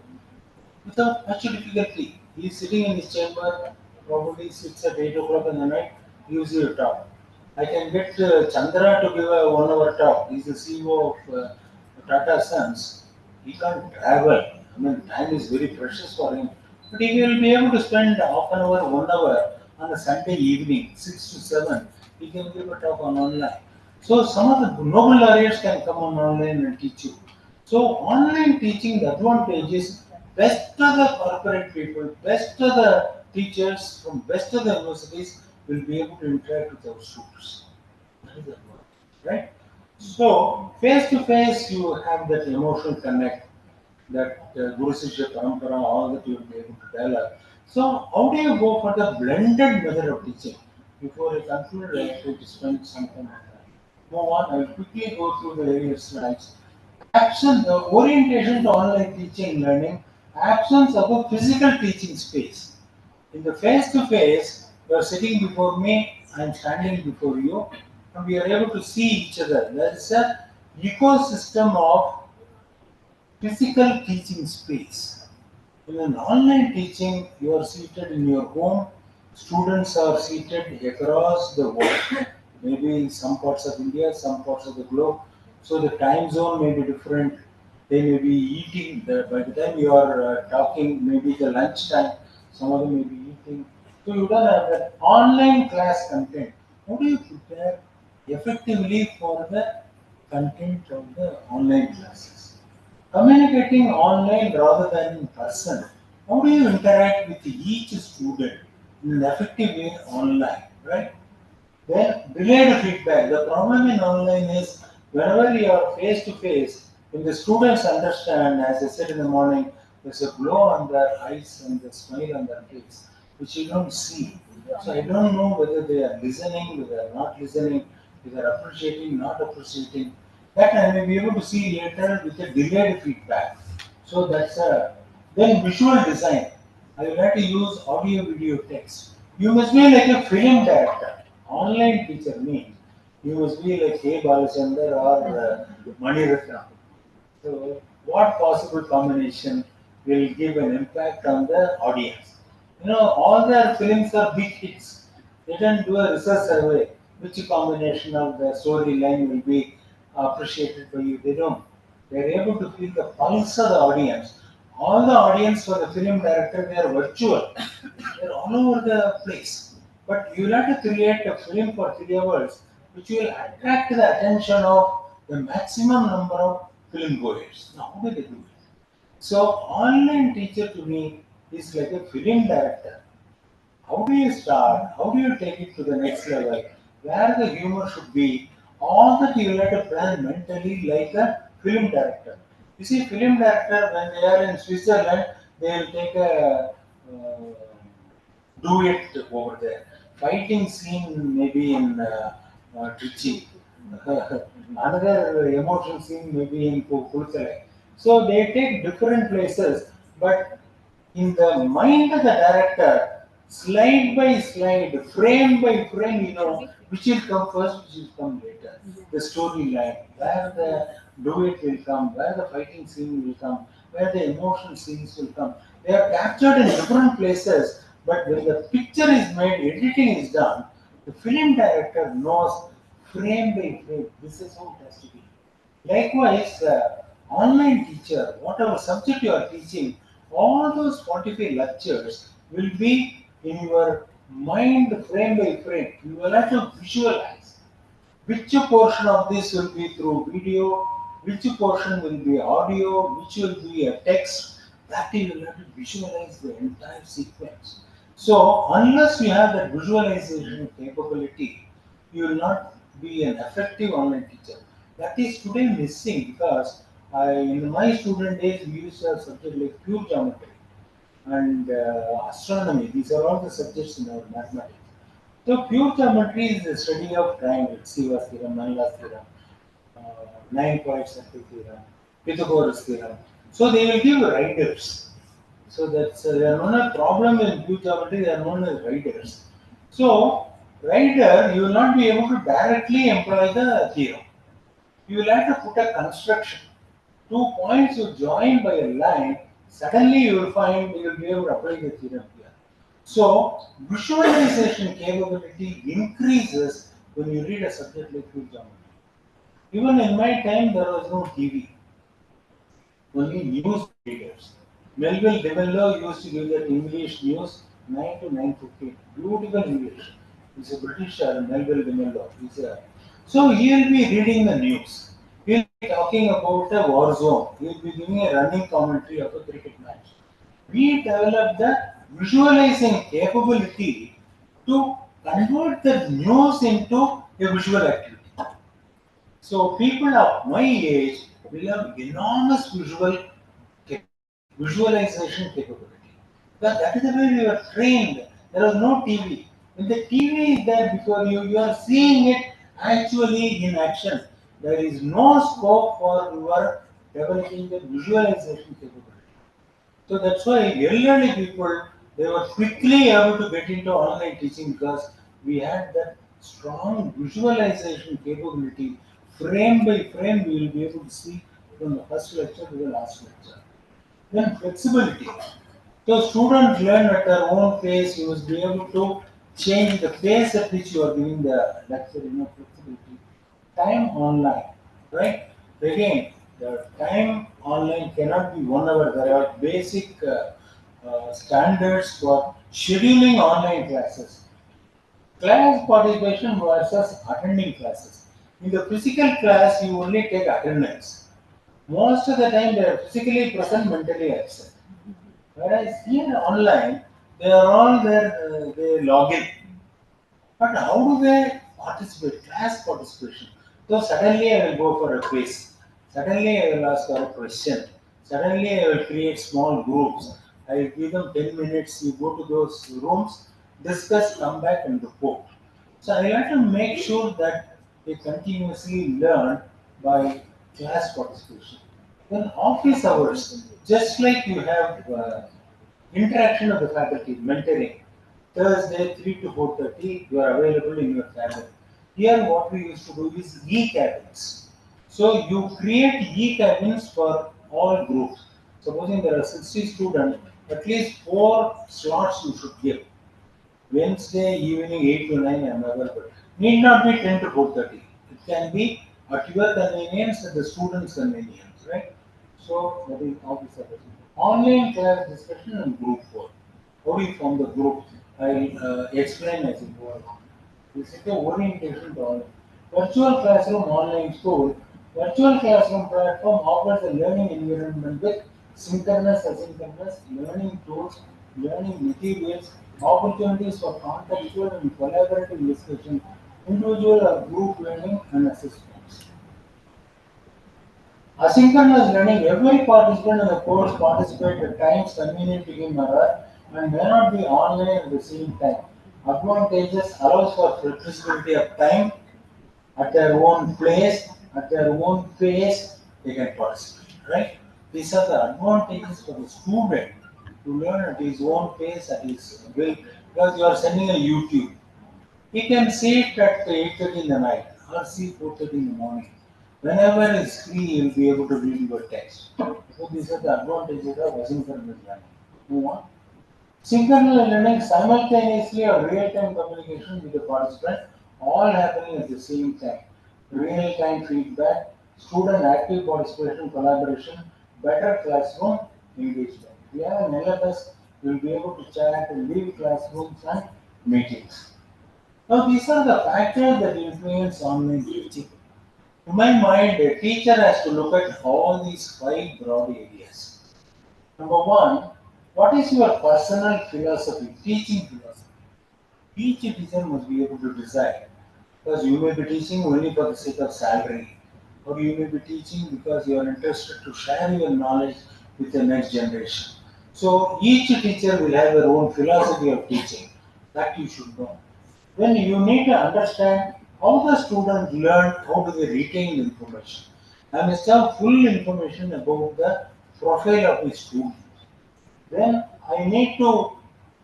without much difficulty. He is sitting in his chamber, probably sits at 8 o'clock in the night, gives you a talk. I can get Chandra to give a 1 hour talk. He's the CEO of Tata Sons. He can't travel. I mean, time is very precious for him. But he will be able to spend half an hour, 1 hour on a Sunday evening, 6 to 7. He can give a talk on online. So some of the noble laureates can come on online and teach you. So online teaching, the advantage is best of the corporate people, best of the teachers from best of the universities will be able to interact with our students. That is the advantage, right? So face to face, you have that emotional connect, that Guru Sishya Parampara, all that you will be able to develop. So how do you go for the blended method of teaching? Before I conclude, I have to spend some time on that. Move on, I will quickly go through the various slides. Absence the orientation to online teaching learning, absence of a physical teaching space. In the face to face, you are sitting before me, I am standing before you, and we are able to see each other. There is a ecosystem of physical teaching space. In an online teaching, you are seated in your home, students are seated across the world, maybe in some parts of India, some parts of the globe. So the time zone may be different. They may be eating, by the time you are talking, maybe the lunch time, some of them may be eating. So you don't have that online class content. How do you prepare effectively for the content of the online classes? Communicating online rather than in person. How do you interact with each student in an effective way online, right? Then delayed feedback. The problem in online is whenever you are face to face, when the students understand, as I said in the morning, there's a glow on their eyes and the smile on their face, which you don't see. So I don't know whether they are listening, whether they are not listening, whether they are appreciating, not appreciating. That I may be able to see later with a delayed feedback. So that's a then visual design. I will have to use audio, video, text. You must be like a film director. Online teacher means you must be like K. Balachandar or Mani Ratnam. So, what possible combination will give an impact on the audience? You know, all their films are big hits. They don't do a research survey which combination of the storyline will be appreciated by you. They don't. They're able to feel the pulse of the audience. All the audience for the film director, they are virtual. They're all over the place. But you have to create a film for 3 hours which will attract the attention of the maximum number of film goers. Now, how do they do it? So, online teacher to me is like a film director. How do you start? How do you take it to the next level? Where the humor should be? All that you have to plan mentally like a film director. You see, film director when they are in Switzerland, they will take a do it over there. Fighting scene maybe in Trichy. Another emotional scene maybe in Kulkale. So they take different places, but in the mind of the director, slide by slide, frame by frame, you know, which will come first, which will come later. The storyline, where the duet will come, where the fighting scene will come, where the emotional scenes will come. They are captured in different places, but when the picture is made, editing is done, the film director knows frame by frame, this is how it has to be. Likewise, online teacher, whatever subject you are teaching, all those 45 lectures will be in your mind frame by frame. You will have to visualize which portion of this will be through video, which portion will be audio, which will be a text. That you will have to visualize the entire sequence. So, unless you have that visualization capability, you will not be an effective online teacher. That is today missing because In my student days, we used to have subjects like pure geometry and astronomy. These are all the subjects in our mathematics. So pure geometry is the study of triangles, Siva's theorem, Manila's theorem, 9-point circle theorem, Pythagoras theorem. So they will give riders. So that's they are known as problem in pure geometry. They are known as riders. So rider, you will not be able to directly employ the theorem. You will have to put a construction. 2 points you join by a line. Suddenly you will find you will be able to apply the theorem here. So visualization capability increases when you read a subject like pure geometry. Even in my time, there was no TV, only news readers. Melville DeMello used to give that English news 9 to 9:15. Beautiful English. He's a Britisher, Melville DeMello. So he'll be reading the news. He'll be talking about a war zone. He'll be giving a running commentary of a cricket match. We developed the visualizing capability to convert the news into a visual activity. So people of my age will have enormous visualization capability. But that is the way we were trained. There was no TV. When the TV is there before you, you are seeing it actually in action. There is no scope for your developing the visualization capability. So that's why elderly people they were quickly able to get into online teaching because we had that strong visualization capability. Frame by frame, we will be able to see from the first lecture to the last lecture. Then flexibility. So students learn at their own pace. You must be able to change the pace at which you are giving the lecture. Flexibility. Time online, right? Again, the time online cannot be 1 hour. There are basic standards for scheduling online classes. Class participation versus attending classes. In the physical class, you only take attendance. Most of the time, they are physically present, mentally absent. Whereas here online, they are all there, they log in. But how do they participate? Class participation. So suddenly I will go for a quiz. Suddenly I will ask for a question. Suddenly I will create small groups. I will give them 10 minutes. You go to those rooms, discuss, come back and report. So I have to make sure that they continuously learn by class participation. Then office hours, just like you have interaction of the faculty, mentoring. Thursday 3 to 4:30, you are available in your cabin. Here, what we used to do is e-cabins. So you create e-cabins for all groups. Supposing there are 60 students, at least 4 slots you should give. Wednesday evening 8 to 9 I am available. Need not be 10 to 4:30. It can be at your convenience and the student's convenience, right? So that is office hours. Online class discussion and group work. How do you form the group? I'll explain as we go along. This is the orientation to all. Virtual classroom online school. Virtual classroom platform offers a learning environment with synchronous, asynchronous learning tools, learning materials, opportunities for contextual and collaborative discussion, individual or group learning and assessments. Asynchronous learning, every participant in the course participates at times convenient to him or her and may not be online at the same time. Advantages allows for flexibility of time at their own place, at their own pace, they can participate, right? These are the advantages for the student to learn at his own pace, at his will, because you are sending a YouTube. He can see it at 8:30 in the night or see 4:30 in the morning. Whenever he is free, he will be able to read your text. So these are the advantages of asynchronous learning. Move on. Synchronous learning simultaneously or real-time communication with the participant, all happening at the same time. Real-time feedback, student active participation, collaboration, better classroom engagement. If you have an LMS, you will be able to chat and leave classrooms and meetings. Now, these are the factors that influence online teaching. To my mind, a teacher has to look at all these 5 broad areas. Number one, what is your personal philosophy, teaching philosophy? Each teacher must be able to decide because you may be teaching only for the sake of salary. or you may be teaching because you are interested to share your knowledge with the next generation. So each teacher will have their own philosophy of teaching. That you should know. Then you need to understand how the student learn, how do they retain the information. I must have full information about the profile of the student. Then I need to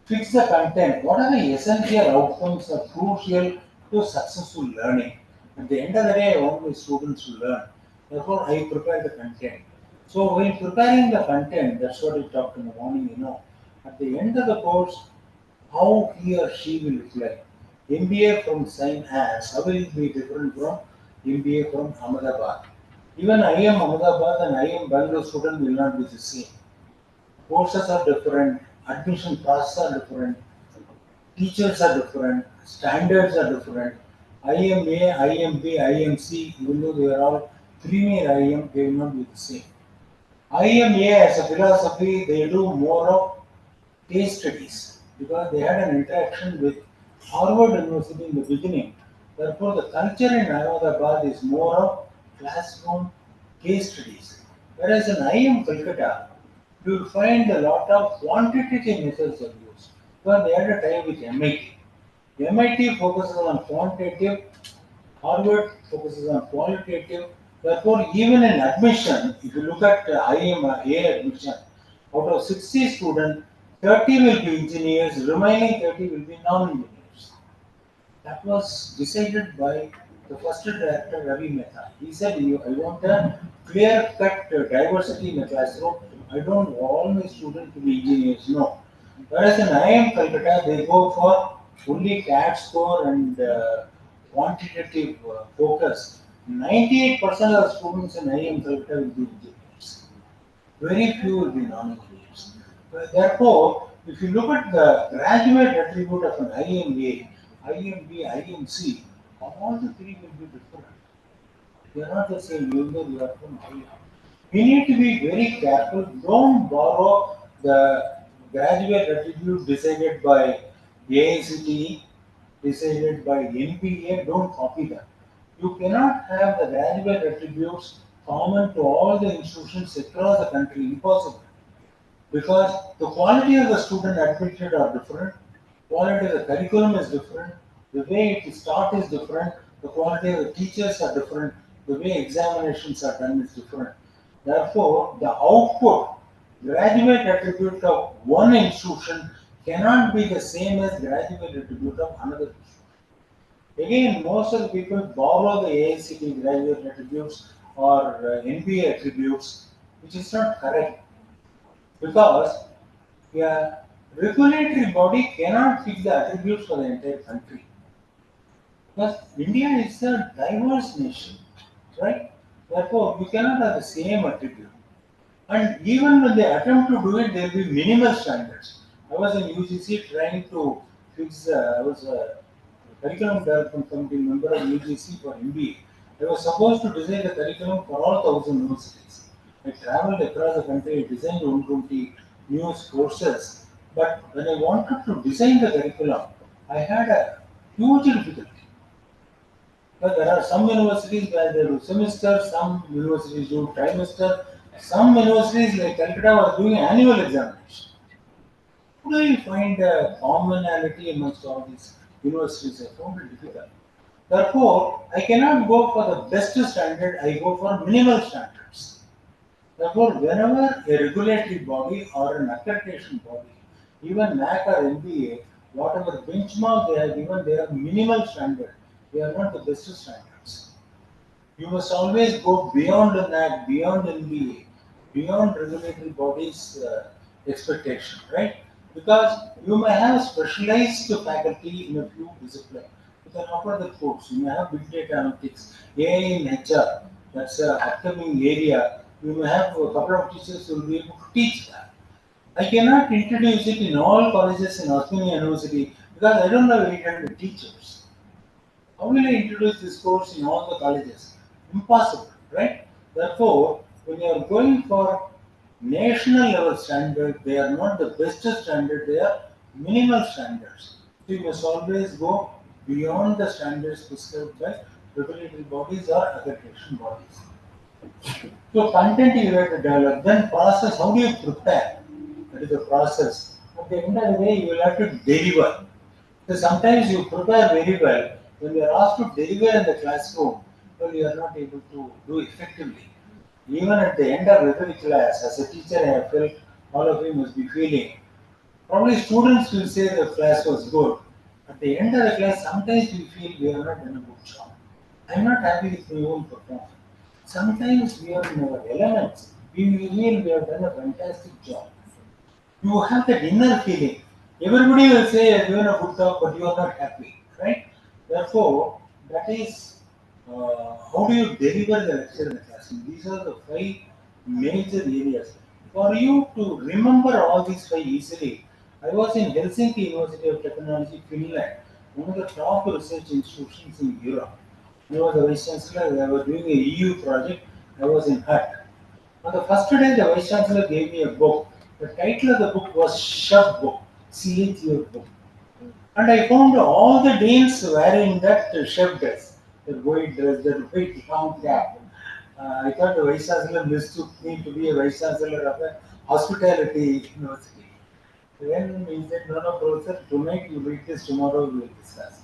fix the content. What are the essential outcomes are crucial to successful learning? At the end of the day, I want my students to learn. Therefore, I prepare the content. So while preparing the content, that's what I talked in the morning, at the end of the course, how he or she will reply. MBA from St.Ann, how will it be different from MBA from Ahmedabad? Even I am Ahmedabad and I am Bangalore student will not be the same. Courses are different, admission process are different, teachers are different, standards are different. IMA, IMB, IMC, even though they are all premier IM, they will not be the same. IMA as a philosophy, they do more of case studies because they had an interaction with Harvard University in the beginning. Therefore, the culture in Ahmedabad is more of classroom case studies. Whereas in IM Calcutta, you will find a lot of quantitative methods are used. Because they had a tie with MIT. MIT focuses on quantitative, Harvard focuses on qualitative. Therefore, even in admission, if you look at IMA admission, out of 60 students, 30 will be engineers, remaining 30 will be non-engineers. That was decided by the first director Ravi Mehta. He said, I want a clear-cut diversity in the classroom. I don't want all my students to be engineers. No. Whereas in IIM Calcutta, they go for only CAT score and quantitative focus. 98% of students in IIM Calcutta will be engineers. Very few will be non-engineers. Therefore, if you look at the graduate attribute of an IMA, IMB, IMC, all the three will be different. They are not the same, even though you are from IIM. We need to be very careful. Don't borrow the graduate attribute decided by AICTE, decided by NPA. Don't copy them. You cannot have the graduate attributes common to all the institutions across the country. Impossible. Because the quality of the student admitted are different, quality of the curriculum is different, the way it is taught is different, the quality of the teachers are different, the way examinations are done is different. Therefore, the output, graduate attribute of one institution cannot be the same as graduate attribute of another institution. Again, most of the people borrow the AICT graduate attributes or NBA attributes, which is not correct because a regulatory body cannot fix the attributes for the entire country. Because India is a diverse nation, right? Therefore, we cannot have the same attribute. And even when they attempt to do it, there will be minimal standards. I was in UGC trying to fix, I was a curriculum development committee member of UGC for MBA. I was supposed to design the curriculum for all 1,000 universities. I traveled across the country, designed 120 new courses. But when I wanted to design the curriculum, I had a huge difficulty. But there are some universities where they do semester, some universities do trimester, some universities like Calcutta are doing annual examination. How do you find a commonality amongst all these universities? I found it difficult. Therefore, I cannot go for the best standard, I go for minimal standards. Therefore, whenever a regulatory body or an accreditation body, even NAC or NBA, whatever benchmark they have given, they are minimal standard. They are not the best standards. You must always go beyond the NAC, beyond NBA, beyond regulatory bodies' expectation, right? Because you may have specialized faculty in a few disciplines. You can offer the course. You may have big data analytics, AI in HR, that's an upcoming area. You may have a couple of teachers who will be able to teach that. I cannot introduce it in all colleges in Osmania University because I don't have 800 teachers. How will I introduce this course in all the colleges? Impossible, right? Therefore, when you are going for national level standard, they are not the best standard, they are minimal standards. So you must always go beyond the standards prescribed by regulatory bodies or accreditation bodies. So content you have to develop, then process, how do you prepare? That is the process. At the end of the day, you will have to deliver. So sometimes you prepare very well. When you are asked to deliver in the classroom, well, you are not able to do effectively. Even at the end of every class, as a teacher, I have felt all of you must be feeling. Probably students will say the class was good. At the end of the class, sometimes we feel we have not done a good job. I'm not happy with my own performance. Sometimes we are in our elements. We feel we have done a fantastic job. You have that inner feeling. Everybody will say you're doing a good job, but you are not happy, right? Therefore, that is how do you deliver the lecture in the classroom? These are the five major areas. For you to remember all these five easily, I was in Helsinki University of Technology, Finland, one of the top research institutions in Europe. I was a vice chancellor. I was doing a EU project. I was in HUT. On the first day, the Vice Chancellor gave me a book. The title of the book was Chef Book, CHU book. And I found all the Danes wearing that chef dress, the white dress, the white long cap. I thought the Vice Chancellor mistook me to be a Vice Chancellor of a hospitality university. Then he said, no, no, professor, tonight you read this, tomorrow we will discuss.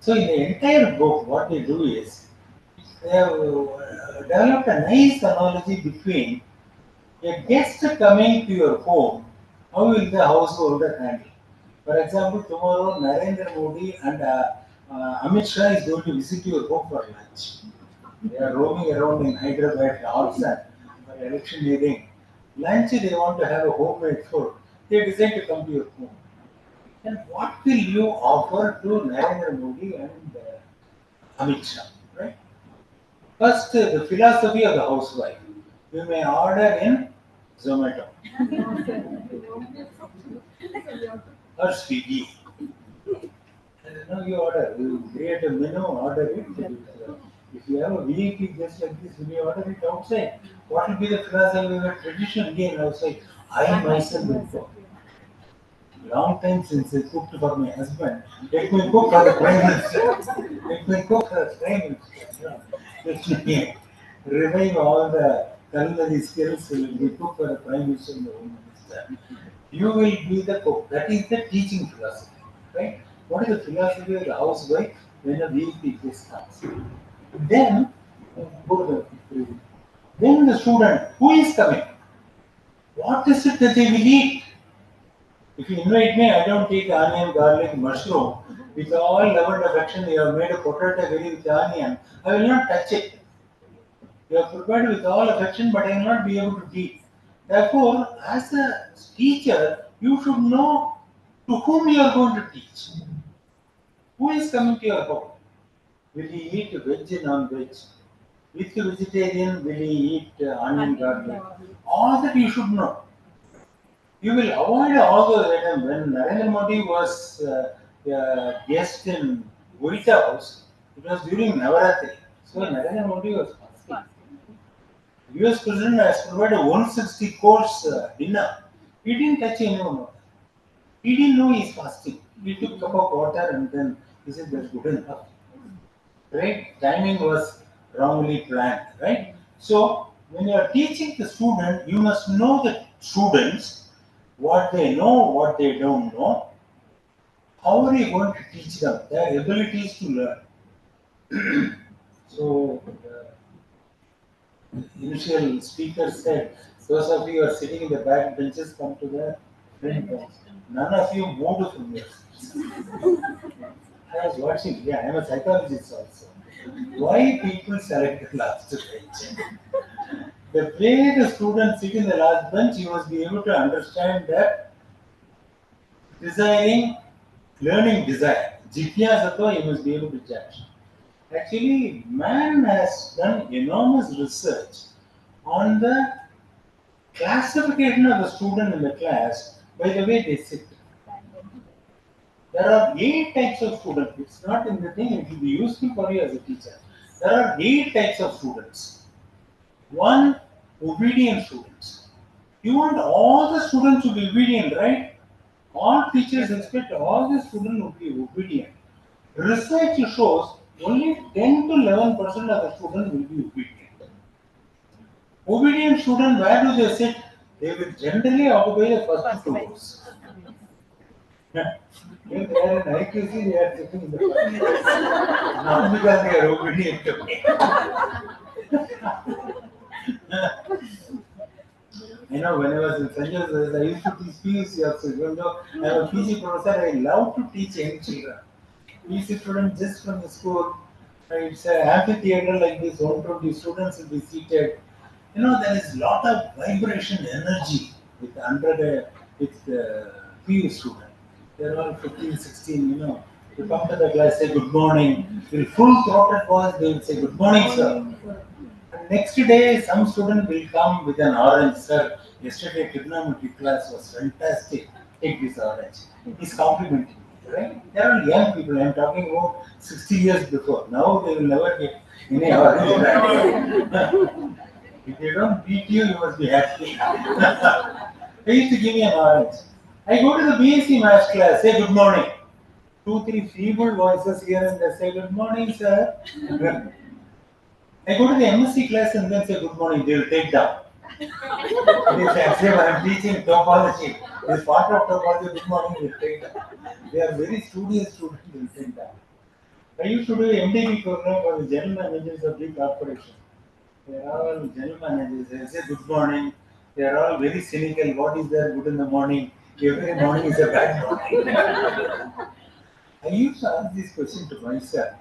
So in the entire book, what they do is, they have developed a nice analogy between a guest coming to your home, how will the householder handle? For example, tomorrow Narendra Modi and Amit Shah is going to visit your home for lunch. They are roaming around in Hyderabad, also for electioneering. Lunch, they want to have a homemade food. They decide to come to your home. And what will you offer to Narendra Modi and Amit Shah? Right? First, the philosophy of the housewife. You may order in Zomato or Swiggy. You order, you create a menu, order it. If you have a VIP just like this, when you order it outside, what will be the philosophy of the tradition again outside? I myself will cook. Long time since I cooked for my husband. Let me cook for the Prime Minister. Let me cook for the Prime Minister. Let me revive all the culinary skills. Let me cook for the Prime Minister and the Home Minister. You will be the cook. That is the teaching philosophy, right? What is the philosophy of the housewife when a VIP guest comes? Then, then the student, who is coming? What is it that they will eat? If you invite me, I don't take onion, garlic, mushroom. With all love and affection, you have made a potato curry with onion. I will not touch it. You have prepared with all affection, but I will not be able to eat. Therefore, as a teacher, you should know to whom you are going to teach. Who is coming to your home? Will he eat veg, non-veg? With vegetarian, will he eat onion, garlic? All that you should know. You will avoid all those items. When Narendra Modi was a guest in White House, it was during Navaratri. So Narendra Modi was fasting. US President has provided 160 course dinner. He didn't touch anyone of that. He didn't know he's fasting. He took a cup of water and then he said that's good enough. Right? Timing was wrongly planned, right? So when you are teaching the student, you must know the students, what they know, what they don't know. How are you going to teach them their abilities to learn? So the initial speaker said, those of you who are sitting in the back benches come to the front bench. None of you moved from your seats. I was watching, yeah, I'm a psychologist also. Why people select the last bench? The way the students sit in the last bench, you must be able to understand that desiring, learning desire. Jityasato, you must be able to judge. Actually, man has done enormous research on the classification of the student in the class by the way they sit. There are 8 types of students. It's not in the thing, it will be useful for you as a teacher. There are 8 types of students. One, obedient students. You want all the students to be obedient, right? All teachers expect all the students to be obedient. Research shows only 10 to 11% of the students will be obedient. Obedient student, where do they sit? They will generally occupy the first two rows. If they are in IQC, they are sitting in the first row. Not because they are obedient to me. When I was in St. Joseph's, I used to teach PUC also. Even though I am a PG professor, I love to teach young children. PUC students just from the school. It's an amphitheater like this, 120 students will be seated. There is a lot of vibration energy with the PU student. They're all 15, 16. You come to the class, say good morning. With full throated voice, they will say good morning, sir. And next day, some student will come with an orange, sir. Yesterday, trigonometry class was fantastic. Take this orange. He's complimenting me, right? They are all young people. I'm talking about 60 years before. Now they will never get any orange. Right? If they don't beat you, you must be happy. They used to give me an orange. I go to the BSc Maths class, say good morning. 2, 3 feeble voices here and there say good morning, sir. I go to the MSc class and then say good morning, they will take down. They say, as if I am teaching topology. This part of topology, good morning, they will take down. They are very studious students, they will take down. I used to do an MDB program for the general managers of big corporations. They are all general managers. They say good morning. They are all very cynical. What is there good in the morning? Every morning is a bad morning. I used to ask this question to myself.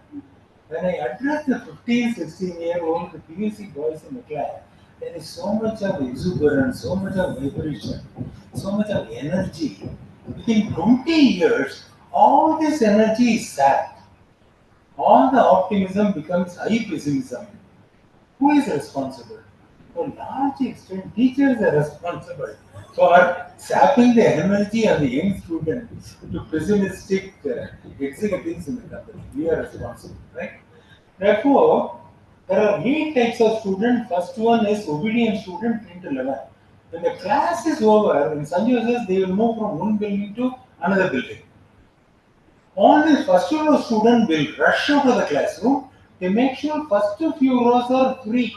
When I address the 15, 16-year-old, the PUC boys in the class, there is so much of exuberance, so much of vibration, so much of energy. Within 20 years, all this energy is sapped. All the optimism becomes high pessimism. Who is responsible? To a large extent, teachers are responsible for sapping the energy of the young students to pessimistic executives in the company. We are responsible, right? Therefore, there are 8 types of students. First one is obedient student, 10 to 11. When the class is over, in St. Joseph's, they will move from one building to another building. All these first row students will rush out of the classroom. They make sure first few rows are free.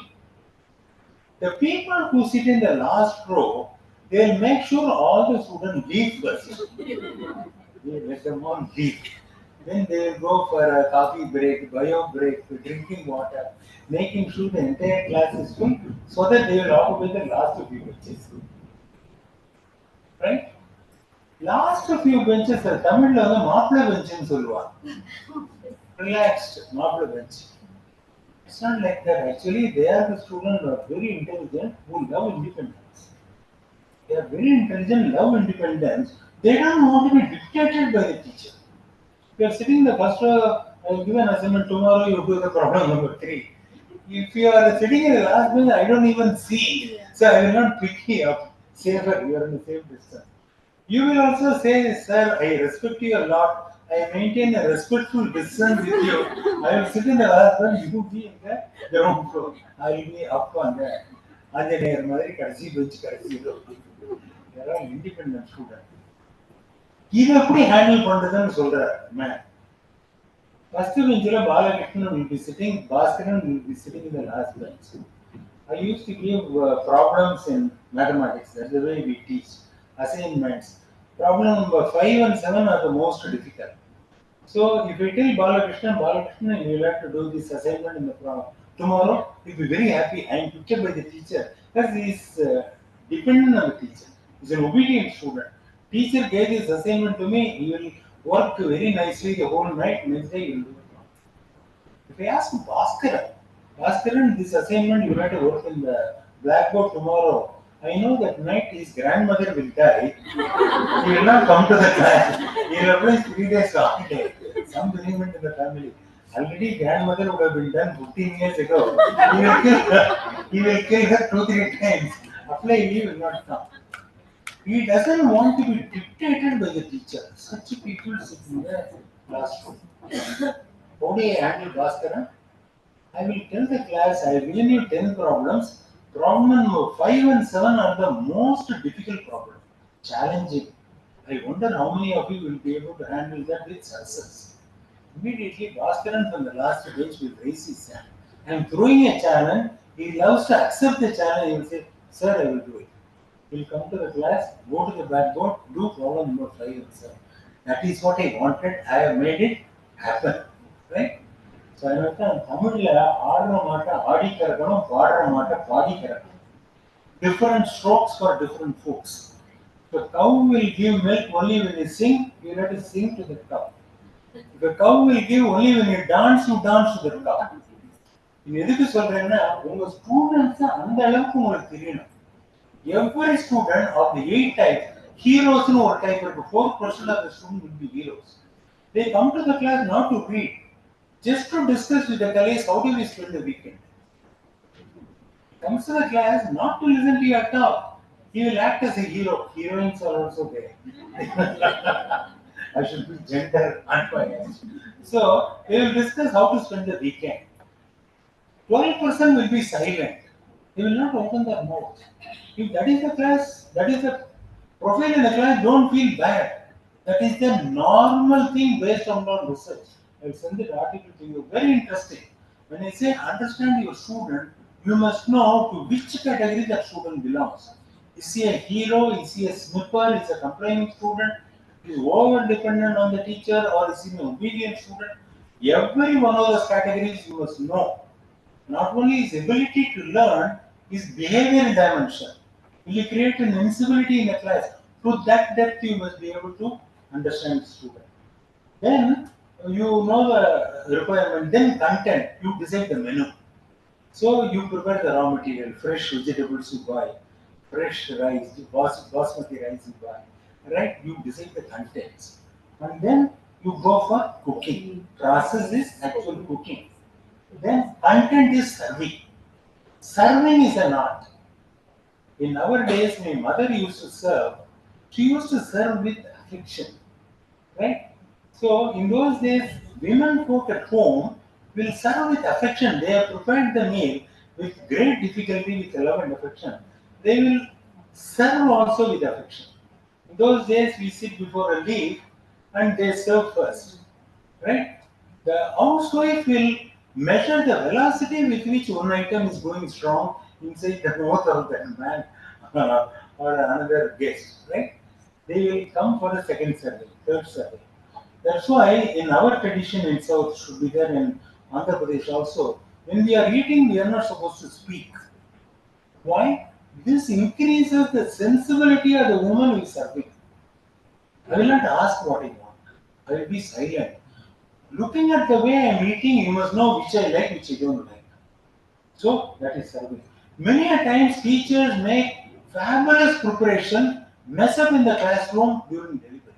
The people who sit in the last row, they will make sure all the students leave first. They let them all leave. Then they will go for a coffee break, bio break, drinking water, making sure the entire class is full so that they will occupy the last few benches. Right? Last few benches are தமிழ்ல வந்து மாப்பிள்ளை பெஞ்சுன்னு சொல்லுவாங்க. Relaxed மாப்பிள்ளை bench. It's not like that. Actually, they are the students who are very intelligent who love independence. They are very intelligent, love independence. They don't want to be dictated by the teacher. You are sitting in the first row, I will give an assignment tomorrow, you do the problem number 3. If you are sitting in the last bench, I don't even see. So I will not pick you up. Safer, you are in the same distance. You will also say, sir, I respect you a lot. I maintain a respectful distance with you. I will sit in the last one, you be in the ground floor. I will be up on the Anjaneer Madri Kadasi bench Kadasi row. They are all independent students. இதை எப்படி handle பண்றதுன்னு சொல்றாரு ma'am. First பெஞ்சில் Balakrishnan will be sitting, Bhaskaran will be sitting in the last bench. I used to give problems in mathematics. That's the way we teach. Assignments. Problem number 5 and 7 are the most difficult. So if I tell Balakrishna, you will have to do this assignment in the problem. Tomorrow, he will be very happy. I am picked up by the teacher. Because he is dependent on the teacher. He is an obedient student. Teacher gave this assignment to me, he will work very nicely the whole night. Next day, he will do it. If I ask Bhaskaran, this assignment you have to work in the blackboard tomorrow. I know that night his grandmother will die. He will not come to the class. He will apply 3 days holiday. Some bereavement in the family. Already grandmother would have been done 15 years ago. He will kill her 2-3 times. Apply leave will not come. He doesn't want to be dictated by the teacher. Such people sit in the classroom. How do I handle Bhaskaran? I will tell the class, I have given you 10 problems. Problem number 5 and 7 are the most difficult problems. Challenging. I wonder how many of you will be able to handle that with success. Immediately, Bhaskaran from the last bench will raise his hand. I am throwing a challenge. He loves to accept the challenge. He will say, "Sir, I will do it." He will come to the class, go to the blackboard, do problem number 5 and 7. That is what I wanted. I have made it happen. Right? So I understand தமிழ்ல ஆடுற மாட்டை ஆடி கறக்கணும், பாடுற மாட்டை பாடி கறக்கணும். Different strokes for different folks. The cow will give milk only when you sing, you have to sing to the cow. The cow will give only when you dance to the cow. இது எதுக்கு சொல்றேன்னா உங்க students அந்த அளவுக்கு உங்களுக்கு தெரியணும். Every student of the 8 types, heroes னு ஒரு type இருக்கு. 4% of the students will be heroes. They come to the class not to read, just to discuss with the colleagues how do we spend the weekend. Comes to the class not to listen to your talk. He will act as a hero. Heroines are also there. I should be gender unbiased. So they will discuss how to spend the weekend. 12% will be silent. They will not open their mouth. If that is the class, that is the profile in the class, don't feel bad. That is the normal thing based on our research. I will send the article to you. Very interesting. When I say understand your student, you must know to which category that student belongs. Is he a hero? Is he a snipper? Is he a complaining student? Is he over dependent on the teacher, or is he an obedient student? Every one of those categories you must know. Not only his ability to learn, his behavior dimension. Will you create an incivility in the class? To that depth, you must be able to understand the student. Then you know the requirement. Then content. You decide the menu. So you prepare the raw material, fresh vegetables you buy, fresh rice, basmati rice you buy. Right? You decide the contents, and then you go for cooking. Process is actual cooking. Then content is serving. Serving is an art. In our days, my mother used to serve. She used to serve with affection, right? So in those days, women folk at home will serve with affection. They have prepared the meal with great difficulty, with love and affection. They will serve also with affection. In those days, we sit before a leaf and they serve first, right? The housewife will measure the velocity with which one item is going strong inside the mouth of that man or another guest, right? They will come for the second serving, third serving. That's why in our tradition in South, should be there in Andhra Pradesh also, when we are eating, we are not supposed to speak. Why? This increases the sensibility of the woman who is serving. I will not ask what I want. I will be silent. Looking at the way I am eating, you must know which I like, which I don't like. So that is serving. Many a times teachers make fabulous preparation, mess up in the classroom during delivery.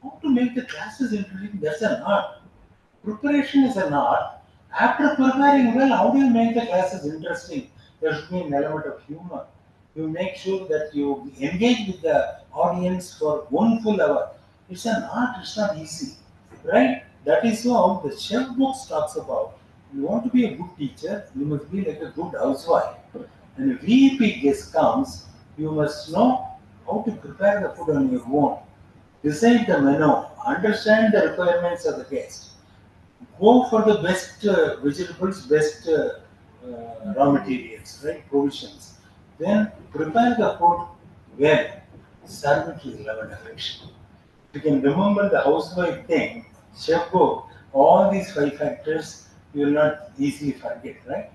How to make the classes interesting? That's an art. Preparation is an art. After preparing well, how do you make the classes interesting? There should be an element of humor. You make sure that you engage with the audience for 1 full hour. It's an art, it's not easy. Right? That is how the chef books talks about. You want to be a good teacher, you must be like a good housewife. When a VIP guest comes, you must know how to prepare the food on your own. Decide the menu, understand the requirements of the guest. Go for the best vegetables, best raw materials, right? Provisions. Then prepare the food well. Serve it with love and affection. You can remember the housewife thing, chef book, all these 5 factors you will not easily forget, right?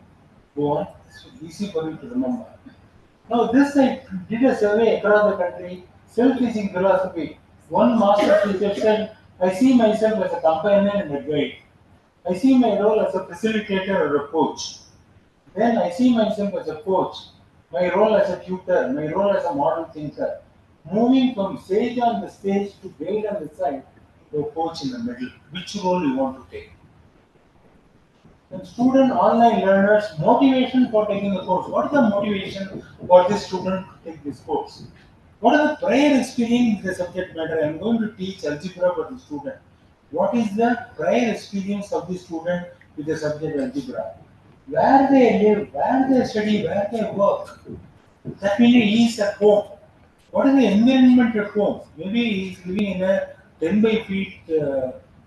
Go on. It's easy for you to remember. Now this I did a survey across the country, self-teaching philosophy. One master teacher said, I see myself as a companion and a guide. I see my role as a facilitator or a coach. Then I see myself as a coach, my role as a tutor, my role as a model thinker. Moving from sage on the stage to guide on the side to a coach in the middle. Which role you want to take? And student online learners, motivation for taking the course. What is the motivation for this student to take this course? What is the prior experience with the subject matter? I am going to teach algebra for the student. What is the prior experience of the student with the subject algebra? Where they live, where they study, where they work. That means he is at home. What is the environment at home? Maybe he is living in a 10 by feet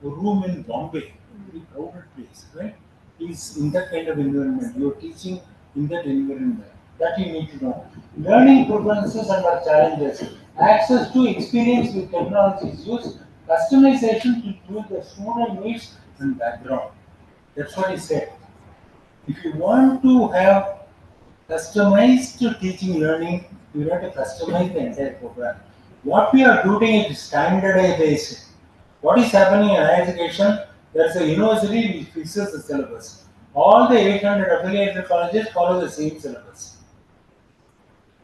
room in Bombay, very crowded place, right? He is in that kind of environment. You are teaching in that environment. That you need to know. Learning preferences and our challenges. Access to experience with technologies. Use customization to suit the student needs and background. That's what he said. If you want to have customized teaching learning, you have to customize the entire program. What we are doing is standardization. What is happening in higher education? There's a university which fixes the syllabus. All the 800 affiliated colleges follow the same syllabus.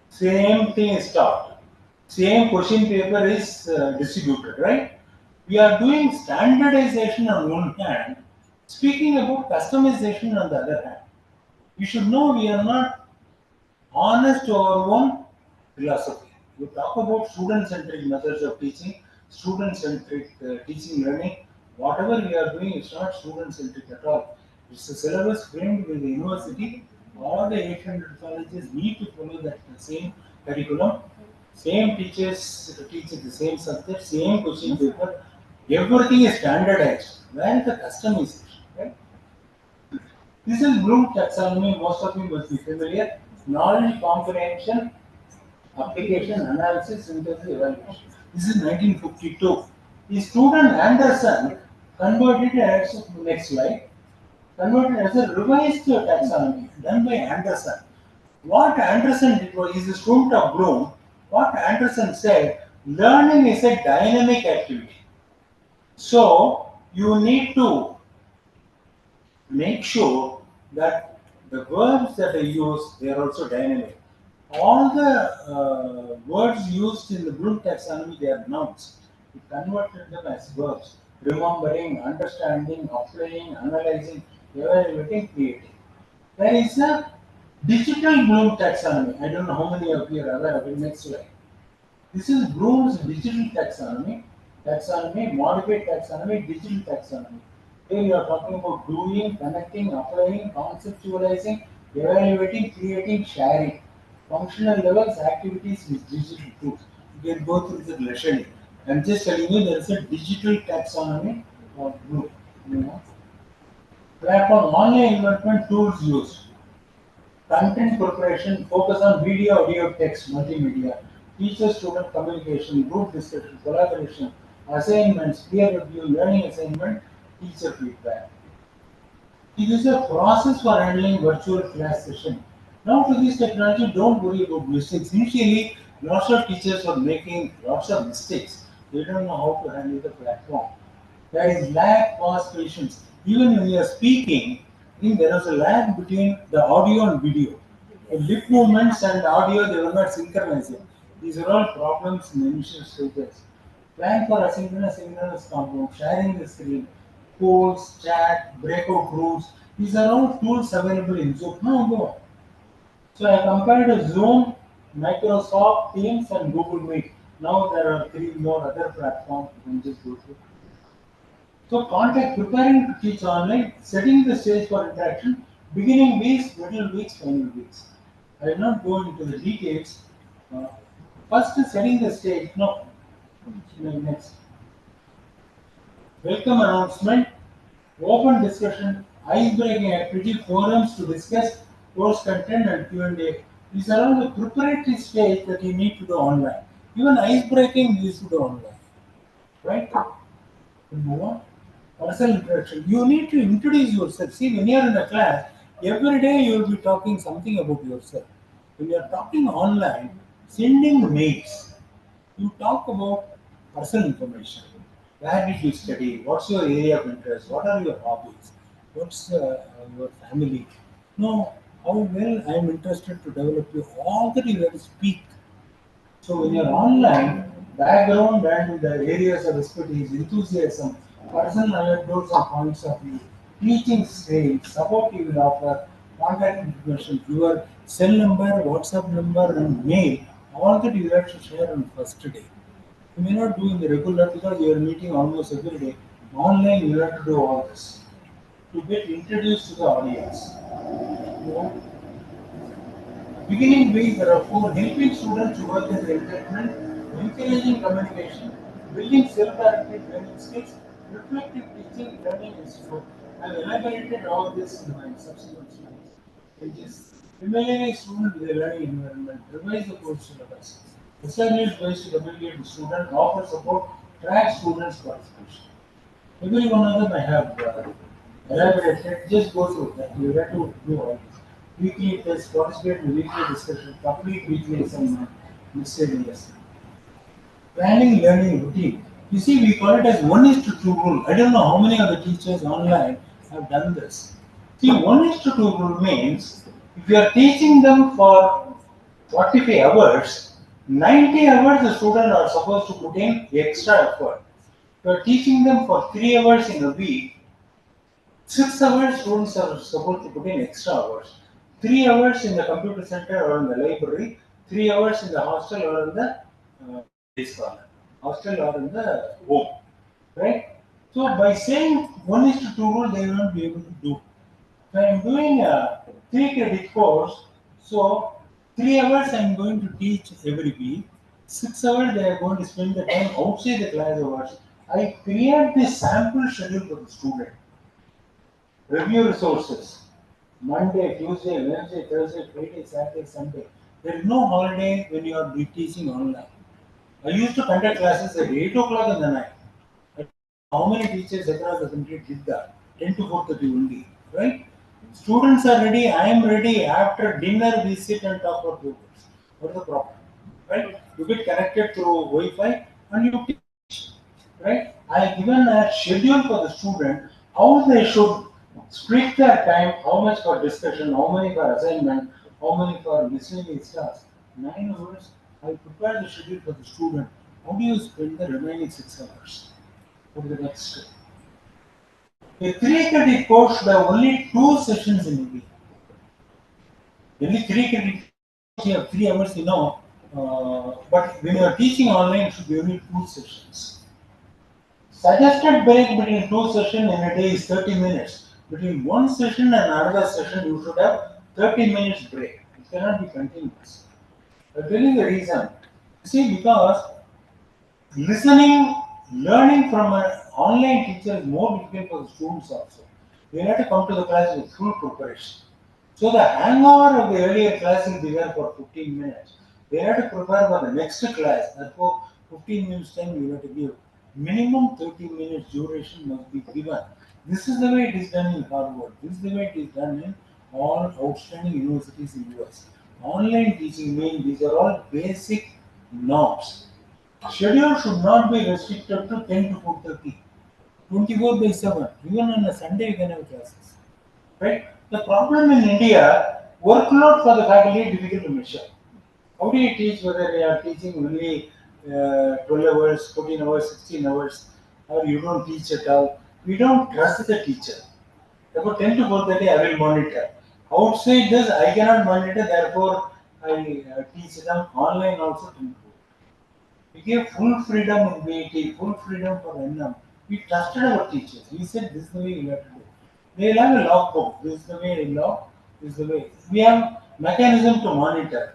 Same thing is taught. Same question paper is distributed, right? We are doing standardization on one hand, speaking about customization on the other hand. You should know we are not honest to our own philosophy. We talk about student-centric methods of teaching, student-centric teaching learning. Whatever we are doing is not student-centric at all. It's a syllabus framed with the university. All the 800 colleges need to follow that same curriculum. Same teachers teaching the same subject, same question paper. Everything is standardized. Where is the customization? Right? This is Bloom taxonomy. Most of you must be familiar. Knowledge comprehension, application, analysis, synthesis, evaluation. This is 1952. The student Anderson converted it as next slide. Converted as a revised taxonomy done by Anderson. What Anderson did was, he's a student of Bloom. What Anderson said, learning is a dynamic activity. So you need to make sure that the verbs that are used, they are also dynamic. All the words used in the Bloom taxonomy, they are nouns. We converted them as verbs. Remembering, understanding, applying, analyzing, evaluating, creating. There is a digital Bloom taxonomy. I don't know how many of you are aware of it. Next slide. This is Bloom's digital taxonomy, modified taxonomy, digital taxonomy. Here you are talking about doing, connecting, applying, conceptualizing, evaluating, creating, sharing. Functional levels, activities with digital tools. You can go through the lesson. I'm just telling you there is a digital taxonomy of Bloom. You know. Platform online investment tools used. Content preparation, focus on video, audio, text, multimedia. Teacher-student communication, group discussion, collaboration, assignments, peer review, learning assignment, teacher feedback. It is a process for handling virtual class session. Now to this technology, don't worry about mistakes. Initially, lots of teachers are making lots of mistakes. They don't know how to handle the platform. There is lag, pause, patience. Even when you are speaking, I think there is a lag between the audio and video. The lip movements and audio, they were not synchronizing. These are all problems in the initial stages. Plan for asynchronous, synchronous compound, sharing the screen, polls, chat, breakout rooms. These are all tools available in Zoom. Now go. So I compared Zoom, Microsoft Teams, and Google Meet. Now there are three more other platforms. You can just go through. So contact preparing to teach online, setting the stage for interaction, beginning weeks, middle weeks, final weeks. I will not go into the details. First is setting the stage. No, next. Welcome announcement, open discussion, ice-breaking activity, forums to discuss course content and Q&A. These are all the preparatory stage that you need to do online. Even ice-breaking you used to do online. Right? Move on. Personal introduction. You need to introduce yourself. See, when you are in a class, every day you will be talking something about yourself. When you are talking online, sending mails, you talk about personal information. Where did you study? What's your area of interest? What are your hobbies? What's your family? No, how well I am interested to develop you. All that you have to speak. So when you're online, background and the areas of expertise, enthusiasm, personal anecdotes and points of view, teaching style, support you will offer, contact information, your cell number, WhatsApp number, and mail, all that you have to share on first day. You may not do in the regular because you are meeting almost every day. Online, you have to do all this to get introduced to the audience. You know, beginning week, there are four helping students to work in the entertainment, encouraging communication, building self-directed learning skills, reflective teaching, learning institute. I have elaborated all this in my subsequent slides. Pages Familiarize student with the learning environment, revise the course syllabus, establish ways to communicate with student, offer support, track students' participation. Every one of them I have elaborated, just go through that. You have to do all this. Weekly test, participate in weekly discussion, complete weekly assignment, miscellaneous. Planning learning routine. You see, we call it as 1:2 rule. I don't know how many of the teachers online have done this. See, 1:2 rule means if you are teaching them for 45 hours, 90 hours the students are supposed to put in extra effort. If you are teaching them for 3 hours in a week, 6 hours students are supposed to put in extra hours. 3 hours in the computer center or in the library, 3 hours in the hostel or in the day scholar. Hostel or in the home. Right? So by saying 1:2 rule, they will not be able to do. If I am doing a 3 credit course, so 3 hours I am going to teach every week. 6 hours they are going to spend the time outside the class hours. I create the sample schedule for the student. Review resources. Monday, Tuesday, Wednesday, Thursday, Friday, Saturday, Sunday. There is no holiday when you are teaching online. I used to conduct classes at 8 o'clock in the night. I don't know how many teachers across the country did that? 10 to 4:30 only, right? Students are ready, I am ready. After dinner, we sit and talk about progress. What is the problem? Right? You get connected through Wi-Fi and you teach. Right? I have given a schedule for the student how they should split their time, how much for discussion, how many for assignment, how many for miscellaneous tasks. 9 hours, I prepare the schedule for the student. How do you spend the remaining 6 hours for the next step? A 3 credit course should have only 2 sessions in a week. Only 3 credit you have 3 hours, but when you are teaching online, it should be only 2 sessions. Suggested break between 2 sessions in a day is 30 minutes. Between one session and another session, you should have 30 minutes break. It cannot be continuous. I'll tell you the reason. See, because listening, learning from an online teacher is more difficult for the students also. They have to come to the class with full preparation. So the hangover of the earlier class will be there for 15 minutes. They have to prepare for the next class. Therefore, 15 minutes time you have to give. Minimum 30 minutes duration must be given. This is the way it is done in Harvard. This is the way it is done in all outstanding universities in US. Online teaching means these are all basic norms. Schedule should not be restricted to 10 to 4:30. 24/7. Even on a Sunday you can have classes. Right? The problem in India, workload for the faculty is difficult to measure. How do you teach whether they are teaching only 12 hours, 14 hours, 16 hours, or you don't teach at all? We don't trust the teacher. About 10 to 4:30 I will monitor. Outside this I cannot monitor, therefore I teach them online also. We gave full freedom in BIT, full freedom for NM. We trusted our teachers. We said this is the way you have to do. They will have a logbook. This is the way they log. This is the way. We have mechanism to monitor.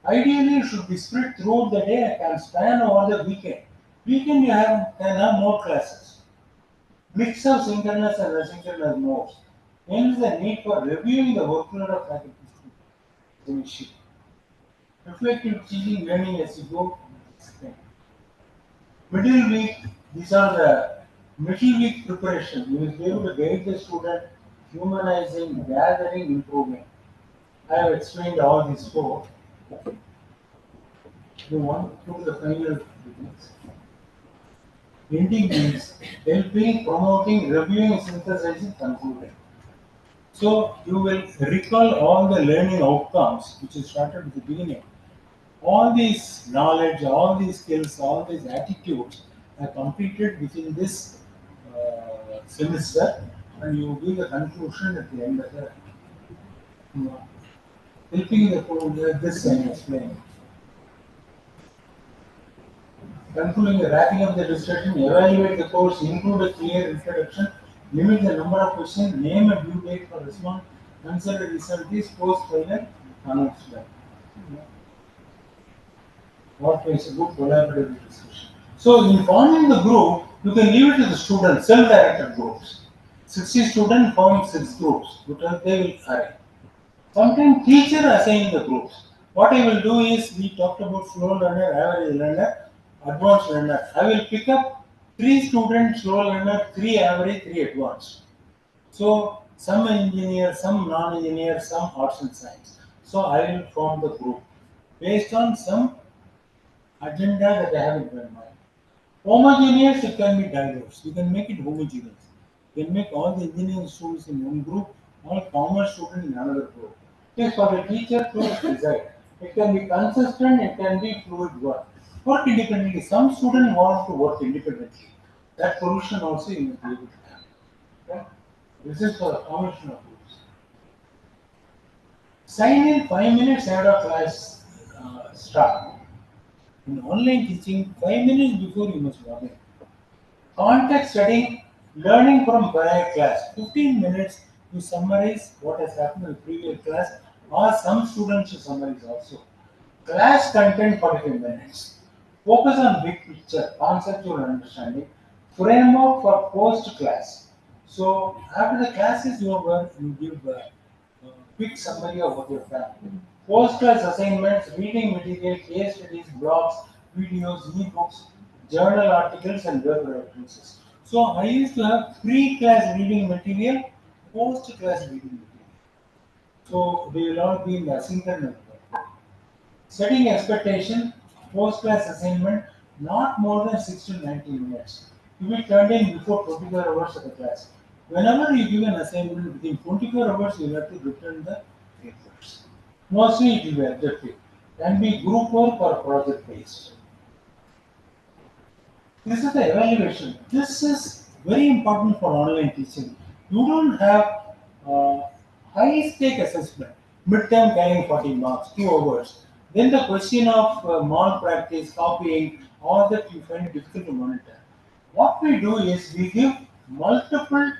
Ideally, it should be spread throughout the day and can span over the weekend. Weekend can have more classes. Mix of synchronous and asynchronous modes. Hence the need for reviewing the workload of faculty students. Reflective teaching learning as you go. Middle week, these are the middle week preparation. You will be able to guide the student, humanizing, gathering, improving. I have explained all these four. You want to do the final details. Ending means helping, promoting, reviewing, synthesizing, concluding. So you will recall all the learning outcomes which is started at the beginning. All these knowledge, all these skills, all these attitudes are completed within this semester, and you give the conclusion at the end of the helping this I am explaining. Concluding the wrapping up the discussion, evaluate the course, include a clear introduction, limit the number of questions, name a due date for response, consider result is post final announcement. What makes a good collaborative discussion? So in forming the group, you can leave it to the students, self-directed groups. 60 students form 6 groups, because they will arrange. Sometimes teacher assign the groups. What I will do is, we talked about slow learner, average learner, advanced learner. I will pick up 3 students, slow learner, 3 average, 3 advanced. So some engineer, some non-engineer, some arts and science. So I will form the group based on some agenda that I have in my mind. Homogeneous, it can be diverse. You can make it homogeneous. You can make all the engineering students in one group, all commerce students in another group. It is for the teacher to decide. It can be consistent, it can be fluid work. Work independently. Some students want to work independently. That solution also you must be able to have. Okay? This is for the formation of groups. Sign in 5 minutes ahead of class start. In online teaching, 5 minutes before you must log in. Context studying, learning from prior class. 15 minutes to summarize what has happened in the previous class, or some students to summarize also. Class content 45 minutes. Focus on big picture, conceptual understanding, framework for post class. So after the classes you over, you give quick summary of what you have done. Post class assignments, reading material, case studies, blogs, videos, ebooks, journal articles, and web references. So I used to have pre-class reading material, post-class reading material. So they will all be in the asynchronous mode. Setting expectation, post-class assignment, not more than 6 to 90 minutes. To be turned in before 24 hours of the class. Whenever you give an assignment within 24 hours, you have to return the papers. Mostly it will be objective. Can be group work or project based. This is the evaluation. This is very important for online teaching. You don't have high stake assessment, midterm carrying 40 marks, 2 hours. Then the question of malpractice, copying, all that you find difficult to monitor. What we do is we give multiple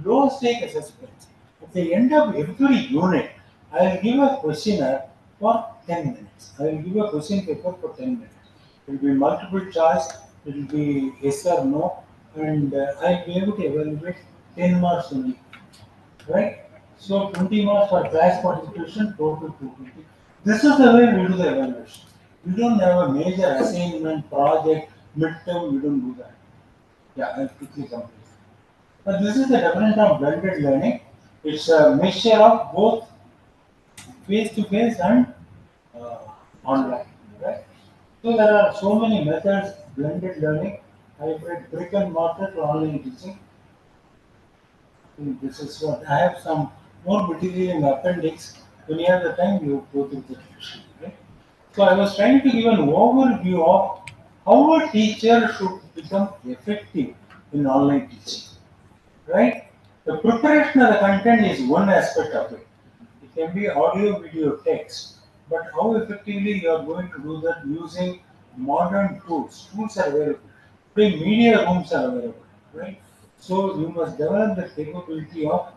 low stake assessments. At the end of every unit, I will give a questionnaire for 10 minutes. I will give a question paper for 10 minutes. It will be multiple choice, it will be yes or no, and I'll be able to evaluate 10 marks only, right? So 20 marks for class participation, total 220. This is the way we do the evaluation. We don't have a major assignment, project, midterm, we don't do that. Yeah, I'll quickly complete. But this is the definition of blended learning. It's a mixture of both face to face and uh, online, right? So there are so many methods, blended learning, hybrid, brick and mortar to online teaching. This is what I have some more material in the appendix. When you have the time, you go through the teaching, right? So I was trying to give an overview of how a teacher should become effective in online teaching, right? The preparation of the content is one aspect of it. It can be audio, video, text, but how effectively you are going to do that using modern tools. Tools are available. Today, media rooms are available, right? So you must develop the capability of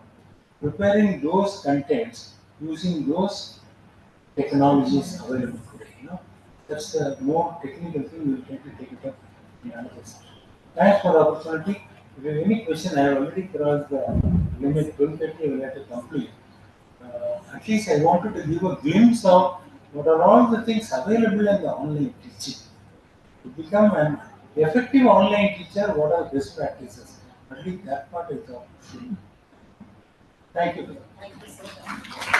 preparing those contents using those technologies available today. That's the more technical thing. We'll try to take it up in another session. Thanks for the opportunity. If you have any question, I have already crossed the limit 12:30. I will have to complete. At least I wanted to give a glimpse of what are all the things available in the online teaching. To become an effective online teacher, what are best practices? At least that part is all. Thank you. Thank you so much.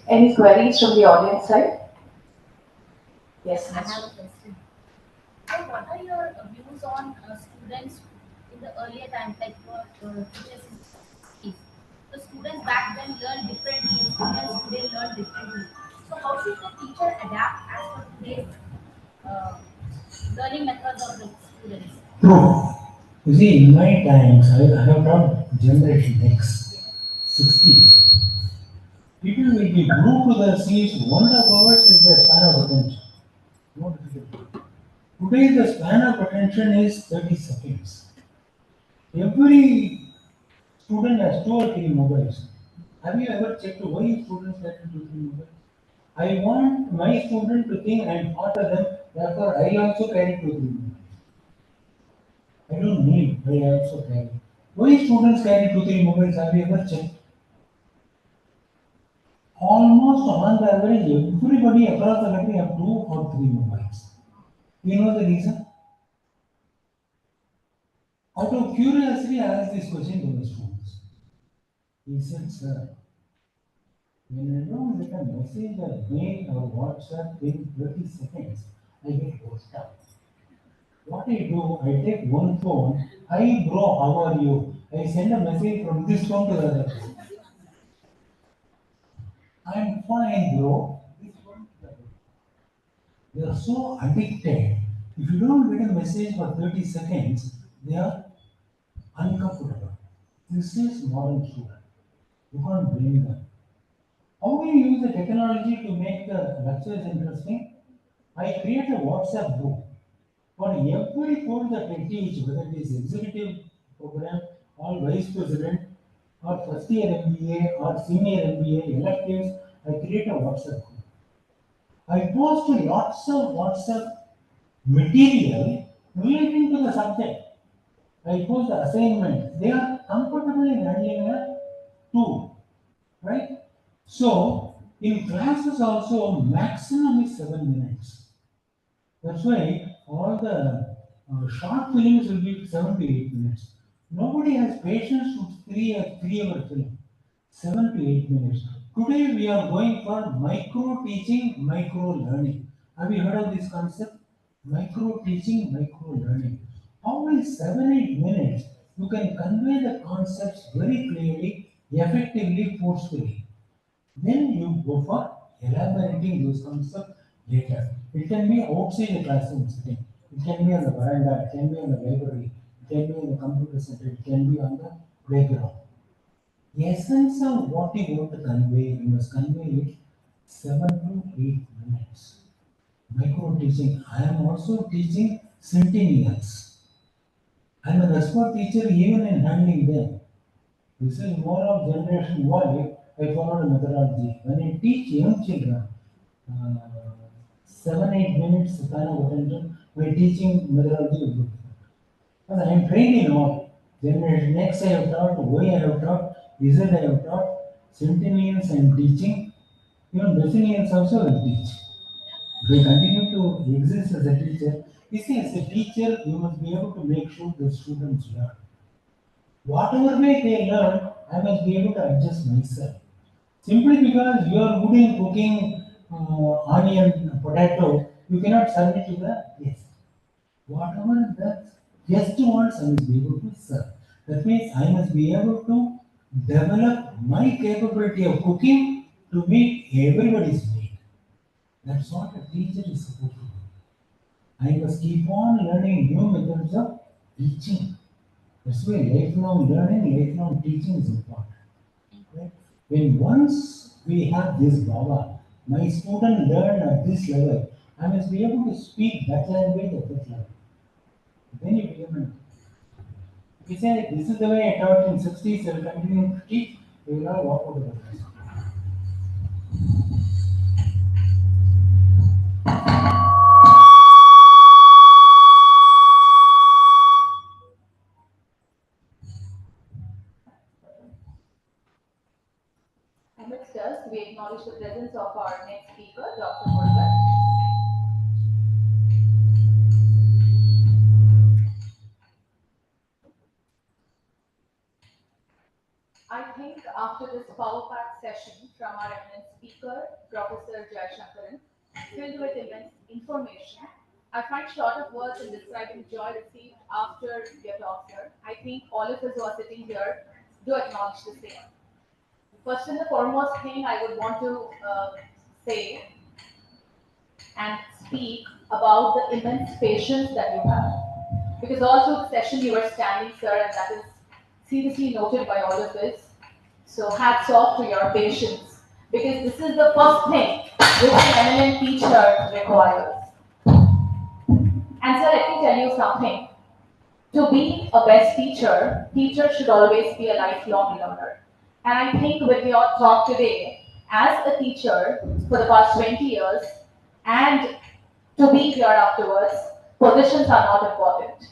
Any queries from the audience side? Yes, I Ms. have a question. So, what are your views on students in the earlier times, like what teachers in schools? The students back then learned differently, and students today learn differently. So, how should the teacher adapt as per today's uh, learning methods of the students? True. You see, in my times, I have taught Generation X, 60s. People will be glued to their seats, 1.5 hours is the span of attention. No difficulty. Today, the span of attention is 30 seconds. Every student has 2 or 3 mobiles. Have you ever checked why students get 2 or 3 mobiles? I want my student to think I am part of them Therefore, I also carry 2, 3 mobiles. I don't need, but I also carry. Why students carry 2, 3 mobiles? Have you ever checked? Almost on the average, everybody across the country have 2 or 3 mobiles. You know the reason? Out of curiosity, I asked this question to the students. He said, sir, when I don't get a message or mail or WhatsApp in 30 seconds, I get worked up. What I do, I take one phone, hi bro, how are you? I send a message from this phone to the other phone. I'm fine, bro. This one to the other. They are so addicted. If you don't get a message for 30 seconds, they are uncomfortable. This is modern student. You can't blame them. How do you use the technology to make the lectures interesting? I create a WhatsApp group for every course that I teach, whether it is executive program or vice president or first year MBA or senior MBA electives, I create a WhatsApp group. I post lots of WhatsApp material relating to the subject. I post the assignment. They are comfortable in handling a tool, right? So in classes also maximum is 7 minutes. That's why all the short films will be 7 to 8 minutes. Nobody has patience to 3 hour film. 7 to 8 minutes. Today we are going for micro teaching, micro learning. Have you heard of this concept? Micro teaching, micro learning. How in 7 8 minutes you can convey the concepts very clearly, effectively, forcefully. Then you go for elaborating those concepts later. It can be outside the classroom setting. It can be on the veranda. It can be on the library. It can be on the computer center. It can be on the playground. The essence of what you want to convey, you must convey it 7 to 8 minutes. Micro teaching. I am also teaching centennials. I am an expert teacher even in handling them. This is more of generation Y. I followed a methodology. When I teach young children, 7 8 minutes kind of attention, my teaching methodology is good. Because I am trained in all. Generation X I have taught, Y I have taught, Z I have taught, centennials I am teaching, even millennials also I will teach. If I continue to exist as a teacher, you see, as a teacher, you must be able to make sure the students learn. Whatever way they learn, I must be able to adjust myself. Simply because you are good in cooking onion, potato, you cannot serve it to the guest. Whatever the guest wants, I must be able to serve. That means I must be able to develop my capability of cooking to meet everybody's need. That's what a teacher is supposed to do. I must keep on learning new methods of teaching. That's why lifelong learning, lifelong teaching is important. Right? When once we have this bhava, my student learn at this level, I must be able to speak that language at that level. Then you become an. If you say this is the way I taught in 60s, I will continue to teach, you will all walk out of the class. Amidst us, we acknowledge the presence of our next speaker, Dr. Murugan. I think after this power-packed session from our eminent speaker, Professor Jai Shankaran, filled with immense information, I find short of words in describing the joy received after your talk, sir. I think all of us who are sitting here do acknowledge the same. First and the foremost thing I would want to say and speak about the immense patience that you have. Because all through the session you were standing, sir, and that is seriously noted by all of us. So hats off to your patience. Because this is the first thing which an eminent teacher requires. And sir, let me tell you something. To be a best teacher, teacher should always be a lifelong learner. And I think with your talk today, as a teacher for the past 20 years, and To be clear afterwards, positions are not important.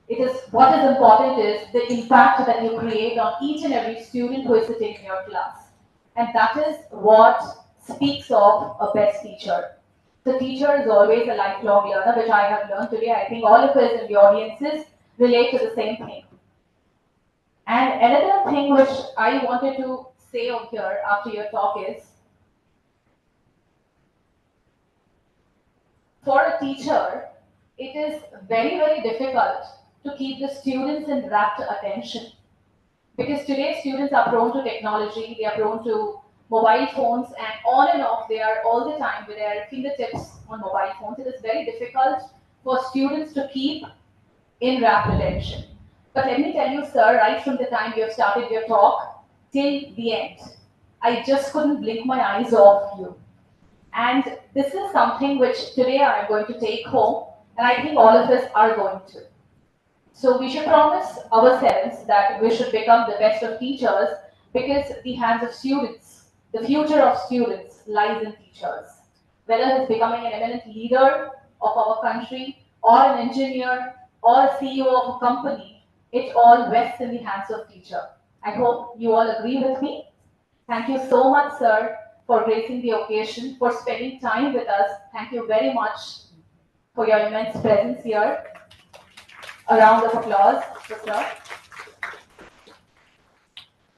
It is what is important is the impact that you create on each and every student who is sitting in your class. And that is what speaks of a best teacher. The teacher is always a lifelong learner, which I have learned today. I think all of us in the audiences relate to the same thing. And another thing which I wanted to say over here after your talk is, for a teacher, it is very, very difficult to keep the students in rapt attention. Because today students are prone to technology, they are prone to mobile phones, and on and off, they are all the time with their fingertips on mobile phones. It is very difficult for students to keep in rapt attention. But let me tell you, sir, right from the time you have started your talk till the end, I just couldn't blink my eyes off you. And this is something which today I am going to take home, and I think all of us are going to. So we should promise ourselves that we should become the best of teachers, because the hands of students, the future of students lies in teachers. Whether it's becoming an eminent leader of our country, or an engineer, or a CEO of a company, it all rests in the hands of teacher. I hope you all agree with me. Thank you so much, sir, for gracing the occasion, for spending time with us. Thank you very much for your immense presence here. A round of applause for sir.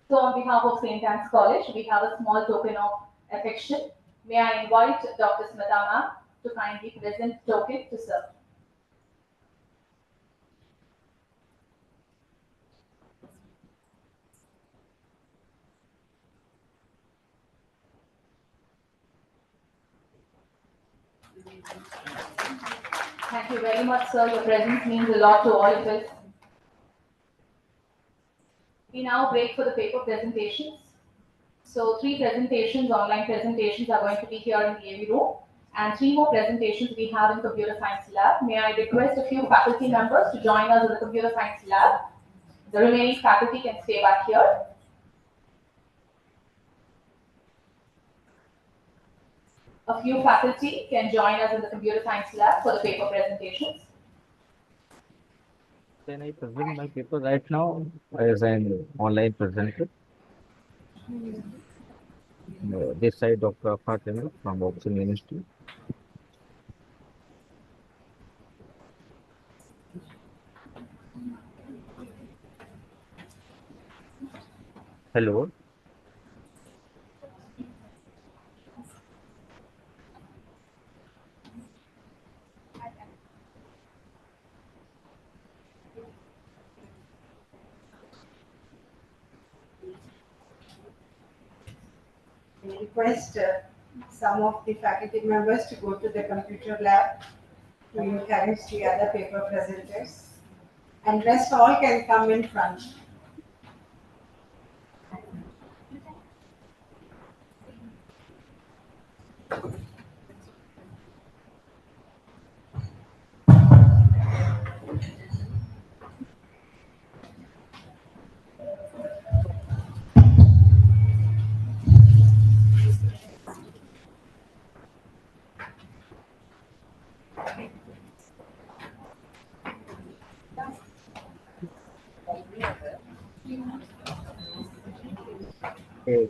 So on behalf of St. Anne's College, we have a small token of affection. May I invite Dr. Smita ma'am to kindly present token to sir. Thank you very much, sir. Your presence means a lot to all of us. We now break for the paper presentations. So 3 presentations, online presentations, are going to be here in the AV room, and 3 more presentations we have in computer science lab. May I request a few faculty members to join us in the computer science lab? The remaining faculty can stay back here. A few faculty can join us in the computer science lab for the paper presentations. Can I present my paper right now as an online presenter? This side, Dr. Fatima from Oxford University. Hello. I request some of the faculty members to go to the computer lab to encourage the other paper presenters, and rest all can come in front.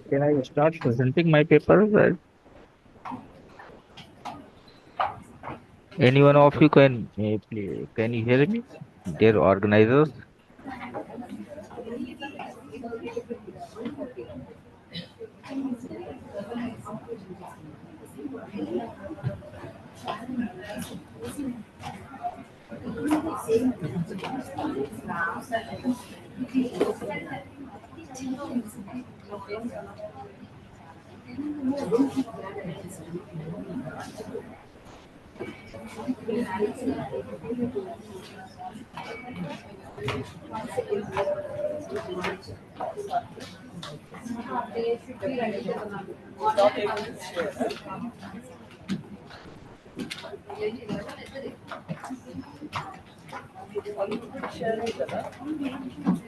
Can I start presenting my paper? Right? Any one of you can you hear me? Dear organizers.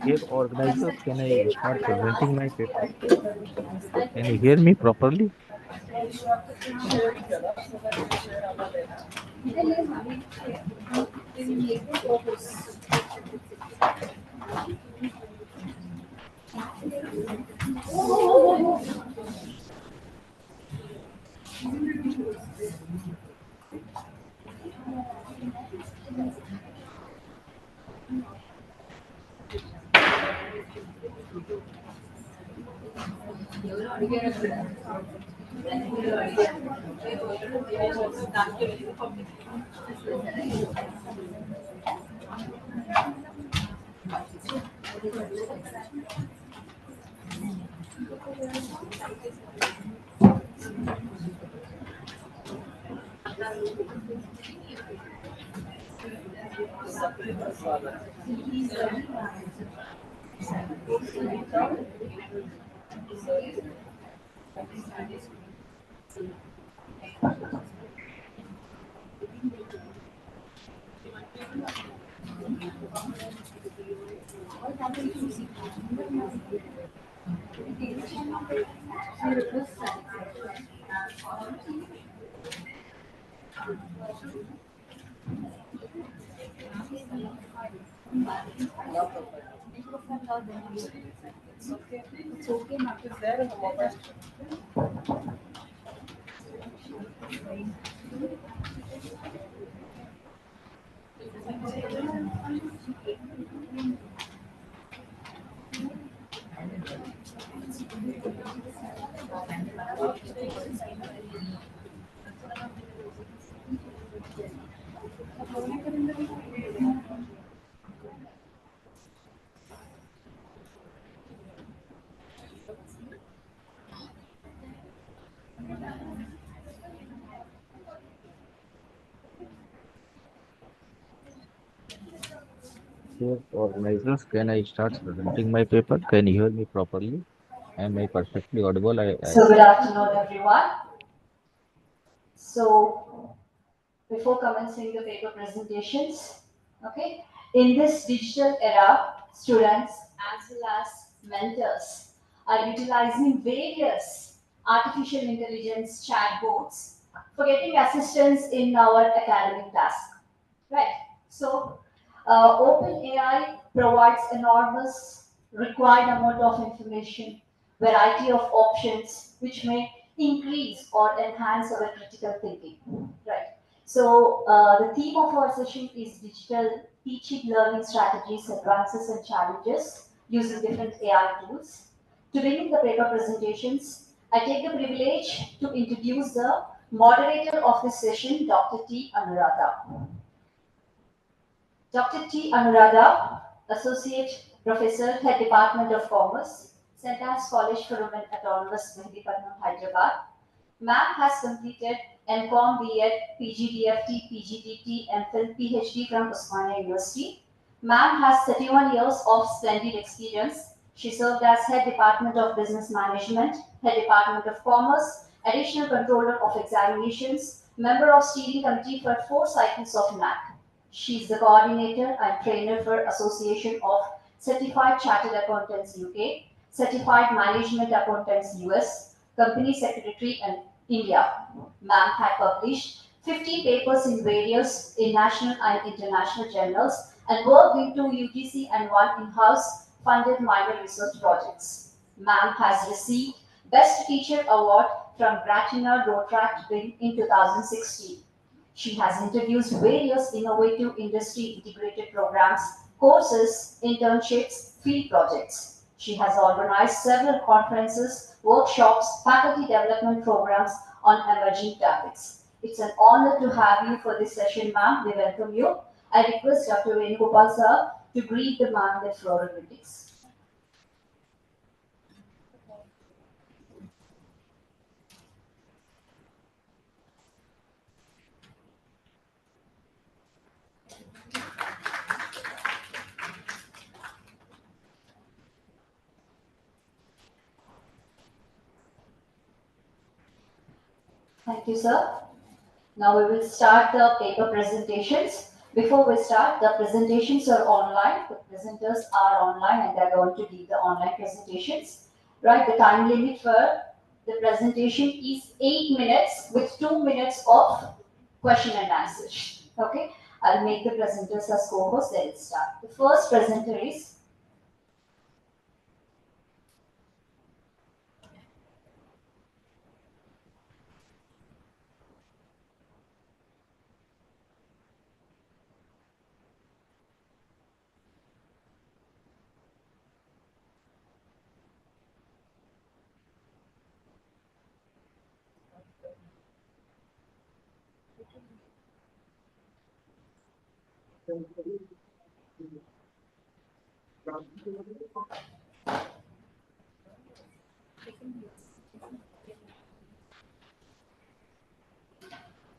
Dear organizers, can I start presenting my paper? Can you hear me properly? It's okay, ma'am. It's there in the mobile. Dear organizers, can I start presenting my paper? Can you hear me properly? Am I perfectly audible? So good afternoon, everyone. So before commencing the paper presentations, okay, in this digital era, students as well as mentors are utilizing various artificial intelligence chatbots for getting assistance in our academic task, right? So OpenAI provides enormous required amount of information, variety of options, which may increase or enhance our critical thinking, right? So the theme of our session is digital teaching learning strategies, advances and challenges using different AI tools. To begin the paper presentations, I take the privilege to introduce the moderator of this session, Dr. T. Anuradha. Dr. T. Anuradha, Associate Professor, Head Department of Commerce, St.Ann College for Women Autonomous, Mehdipatnam, Hyderabad. Ma'am has completed MCOM, B.Ed, PGDFT, PGDT, MPhil, PhD from Osmania University. Ma'am has 31 years of splendid experience. She served as Head Department of Business Management, Head Department of Commerce, Additional Controller of Examinations, Member of Steering Committee for 4 cycles of NAC. She is the coordinator and trainer for Association of Certified Chartered Accountants UK, Certified Management Accountants US, Company Secretary in India. Ma'am had published 50 papers in various national and international journals and worked in 2 UGC and 1 in-house funded minor research projects. Ma'am has received Best Teacher Award from Gratinar Rotract in 2016. She has introduced various innovative industry integrated programs, courses, internships, field projects. She has organized several conferences, workshops, faculty development programs on emerging topics. It's an honor to have you for this session, ma'am. We welcome you. I request Dr. Venugopal sir to greet the ma'am with floral greetings. Thank you, sir. Now we will start the paper presentations. Before we start, the presentations are online. The presenters are online and they are going to give the online presentations. Right, the time limit for the presentation is 8 minutes with 2 minutes of question and answers. Okay, I'll make the presenters as co-hosts. Then let's start. The first presenter is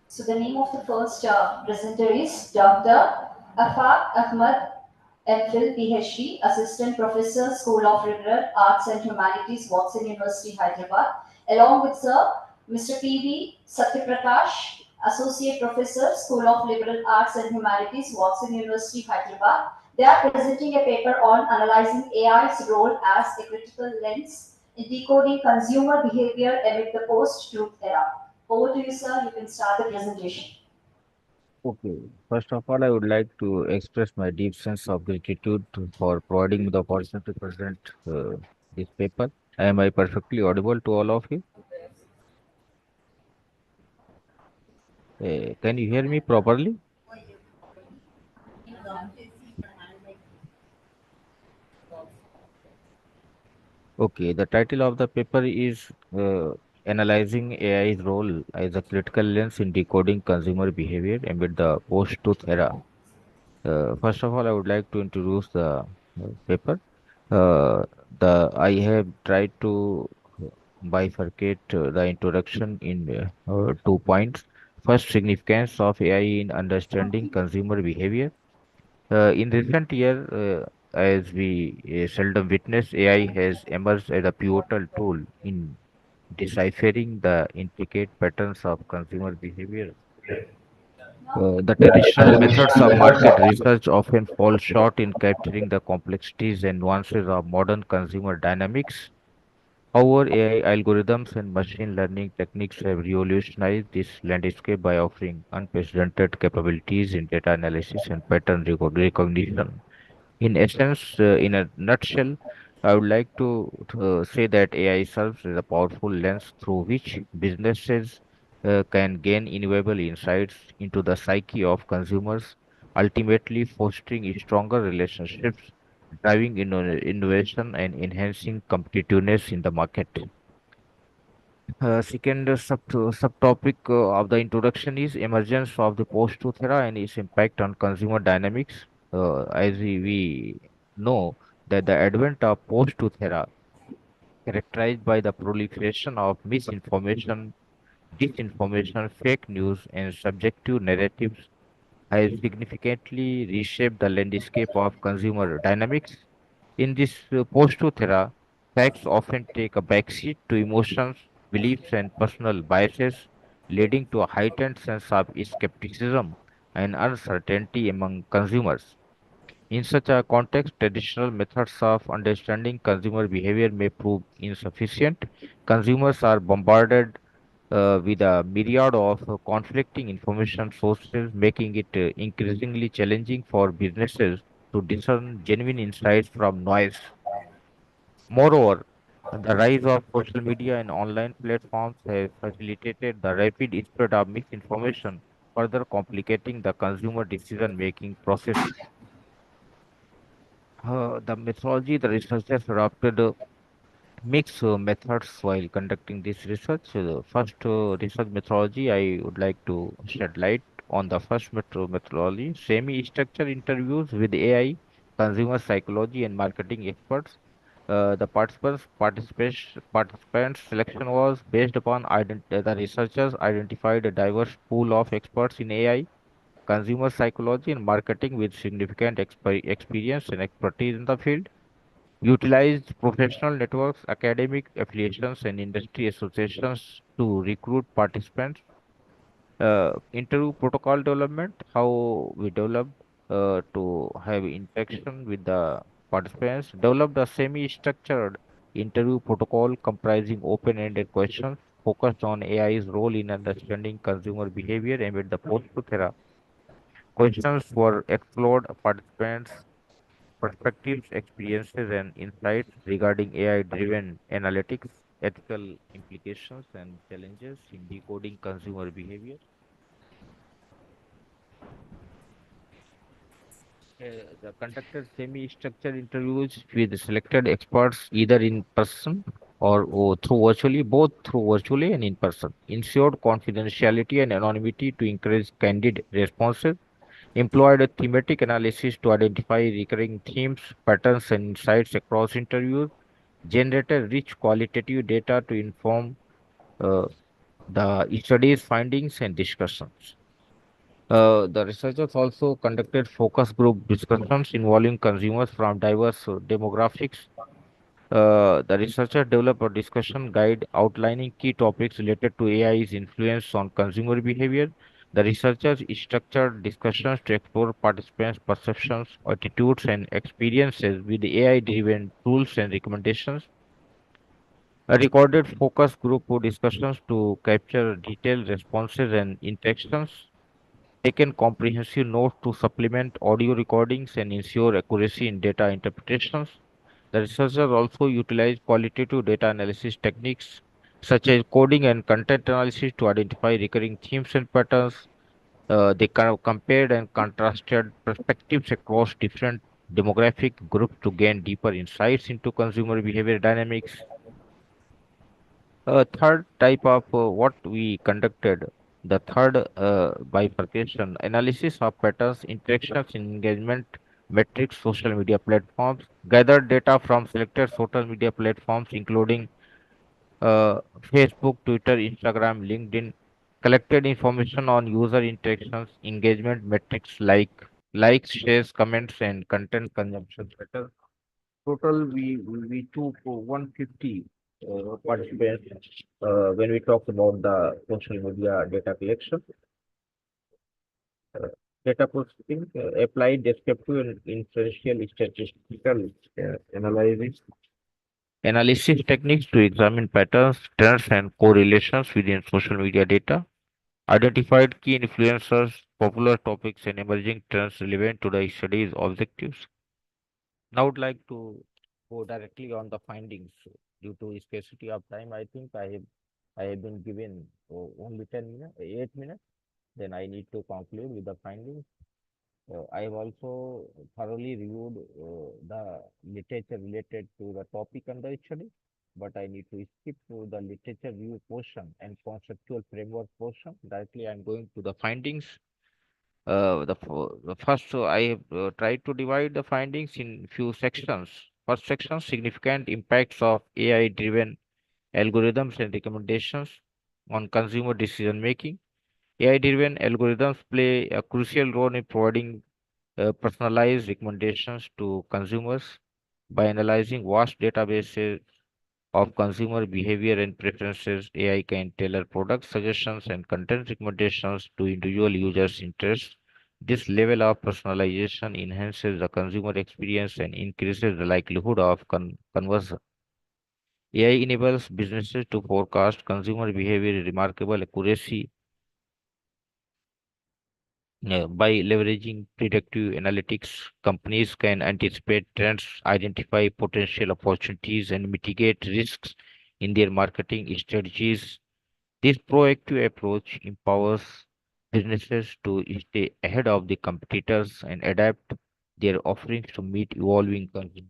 So the name of the first presenter is Dr. Afaq Ahmad MPhil PhD, Assistant Professor, School of Liberal Arts and Humanities, Watson University, Hyderabad, along with Sir Mr. P.V. Satyaprakash, Associate Professor, School of Liberal Arts and Humanities, Watson University, Hyderabad. They are presenting a paper on analyzing AI's role as a critical lens in decoding consumer behavior amid the post-truth era. Over to you, sir. You can start the presentation. Okay, first of all, I would like to express my deep sense of gratitude for providing me the opportunity to present this paper. Am I perfectly audible to all of you? Can you hear me properly? Okay, the title of the paper is Analyzing AI's Role as a Critical Lens in Decoding Consumer Behavior Amid the Post-Truth Era. First of all, I would like to introduce the paper. I have tried to bifurcate the introduction in 2 points. First, significance of AI in understanding consumer behavior. In recent years, as we seldom witness, AI has emerged as a pivotal tool in deciphering the intricate patterns of consumer behavior. The traditional methods of market research often fall short in capturing the complexities and nuances of modern consumer dynamics. However, AI algorithms and machine learning techniques have revolutionized this landscape by offering unprecedented capabilities in data analysis and pattern recognition. In essence, in a nutshell, I would like to say that AI serves as a powerful lens through which businesses can gain invaluable insights into the psyche of consumers, ultimately fostering stronger relationships, driving innovation, and enhancing competitiveness in the market. Second subtopic of the introduction is emergence of the post-truth era and its impact on consumer dynamics. As we know that the advent of post-truth era, characterized by the proliferation of misinformation, disinformation, fake news, and subjective narratives, has significantly reshaped the landscape of consumer dynamics. In this post-truth era, facts often take a backseat to emotions, beliefs, and personal biases, leading to a heightened sense of skepticism and uncertainty among consumers. In such a context, traditional methods of understanding consumer behavior may prove insufficient. Consumers are bombarded with a myriad of conflicting information sources, making it increasingly challenging for businesses to discern genuine insights from noise. Moreover, the rise of social media and online platforms has facilitated the rapid spread of misinformation, further complicating the consumer decision-making process. The methodology the researchers adopted mix methods while conducting this research. First research methodology, I would like to shed light on the first methodology, semi-structured interviews with AI, consumer psychology, and marketing experts. The participants selection was based upon the researchers identified a diverse pool of experts in AI, consumer psychology, and marketing with significant experience and expertise in the field, utilized professional networks, academic affiliations, and industry associations to recruit participants. Interview protocol development, how we developed to have interaction with the participants, developed a semi-structured interview protocol comprising open-ended questions focused on AI's role in understanding consumer behavior amid the post-truth era. Questions were explored, participants' perspectives, experiences, and insights regarding AI-driven analytics, ethical implications, and challenges in decoding consumer behavior. The conducted semi-structured interviews with selected experts either in person or through virtually, both through virtually and in person, ensured confidentiality and anonymity to encourage candid responses, employed a thematic analysis to identify recurring themes, patterns, and insights across interviews, generated rich qualitative data to inform uh, the study's findings and discussions. The researchers also conducted focus group discussions involving consumers from diverse demographics. The researcher developed a discussion guide outlining key topics related to AI's influence on consumer behavior. The researchers structured discussions to explore participants' perceptions, attitudes, and experiences with AI-driven tools and recommendations. A recorded focus group discussions to capture detailed responses and interactions, taken comprehensive notes to supplement audio recordings and ensure accuracy in data interpretations. The researchers also utilized qualitative data analysis techniques such as coding and content analysis to identify recurring themes and patterns. They kind of compared and contrasted perspectives across different demographic groups to gain deeper insights into consumer behavior dynamics. Third type of what we conducted, the third bifurcation analysis of patterns, interactions, engagement metrics, social media platforms, gathered data from selected social media platforms, including Facebook, Twitter, Instagram, LinkedIn, collected information on user interactions, engagement metrics like likes, shares, comments, and content consumption patterns. Total, we took 150 participants when we talk about the social media data collection. Uh, Data processing, applied descriptive and inferential statistical analysis techniques to examine patterns, trends, and correlations within social media data, identified key influencers, popular topics, and emerging trends relevant to the study's objectives. Now, I would like to go directly on the findings. Due to scarcity of time, I have been given only 10 minutes, 8 minutes. Then I need to conclude with the findings. I have also thoroughly reviewed the literature related to the topic under study, but I need to skip to the literature review portion and conceptual framework portion. Directly, I am going to the findings. The first, I have tried to divide the findings in few sections. First section, significant impacts of AI-driven algorithms and recommendations on consumer decision making. AI-driven algorithms play a crucial role in providing personalized recommendations to consumers by analyzing vast databases of consumer behavior and preferences. AI can tailor product suggestions and content recommendations to individual users' interests. This level of personalization enhances the consumer experience and increases the likelihood of conversion. AI enables businesses to forecast consumer behavior with remarkable accuracy by leveraging predictive analytics. Companies can anticipate trends, identify potential opportunities, and mitigate risks in their marketing strategies. This proactive approach empowers businesses to stay ahead of the competitors and adapt their offerings to meet evolving consumer.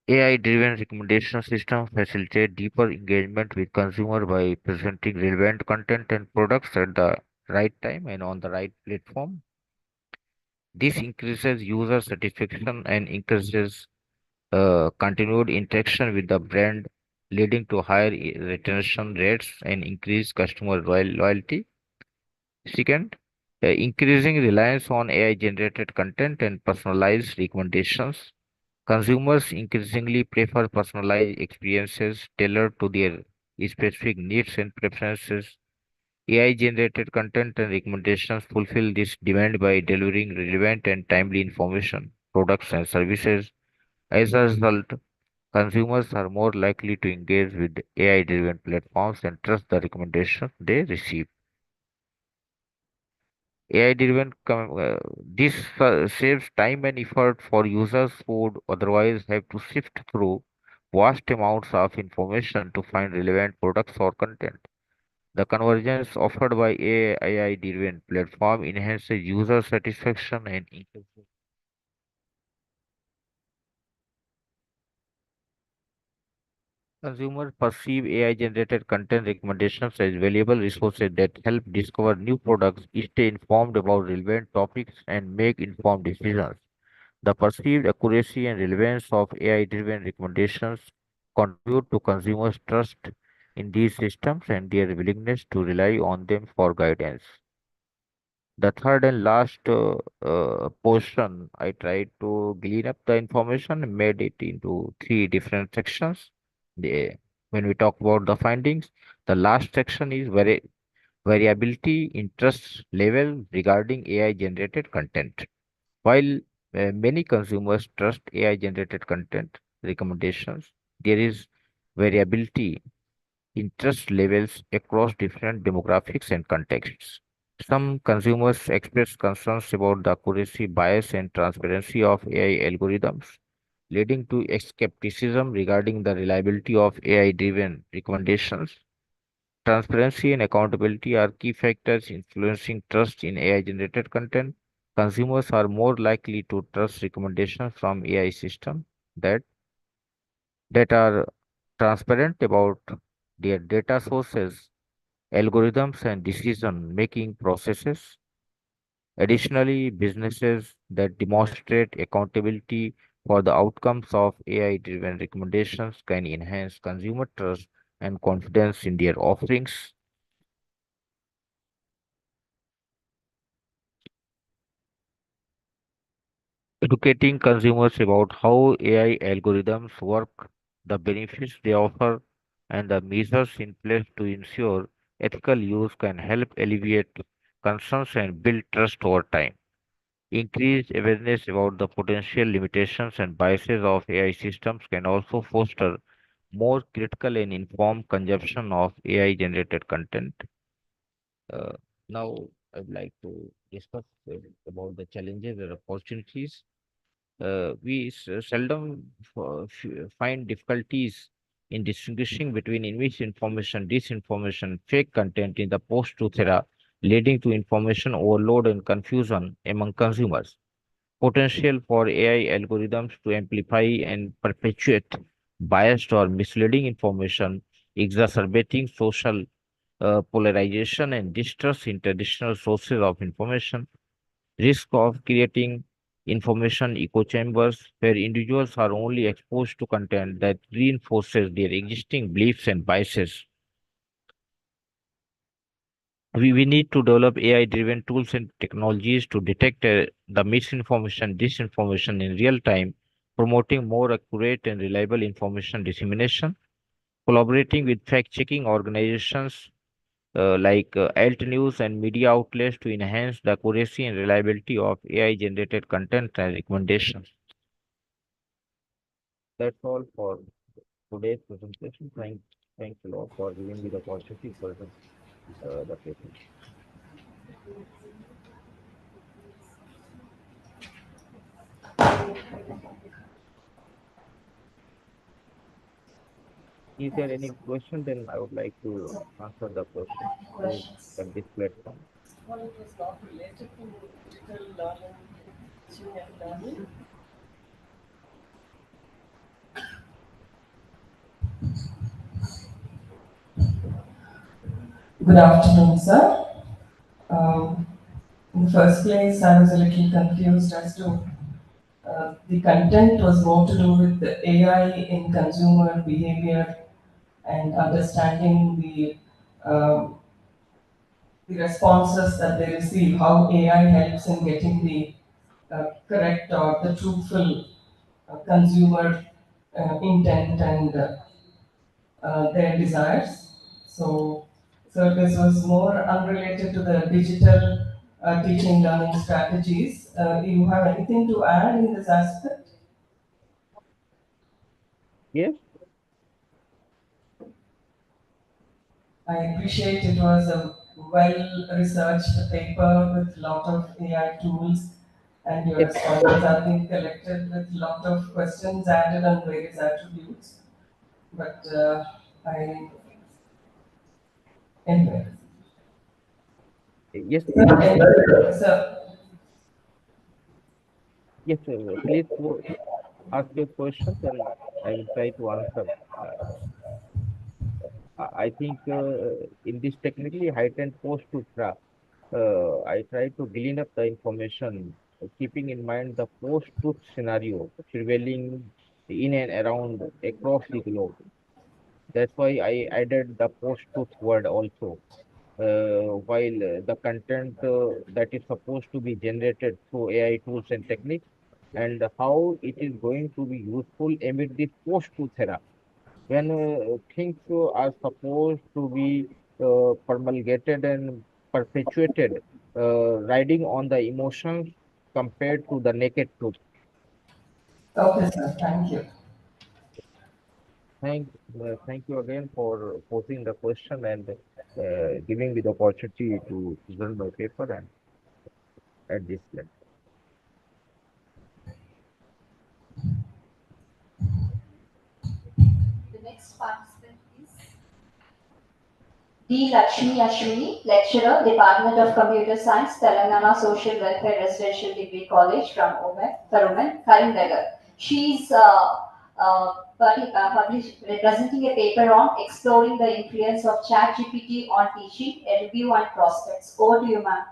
AI-driven recommendation systems facilitate deeper engagement with consumer by presenting relevant content and products at the right time and on the right platform. This increases user satisfaction and increases continued interaction with the brand, leading to higher retention rates and increased customer loyalty. Second, increasing reliance on AI-generated content and personalized recommendations. Consumers increasingly prefer personalized experiences tailored to their specific needs and preferences. AI-generated content and recommendations fulfill this demand by delivering relevant and timely information, products, and services. As a result, Consumers are more likely to engage with AI-driven platforms and trust the recommendations they receive. AI-driven this saves time and effort for users who would otherwise have to sift through vast amounts of information to find relevant products or content. The convergence offered by AI-driven platform enhances user satisfaction and increases consumers perceive AI-generated content recommendations as valuable resources that help discover new products, stay informed about relevant topics, and make informed decisions. The perceived accuracy and relevance of AI-driven recommendations contribute to consumers' trust in these systems and their willingness to rely on them for guidance. The third and last portion, I tried to glean up the information and made it into three different sections. When we talk about the findings, the last section is variability interest level regarding AI generated content. While many consumers trust AI generated content recommendations, there is variability interest levels across different demographics and contexts. Some consumers express concerns about the accuracy, bias, and transparency of AI algorithms, leading to skepticism regarding the reliability of AI driven recommendations. Transparency and accountability are key factors influencing trust in AI generated content. Consumers are more likely to trust recommendations from AI systems that, that are transparent about their data sources, algorithms, and decision making processes. Additionally, businesses that demonstrate accountability for the outcomes of AI driven recommendations can enhance consumer trust and confidence in their offerings. Educating consumers about how AI algorithms work, the benefits they offer, and the measures in place to ensure ethical use can help alleviate concerns and build trust over time. Increased awareness about the potential limitations and biases of AI systems can also foster more critical and informed consumption of AI generated content. Uh, Now, I'd like to discuss about the challenges and opportunities. We seldom find difficulties in distinguishing between misinformation, disinformation, fake content in the post-truth era, leading to information overload and confusion among consumers. Potential for AI algorithms to amplify and perpetuate biased or misleading information, exacerbating social polarization and distrust in traditional sources of information. Risk of creating information echo chambers where individuals are only exposed to content that reinforces their existing beliefs and biases. We need to develop AI driven tools and technologies to detect the misinformation, disinformation in real time, promoting more accurate and reliable information dissemination, collaborating with fact checking organizations like alt news and media outlets to enhance the accuracy and reliability of AI generated content and recommendations. That's all for today's presentation. Thanks a lot for giving me the opportunity for the paper. Is there any question? Then I would like to answer the question through this platform. Well, it was not related to digital learning, teaching and learning. Good afternoon, sir. In the first place, I was a little confused as to the content was more to do with the AI in consumer behavior and understanding the responses that they receive, how AI helps in getting the correct or the truthful consumer intent and their desires. So this was more unrelated to the digital teaching learning strategies. Do you have anything to add in this aspect? Yes. I appreciate it was a well-researched paper with lot of AI tools, and your responses have been collected with lot of questions added on various attributes. But anyway. Yes. So, Yes, please ask your questions and I will try to answer. I think in this technically heightened post-truth era, I try to glean up the information, keeping in mind the post-truth scenario prevailing in and around across the globe. That's why I added the post-truth word also. While the content that is supposed to be generated through AI tools and techniques, and how it is going to be useful amid this post-truth era when things are supposed to be promulgated and perpetuated, riding on the emotions compared to the naked truth. okay, sir. Thank you. Thank you again for posing the question and giving me the opportunity to present my paper and at this level. The next participant is D. Lakshmi Ashwini, Lecturer, Department of Computer Science, Telangana Social Welfare Residential Degree College from Women, Karimnagar. She is presenting a paper on exploring the influence of ChatGPT on teaching, a review and prospects. Over to you, ma'am.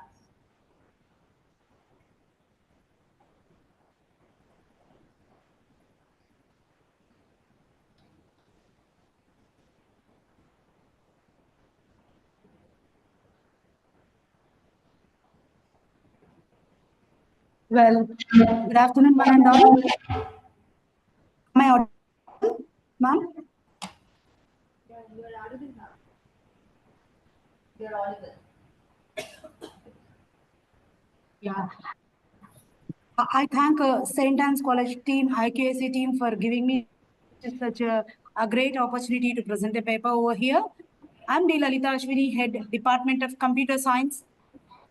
Well, good afternoon, one and all. Am I audible, ma'am? You're audible, ma'am. You're audible. Yeah. I thank St.Ann's College team, IQAC team for giving me such a great opportunity to present a paper over here. I'm D. Lalita Ashwini, Head Department of Computer Science,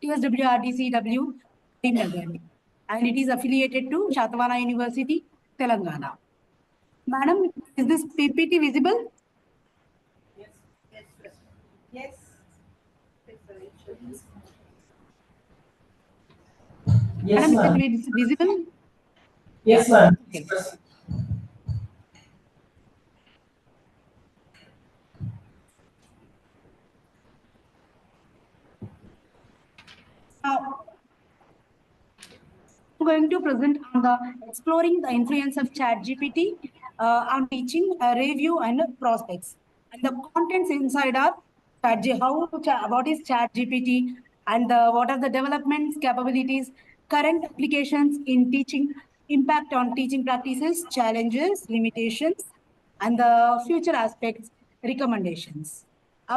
TSWRDCW, Karimnagar, and it is affiliated to Shatavana University, Telangana. Madam, is this PPT visible? Yes. Yes. Yes, Madam, ma'am. is it visible? Yes, Yeah. ma'am. Okay. Now, I'm going to present on the exploring the influence of ChatGPT on teaching, review, and prospects. And the contents inside are what is ChatGPT, and what are the developments, capabilities, current applications in teaching, impact on teaching practices, challenges, limitations, and the future aspects, recommendations.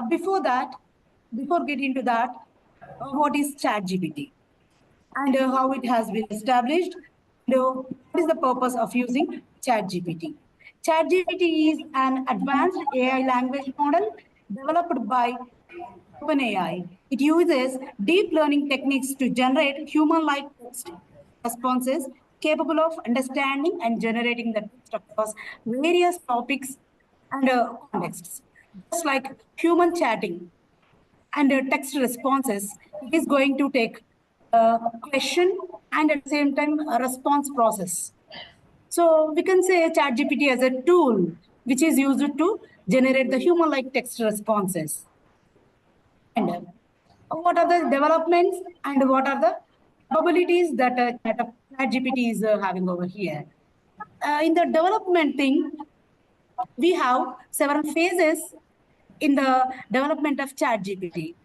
Before getting to that, what is ChatGPT? And how it has been established, and what is the purpose of using ChatGPT. ChatGPT is an advanced AI language model developed by OpenAI. It uses deep learning techniques to generate human-like text responses capable of understanding and generating the text across various topics and contexts. Just like human chatting, and text responses, it is going to take a question and at the same time a response process. So we can say ChatGPT as a tool which is used to generate the human-like text responses. And what are the developments and what are the capabilities that ChatGPT is having over here? In the development thing, we have several phases in the development of ChatGPT.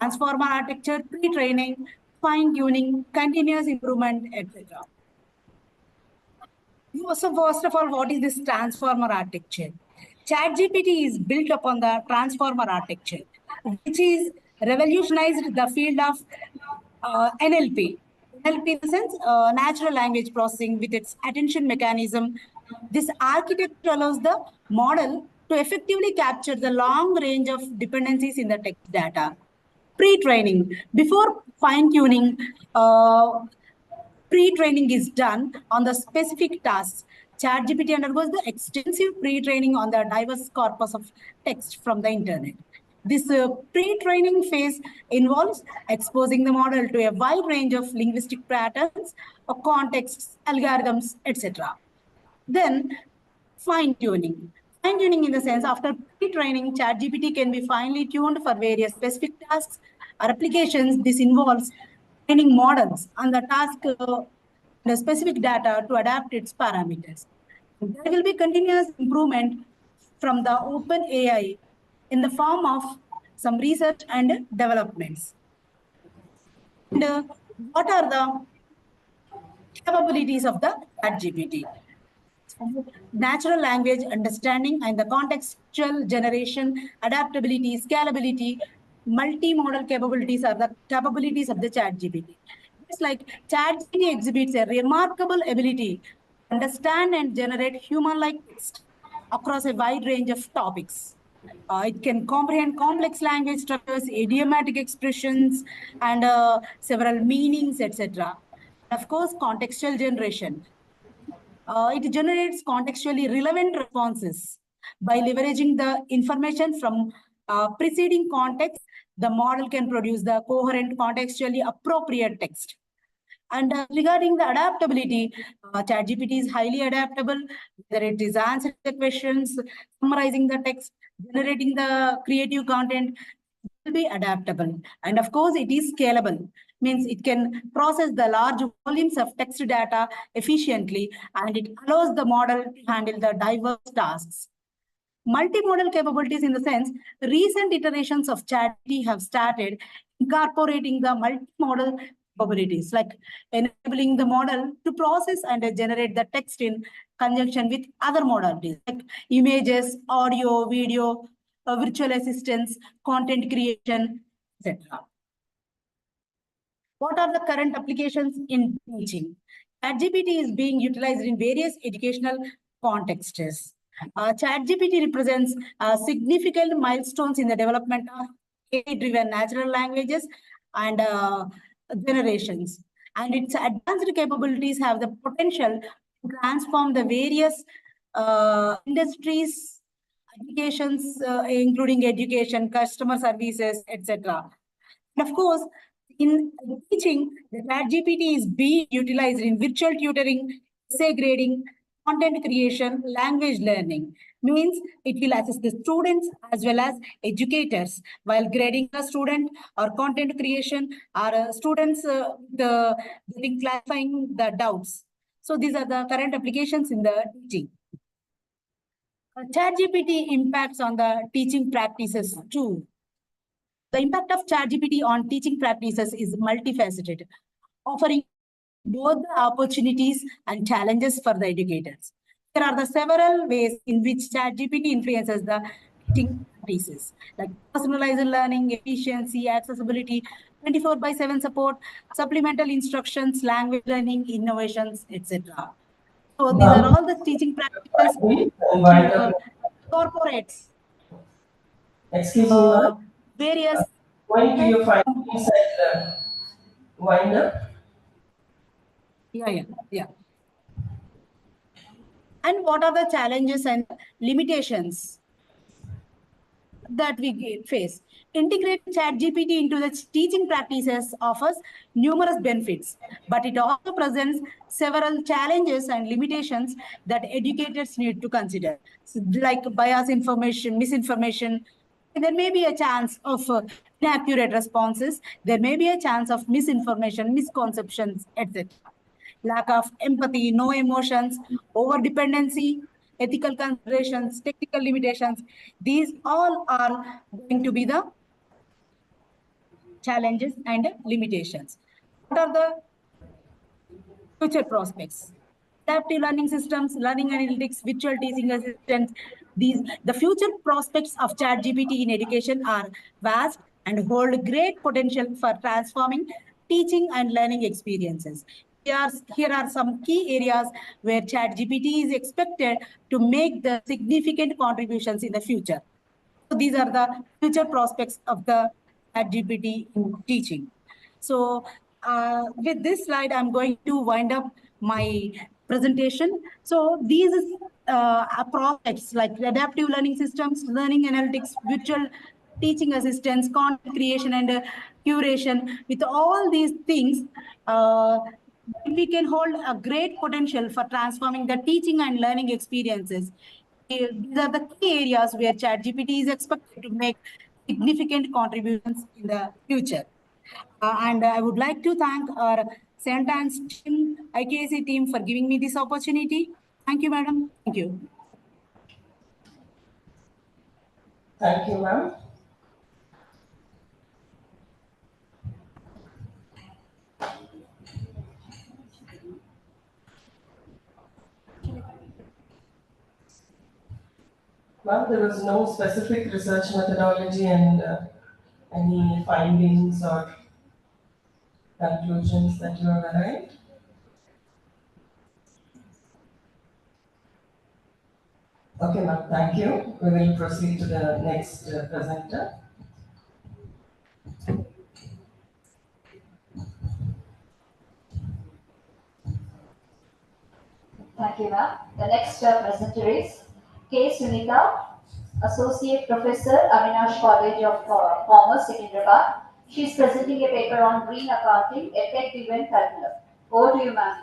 Transformer architecture, pre-training, fine-tuning, continuous improvement, etc. So first of all, what is this transformer architecture? ChatGPT is built upon the transformer architecture, which is revolutionized the field of NLP. NLP in the sense, natural language processing with its attention mechanism This architecture allows the model to effectively capture the long range of dependencies in the text data. Pre-training. Before fine-tuning, pre-training is done on the specific tasks. ChatGPT undergoes the extensive pre-training on the diverse corpus of text from the internet. This pre-training phase involves exposing the model to a wide range of linguistic patterns, contexts, algorithms, etc. Then fine-tuning. Fine-tuning in the sense, after pre-training, ChatGPT can be finely tuned for various specific tasks or applications. This involves training models on the task, the specific data to adapt its parameters. There will be continuous improvement from the open AI in the form of some research and developments. And what are the capabilities of the ChatGPT? Natural language understanding and the contextual generation, adaptability, scalability, multimodal capabilities are the capabilities of the ChatGPT. It's like ChatGPT exhibits a remarkable ability to understand and generate human-like text across a wide range of topics. It can comprehend complex language structures, idiomatic expressions, and several meanings, etc. Of course, contextual generation. It generates contextually relevant responses. By leveraging the information from preceding context, the model can produce the coherent, contextually appropriate text. And regarding the adaptability, ChatGPT is highly adaptable, whether it is answering the questions, summarizing the text, generating the creative content, will be adaptable. And of course, it is scalable, means it can process the large volumes of text data efficiently, and it allows the model to handle the diverse tasks. Multimodal capabilities in the sense, recent iterations of ChatGPT have started incorporating the multimodal capabilities, like enabling the model to process and generate the text in conjunction with other modalities, like images, audio, video, virtual assistants, content creation, etc. What are the current applications in teaching? ChatGPT is being utilized in various educational contexts. ChatGPT represents significant milestones in the development of AI-driven natural languages and generations. And its advanced capabilities have the potential to transform the various industries, applications, including education, customer services, etc. And of course, in teaching, the ChatGPT is being utilized in virtual tutoring, essay grading, content creation, language learning. Means it will assist the students as well as educators while grading a student or content creation or students getting clarifying the doubts. So these are the current applications in the teaching. ChatGPT impacts on the teaching practices too. The impact of ChatGPT on teaching practices is multifaceted, offering both the opportunities and challenges for the educators. There are the several ways in which ChatGPT influences the teaching practices, like personalized learning, efficiency, accessibility, 24/7 support, supplemental instructions, language learning, innovations, etc. So these are all the teaching practices corporates. Excuse me, ma'am. Various Going to your findings and wind up. Yeah. And what are the challenges and limitations that we face? Integrating ChatGPT into the teaching practices offers numerous benefits, but it also presents several challenges and limitations that educators need to consider, like bias information, misinformation. There may be a chance of inaccurate responses. There may be a chance of misinformation, misconceptions, etc. Lack of empathy, no emotions, over dependency, ethical considerations, technical limitations. These all are going to be the challenges and limitations. What are the future prospects? Adaptive learning systems, learning analytics, virtual teaching assistants. The future prospects of ChatGPT in education are vast and hold great potential for transforming teaching and learning experiences. here are some key areas where ChatGPT is expected to make the significant contributions in the future. So these are the future prospects of the ChatGPT in teaching. So with this slide, I'm going to wind up my presentation. So these prospects like adaptive learning systems, learning analytics, virtual teaching assistance, content creation, and curation. With all these things, we can hold a great potential for transforming the teaching and learning experiences. These are the key areas where ChatGPT is expected to make significant contributions in the future. And I would like to thank our St.Ann's team, IQAC team for giving me this opportunity. Thank you, madam. Thank you. Thank you, ma'am. Ma'am, there was no specific research methodology and any findings or conclusions that you have arrived? Okay, ma'am, thank you. We will proceed to the next presenter. Thank you, ma'am. The next presenter is K. Sunita, Associate Professor, Avinash College of Commerce, Secunderabad. She is presenting a paper on green accounting, a tech-driven curriculum. Over to you, ma'am.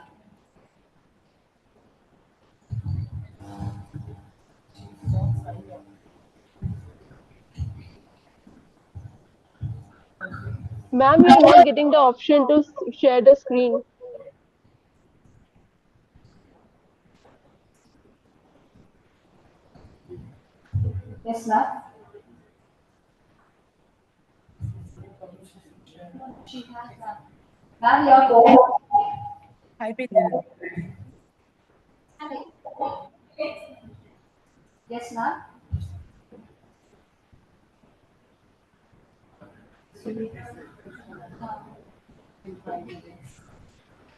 Ma'am, we are not getting the option to share the screen. Yes, ma'am. Ma'am, your co Yes, ma'am.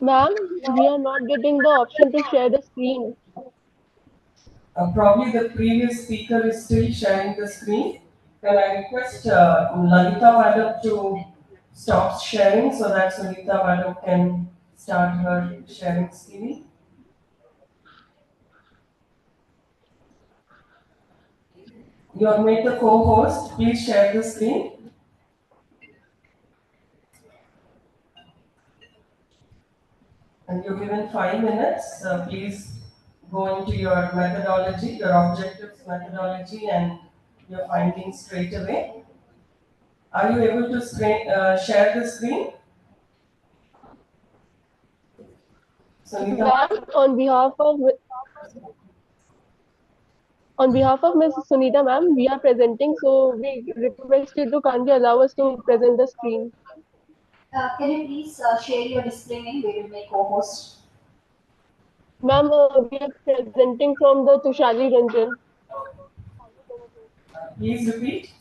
Ma'am, we are not getting the option to share the screen. Probably the previous speaker is still sharing the screen. Can I request Lalita Madam to stop sharing so that Sunita Madam can start her sharing screen? You have made the co-host. Please share the screen. And you're given 5 minutes. Please go into your methodology, your objectives methodology, and your findings straight away. Are you able to share the screen? Ma'am, on behalf of Ms. Sunita ma'am, we are presenting, so we request you to kindly allow us to present the screen. Can you please share your display name? We will make co-host. Ma'am, we are presenting from the Tushali Ranjan. Please repeat.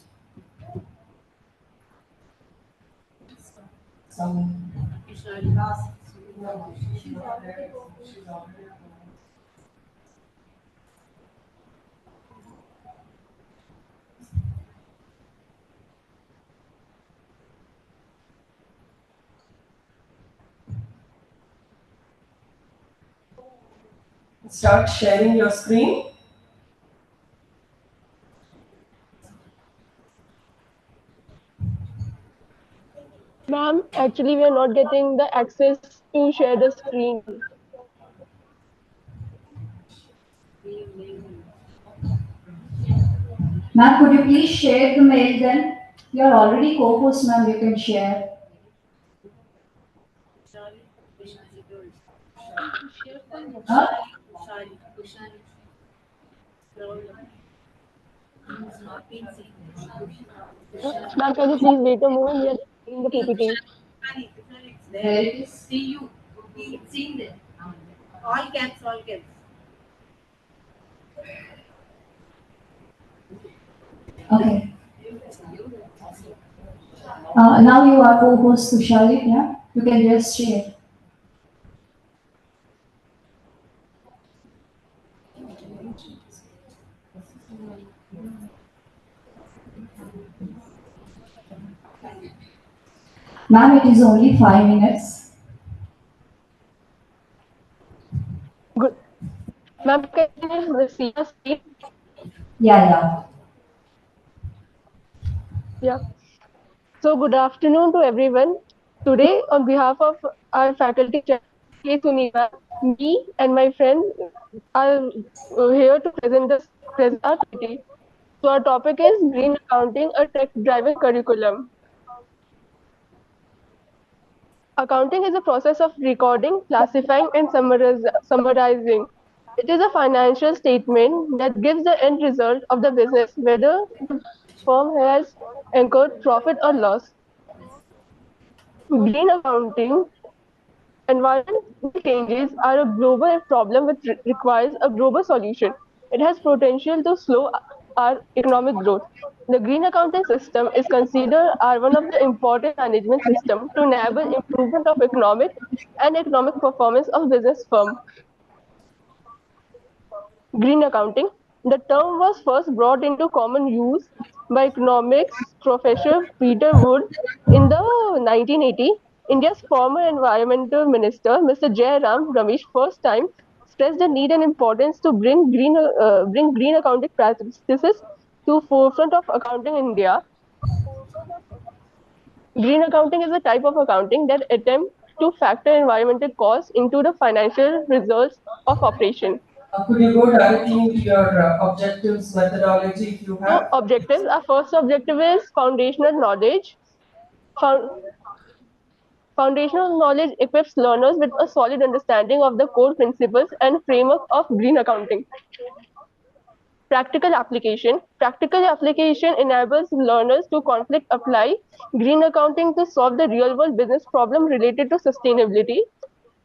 Start sharing your screen. Ma'am, actually we are not getting the access to share the screen. Ma'am, could you please share the mail then? You are already co-host, ma'am. You can share. Huh? Ma'am, can you please wait a moment? We are in the PPT. There it is. See you. Seeing there. All caps, all caps. Okay. Now you are co-host Tushali, yeah? You can just share. Ma'am, it is only 5 minutes. Good. Ma'am, can you see your screen? Yeah. Yeah. So good afternoon to everyone. Today, on behalf of our faculty chair, K. Sunita, me and my friend are here to present our PPT. So our topic is Green Accounting, a tech-driven curriculum. Accounting is a process of recording, classifying, and summarizing. It is a financial statement that gives the end result of the business, whether the firm has incurred profit or loss. Green accounting environmental changes are a global problem which requires a global solution. It has potential to slow our economic growth. The green accounting system is considered are one of the important management system to enable improvement of economic performance of business firm. Green accounting. The term was first brought into common use by economics professor Peter Wood in the 1980. India's former environmental minister, Mr. J. Ram Ramesh, first time stressed the need and importance to bring green accounting practices to forefront of accounting in India. Green accounting is a type of accounting that attempts to factor environmental costs into the financial results of operation. Could you go directly into your objectives methodology if you So have? objectives, our first objective is foundational knowledge. Found, Foundational knowledge equips learners with a solid understanding of the core principles and framework of green accounting. Practical application. Practical application enables learners to conflict apply green accounting to solve the real world business problem related to sustainability.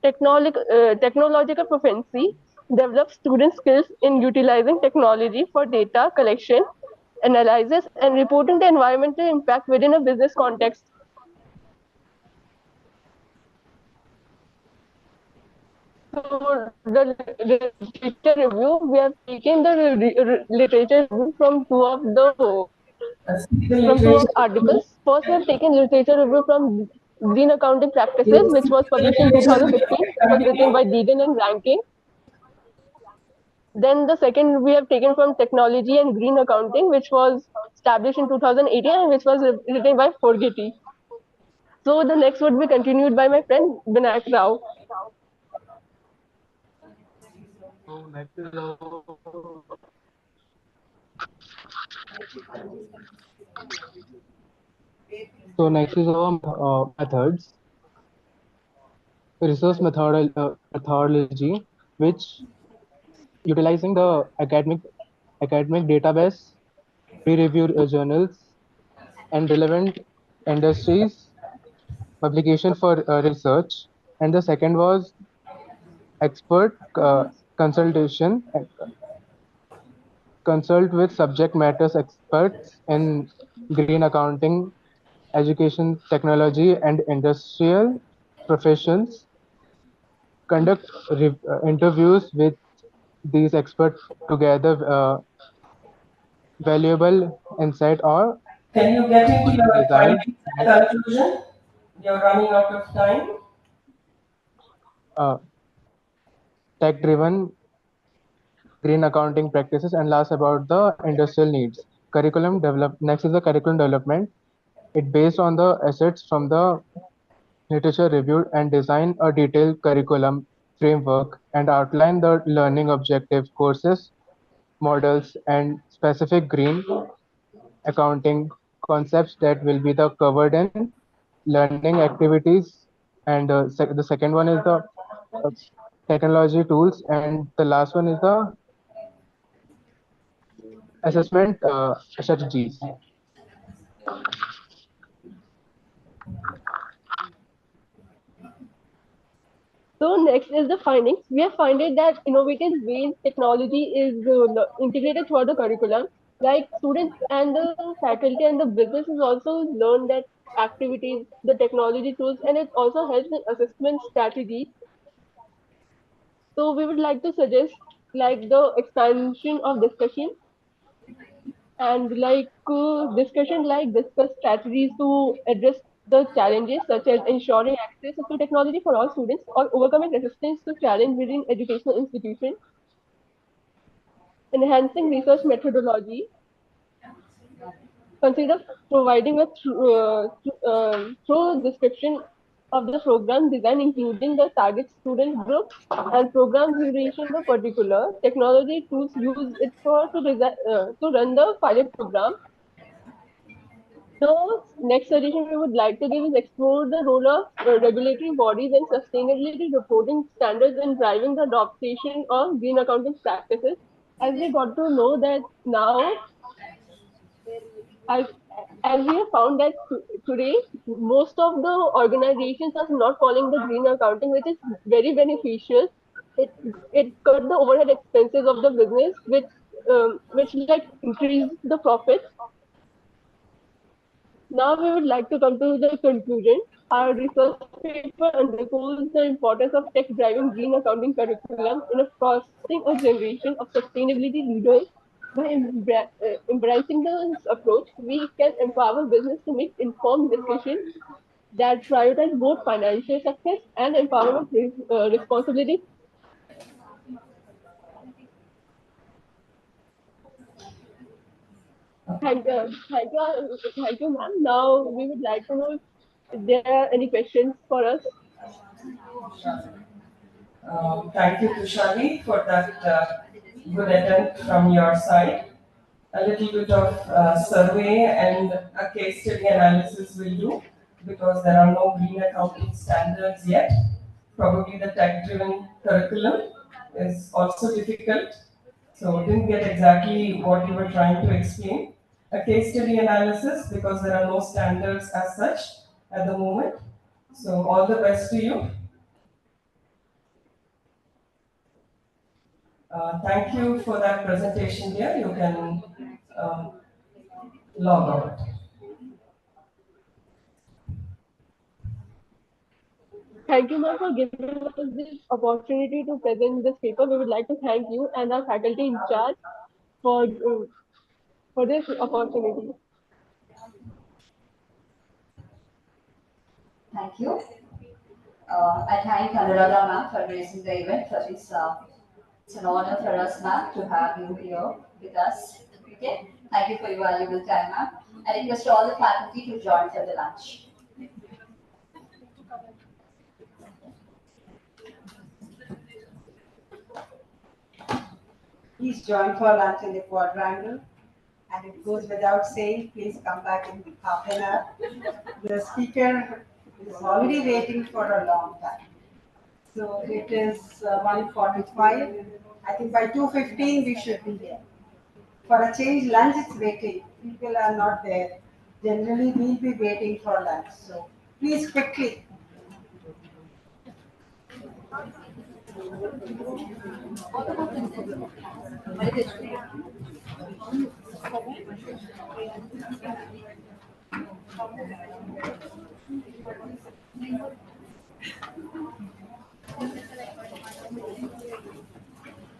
Technological proficiency develops student skills in utilizing technology for data collection, analysis, and reporting the environmental impact within a business context. So the literature review, we have taken the literature review from two of the articles. First, we have taken literature review from Green Accounting Practices, Yes. which was published in 2015. It was written by Deegan and Rankin. Then the second we have taken from Technology and Green Accounting, which was established in 2018 and which was written by Forgeti. So the next would be continued by my friend Vinayak Rao. So next is our methods, research methodology, which utilizing the academic database, peer-reviewed journals, and relevant industries publication for research. And the second was expert consultation, consult with subject matters experts in green accounting, education, technology, and industrial professions, conduct interviews with these experts to gather valuable insight or Can you get into your design findings and conclusion? You're running out of time. uh, tech-driven green accounting practices, and last about the industrial needs. Curriculum develop Next is the curriculum development. It based on the assets from the literature reviewed and design a detailed curriculum framework and outline the learning objectives, courses, models, and specific green accounting concepts that will be the covered in learning activities. And the second one is the uh, technology tools, and the last one is the assessment strategies. So next is the findings. We have finding that innovative ways technology is integrated throughout the curriculum. Like students and the faculty and the businesses also learn that activities, the technology tools, and it also helps in assessment strategy. So we would like to suggest like the expansion of discussion and discuss strategies to address the challenges such as ensuring access to technology for all students or overcoming resistance to challenge within educational institutions, enhancing research methodology, consider providing a thorough description of the program design, including the target student group and program duration of particular technology tools used it to run the pilot program. The next suggestion we would like to give is explore the role of regulatory bodies and sustainability reporting standards in driving the adoption of green accounting practices. As we got to know that now, as, as we have found that today, most of the organizations are not following the green accounting, which is very beneficial. It, it cut the overhead expenses of the business, which like increase the profits. Now we would like to come to the conclusion. Our research paper underscores the importance of tech-driven green accounting curriculum in fostering a generation of sustainability leaders. By embracing this approach, we can empower business to make informed decisions that prioritize both financial success and empowerment responsibility. Thank you, ma'am. Now we would like to know if there are any questions for us. Thank you, Tushali, for that good attempt from your side. A little bit of survey and a case study analysis will do because there are no green accounting standards yet. Probably the tech-driven curriculum is also difficult. So didn't get exactly what you were trying to explain. A case study analysis because there are no standards as such at the moment. So all the best to you. Thank you for that presentation here. You can log out. Thank you, ma'am, for giving us this opportunity to present this paper. We would like to thank you and our faculty in charge for for this opportunity. Thank you. I thank Anuradha ma'am for raising the event for this. It's an honor for us, ma'am, to have you here with us. Okay. Thank you for your valuable time, ma'am. I request all the faculty to join for the lunch. Please join for lunch in the quadrangle. And it goes without saying, please come back in half an hour. The speaker is already waiting for a long time. So it is 1:45. I think by 2:15 we should be there. For a change, lunch is waiting. People are not there. Generally, we'll be waiting for lunch. So please quickly.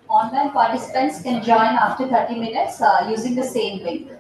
Online participants can join after 30 minutes using the same link.